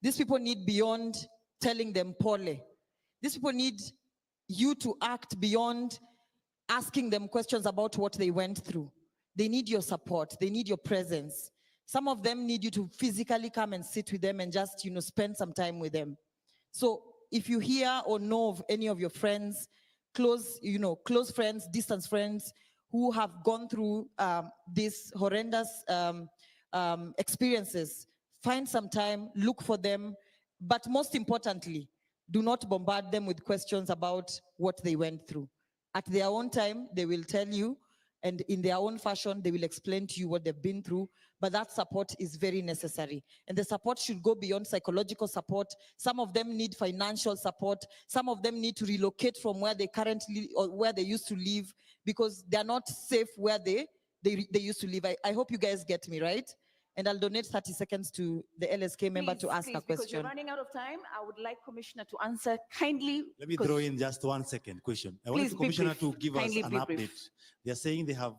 These people need beyond telling them pole. These people need you to act beyond asking them questions about what they went through. They need your support. They need your presence. Some of them need you to physically come and sit with them and just, spend some time with them. So if you hear or know of any of your friends, close friends, distant friends, who have gone through these horrendous experiences, find some time, look for them, but most importantly, do not bombard them with questions about what they went through. At their own time, they will tell you, and in their own fashion, they will explain to you what they've been through, but that support is very necessary. And the support should go beyond psychological support. Some of them need financial support. Some of them need to relocate from where they currently, or where they used to live, because they're not safe where they used to live. I hope you guys get me, right? And I'll donate 30 seconds to the LSK member to ask a question. Because we're running out of time, I would like Commissioner to answer kindly. Let me throw in just 1 second question. I want the Commissioner to give us an update. They are saying they have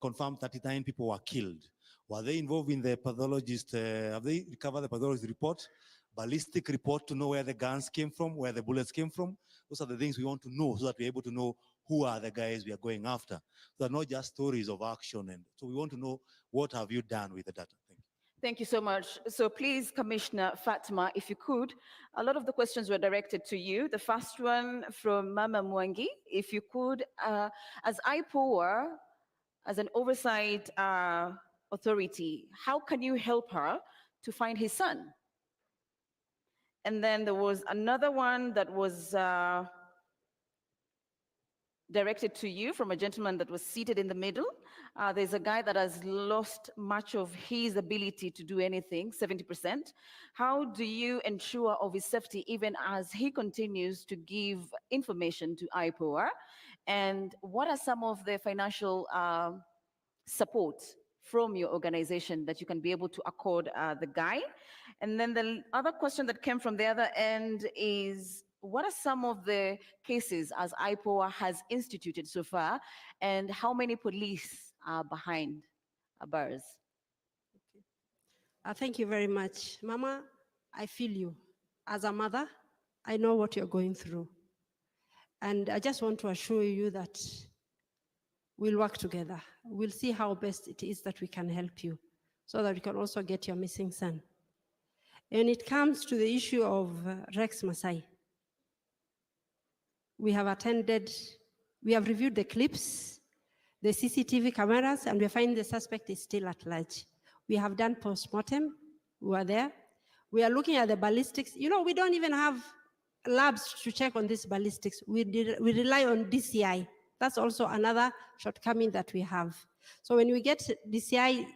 confirmed 39 people were killed. Were they involved in the pathologist? Have they recovered the pathologist report, ballistic report to know where the guns came from, where the bullets came from? Those are the things we want to know so that we're able to know who are the guys we are going after. So they're not just stories of action. And so we want to know, what have you done with the data? Thank you so much. So please, Commissioner Fatma, if you could, a lot of the questions were directed to you. The first one from Mama Mwangi, if you could, as IPOA, as an oversight authority, how can you help her to find his son? And then there was another one that was directed to you from a gentleman that was seated in the middle. There's a guy that has lost much of his ability to do anything, 70%. How do you ensure of his safety even as he continues to give information to IPOA? And what are some of the financial support from your organization that you can be able to accord the guy? And then the other question that came from the other end is, what are some of the cases as IPOA has instituted so far, and how many police are behind bars? Thank you very much. Mama, I feel you. As a mother, I know what you're going through. And I just want to assure you that we'll work together. We'll see how best it is that we can help you so that we can also get your missing son. When it comes to the issue of Rex Masai, we have reviewed the clips, the CCTV cameras, and we find the suspect is still at large. We have done post-mortem, we are there. We are looking at the ballistics. You know, we don't even have labs to check on this ballistics. We rely on DCI. That's also another shortcoming that we have. So when we get DCI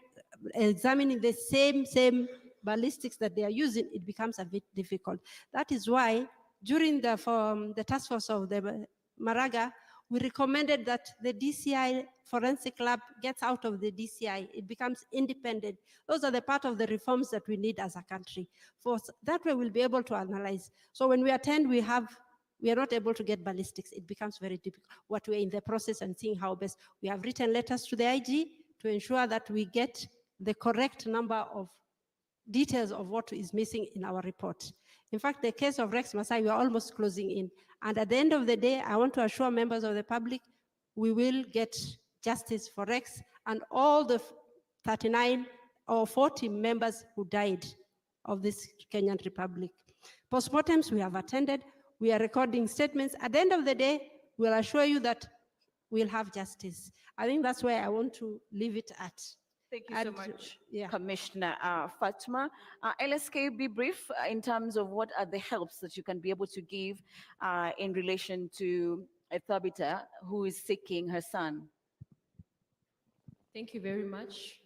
examining the same ballistics that they are using, it becomes a bit difficult. That is why during the task force of the Maraga, we recommended that the DCI forensic lab gets out of the DCI. It becomes independent. Those are the part of the reforms that we need as a country. For that way, we'll be able to analyze. So when we attend, we are not able to get ballistics. It becomes very difficult. What we're in the process and seeing how best. We have written letters to the IG to ensure that we get the correct number of details of what is missing in our report. In fact, the case of Rex Masai, we are almost closing in. And at the end of the day, I want to assure members of the public, we will get justice for Rex and all the 39 or 40 members who died of this Kenyan Republic. Postmortems we have attended. We are recording statements. At the end of the day, we'll assure you that we'll have justice. I think that's where I want to leave it at. Thank you so And, much, yeah. Commissioner Fatma. LSK, be brief in terms of what are the helps that you can be able to give in relation to Thabita, who is seeking her son. Thank you very much.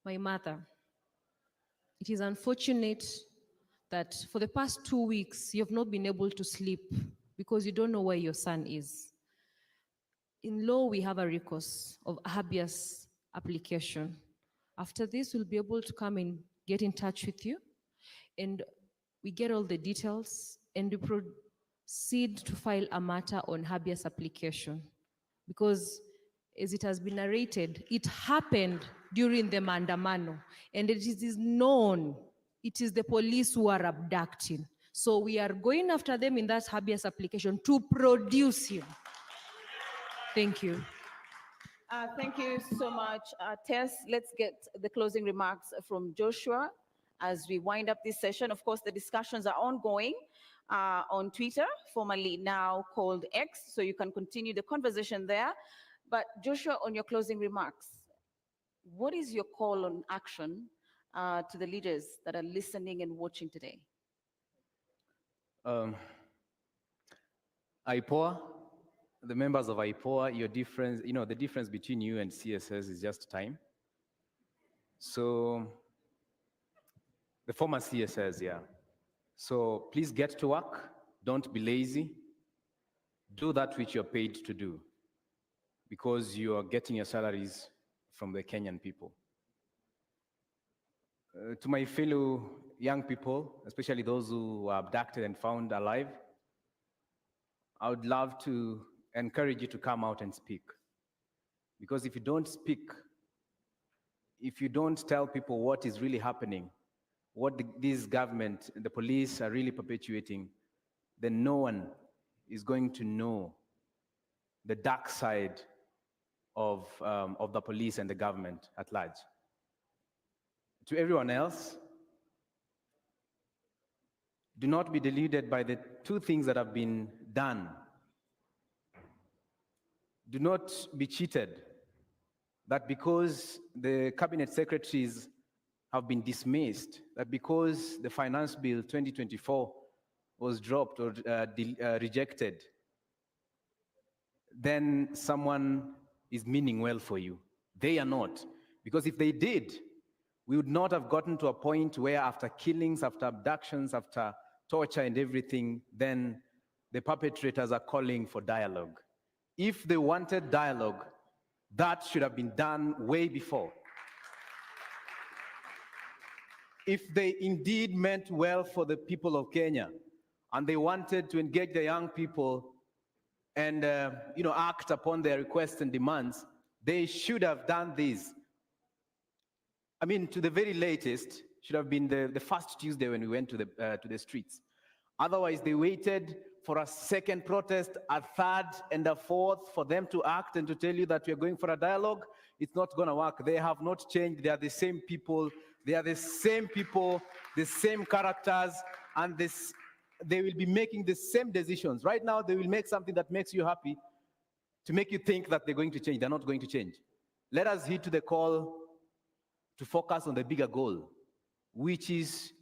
My mother, it is unfortunate that for the past 2 weeks, you have not been able to sleep because you don't know where your son is. In law, we have a recourse of habeas application. After this, we'll be able to come and get in touch with you, and we get all the details, and we proceed to file a matter on habeas application. Because as it has been narrated, it happened during the Mandamano, and it is known it is the police who are abducting. So we are going after them in that habeas application to produce him. Thank you. Thank you so much, Tess. Let's get the closing remarks from Joshua as we wind up this session. Of course, the discussions are ongoing on Twitter, formerly now called X, so you can continue the conversation there. But Joshua, on your closing remarks, what is your call on action to the leaders that are listening and watching today? IPOA, the members of IPOA, your difference, the difference between you and CSS is just time. So, the former CSS, yeah. So please get to work. Don't be lazy. Do that which you're paid to do, because you are getting your salaries from the Kenyan people. To my fellow young people, especially those who were abducted and found alive, I would love to encourage you to come out and speak. Because if you don't speak, if you don't tell people what is really happening, what this government, the police are really perpetuating, then no one is going to know the dark side of the police and the government at large. To everyone else, do not be deluded by the two things that have been done. Do not be cheated that because the cabinet secretaries have been dismissed, that because the finance bill 2024 was dropped or rejected, then someone is meaning well for you. They are not. Because if they did, we would not have gotten to a point where after killings, after abductions, after torture and everything, then the perpetrators are calling for dialogue. If they wanted dialogue, that should have been done way before. If they indeed meant well for the people of Kenya and they wanted to engage the young people and act upon their requests and demands, they should have done this. I mean, to the very latest, should have been the first Tuesday when we went to the streets. Otherwise, they waited for a second protest, a third, and a fourth for them to act and to tell you that we are going for a dialogue. It's not going to work. They have not changed. They are the same people. They are the same people, the same characters, and they will be making the same decisions. Right now, they will make something that makes you happy to make you think that they're going to change. They're not going to change. Let us heed to the call to focus on the bigger goal, which is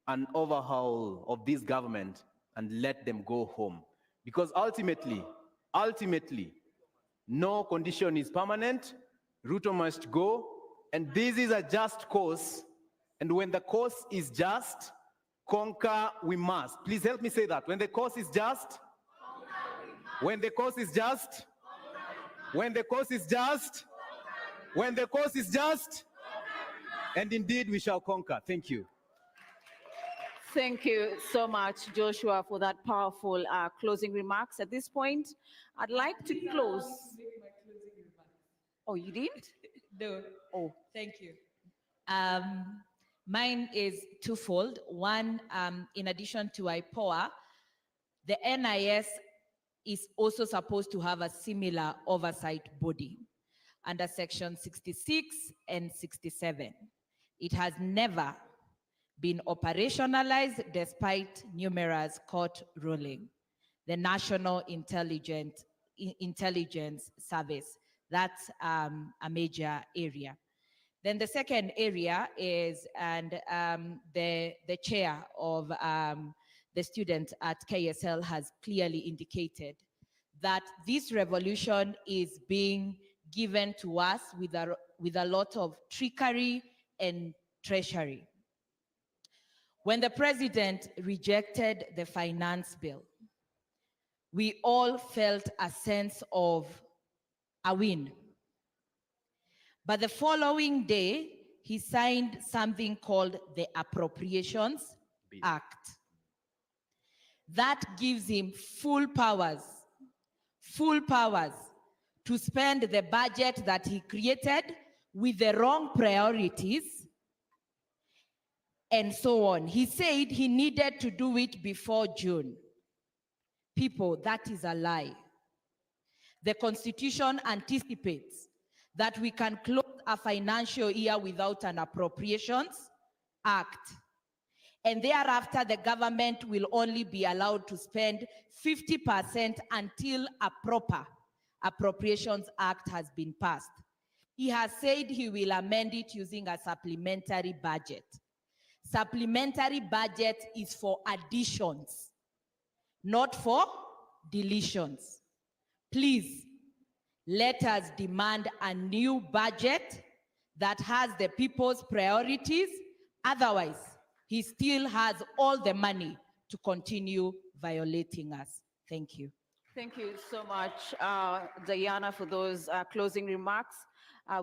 an overhaul of this government and let them go home. Because ultimately, no condition is permanent. Ruto must go, and this is a just cause. And when the cause is just, conquer we must. Please help me say that. When the cause is just, when the cause is just, when the cause is just, when the cause is just, and indeed we shall conquer. Thank you. Thank you so much, Joshua, for that powerful closing remarks. At this point, I'd like to close. Oh, you didn't? No. Oh, thank you. Mine is twofold. One, in addition to IPOA, the NIS is also supposed to have a similar oversight body under section 66 and 67. It has never been operationalized despite numerous court rulings. The National Intelligence intelligence service. That's a major area. Then the second area is, and the chair of the students at KSL has clearly indicated that this revolution is being given to us with a lot of trickery and treachery. When the president rejected the finance bill, we all felt a sense of a win. But the following day, he signed something called the Appropriations Act. That gives him full powers to spend the budget that he created with the wrong priorities and so on. He said he needed to do it before June. People, that is a lie. The Constitution anticipates that we can close a financial year without an Appropriations Act. And thereafter, the government will only be allowed to spend 50% until a proper Appropriations Act has been passed. He has said he will amend it using a supplementary budget. Supplementary budget is for additions, not for deletions. Please, let us demand a new budget that has the people's priorities. Otherwise, he still has all the money to continue violating us. Thank you. Thank you so much, Diana, for those closing remarks.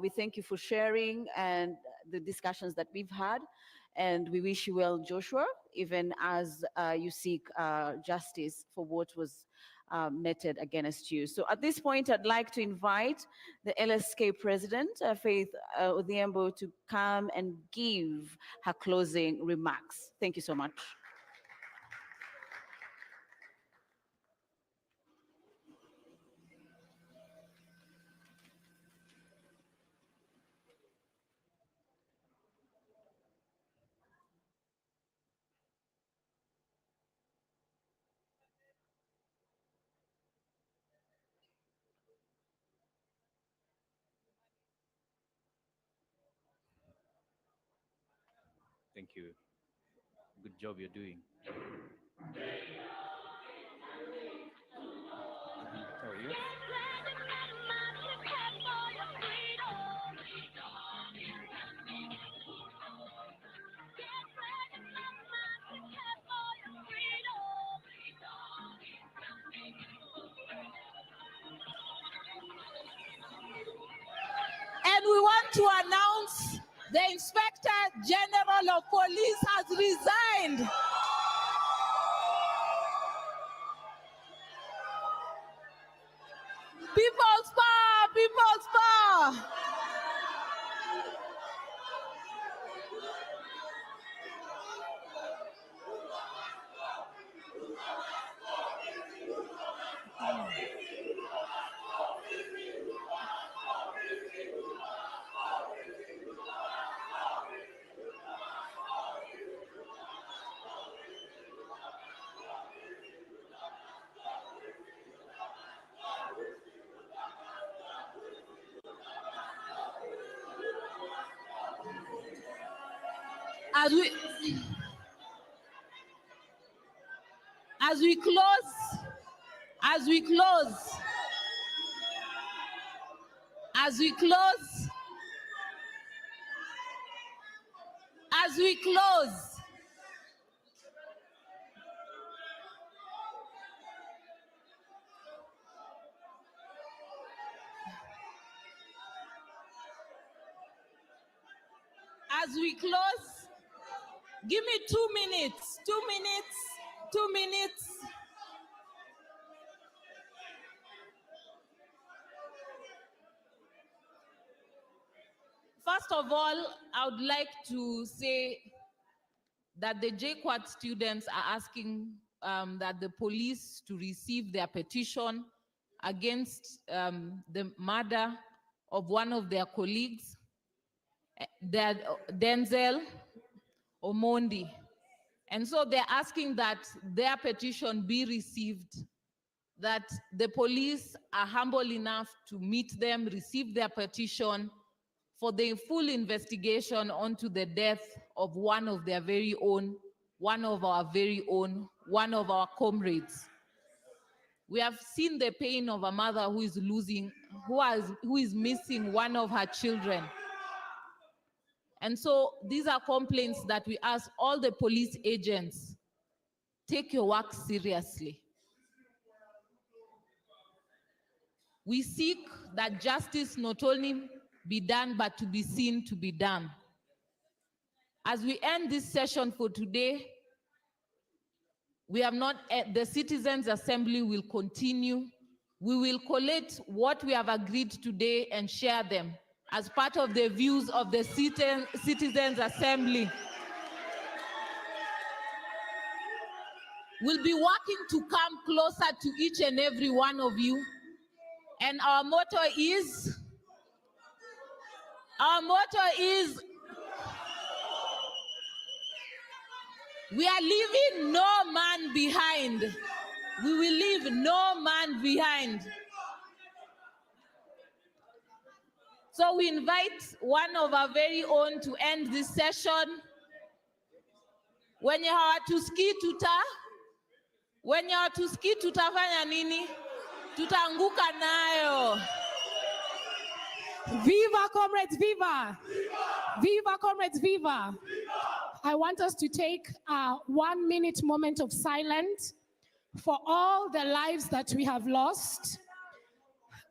We thank you for sharing and the discussions that we've had. And we wish you well, Joshua, even as you seek justice for what was netted against you. So at this point, I'd like to invite the LSK president, Faith Odhiambo, to come and give her closing remarks. Thank you so much. Thank you. Good job you're doing. How are you? And we want to announce the Inspector General of Police has resigned. People's power, people's power. As we close, as we close, as we close, as we close, as we close, give me 2 minutes, 2 minutes, 2 minutes. First of all, I would like to say that the JQuat students are asking that the police to receive their petition against the murder of one of their colleagues, Denzel Omondi. And so they're asking that their petition be received that the police are humble enough to meet them, receive their petition for the full investigation onto the death of one of their very own, one of our very own, one of our comrades. We have seen the pain of a mother who is losing, who is missing one of her children. And so these are complaints that we ask all the police agents, take your work seriously. We seek that justice not only be done, but to be seen to be done. As we end this session for today, we have not, the Citizens Assembly will continue. We will collate what we have agreed today and share them as part of the views of the Citizens Assembly. We'll be working to come closer to each and every one of you. And our motto is, we are leaving no man behind. We will leave no man behind. So we invite one of our very own to end this session. Wenye hawatusikii tutafanya nini? Tutaanguka nayo. Viva, comrades, viva! Viva, comrades, viva! I want us to take a 1 minute moment of silence for all the lives that we have lost.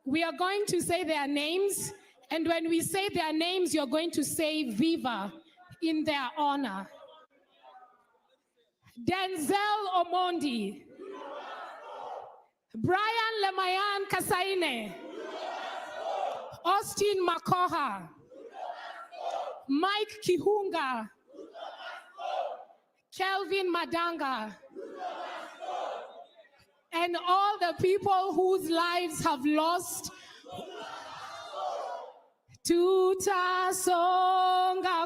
We are going to say their names, and when we say their names, you're going to say viva in their honor. Denzel Omondi, Brian Lemayan Kasaine, Austin Makoha, Mike Kihunga, Kelvin Madanga, and all the people whose lives have lost. Tutasonga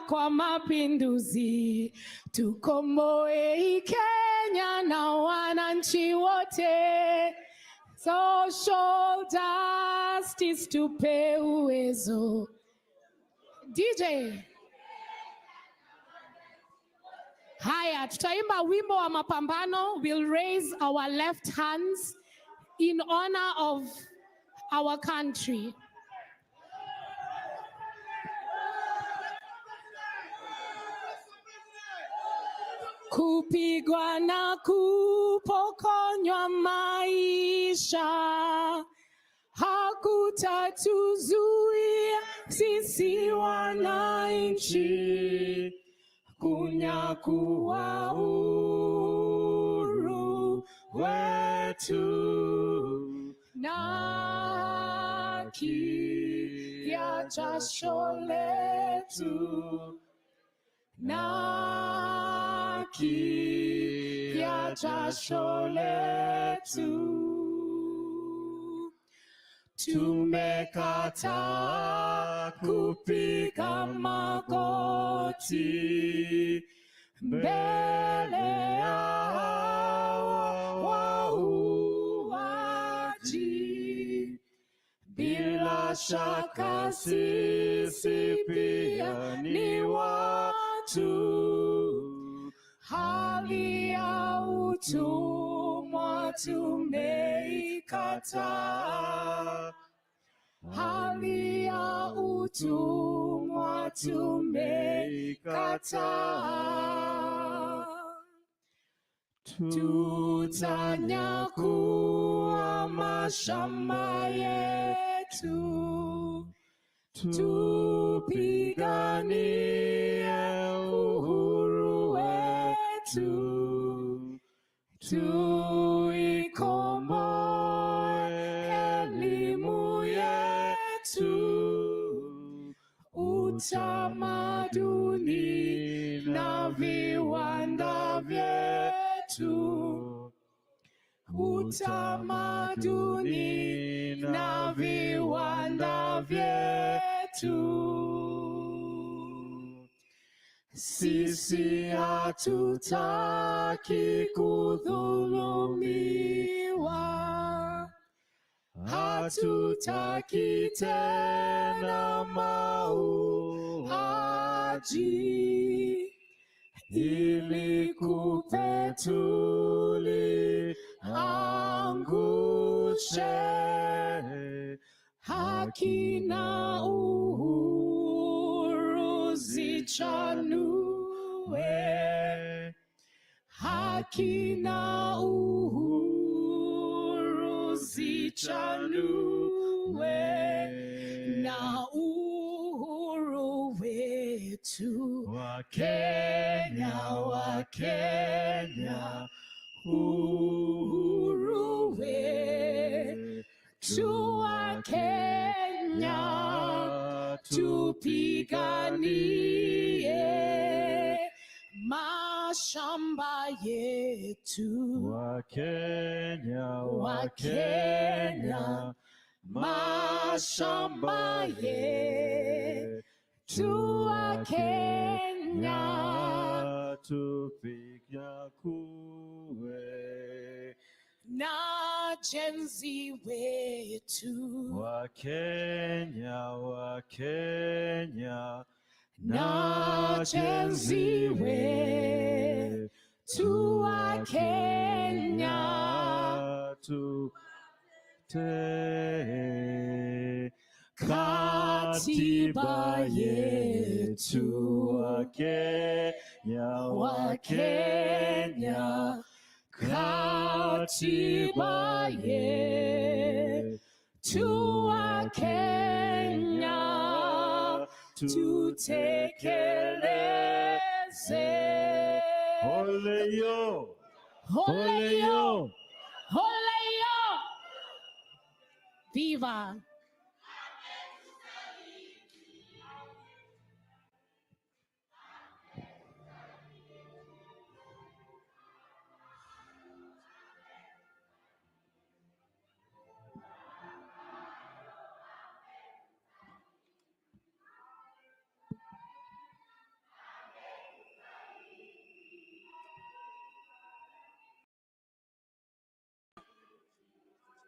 kwa mapinduzi, tukomboe Kenya na wananchi wote. Social justice tupe uwezo. DJ. Haya, tutaimba wimbo wa mapambano. We'll raise our left hands in honor of our country. Kupigwa na kupokonywa maisha hakutatuzuia sisi wananchi kunyakua uhuru wetu na kia jasho letu na kia jasho letu. Tumekataa kupiga magoti mbele ya wauaji. Bila shaka sisi pia ni watu, hali ya utumwa tumeikataa. Hali ya utumwa tumeikataa. Tutanyakua mashamba yetu, tupiganie uhuru wetu, tuikomboe elimu yetu, utamaduni na viwanda vyetu, utamaduni na viwanda vyetu. Sisi hatutaki kudhulumiwa. hatutaki tena mauaji, ili kupe tuliangushe, haki na uhuru zichanue, haki na uhuru zichanue, na uhuru wetu wa Kenya, uhuru wetu wa Kenya, tupiganie mashamba yetu wa Kenya, mashamba yetu wa Kenya, tupinyakue, na jenzi wetu wa Kenya, na jenzi wetu wa Kenya, katiba yetu wa Kenya, katiba yetu wa Kenya, tutekeleze. Oleyo, oleyo, oleyo. Viva!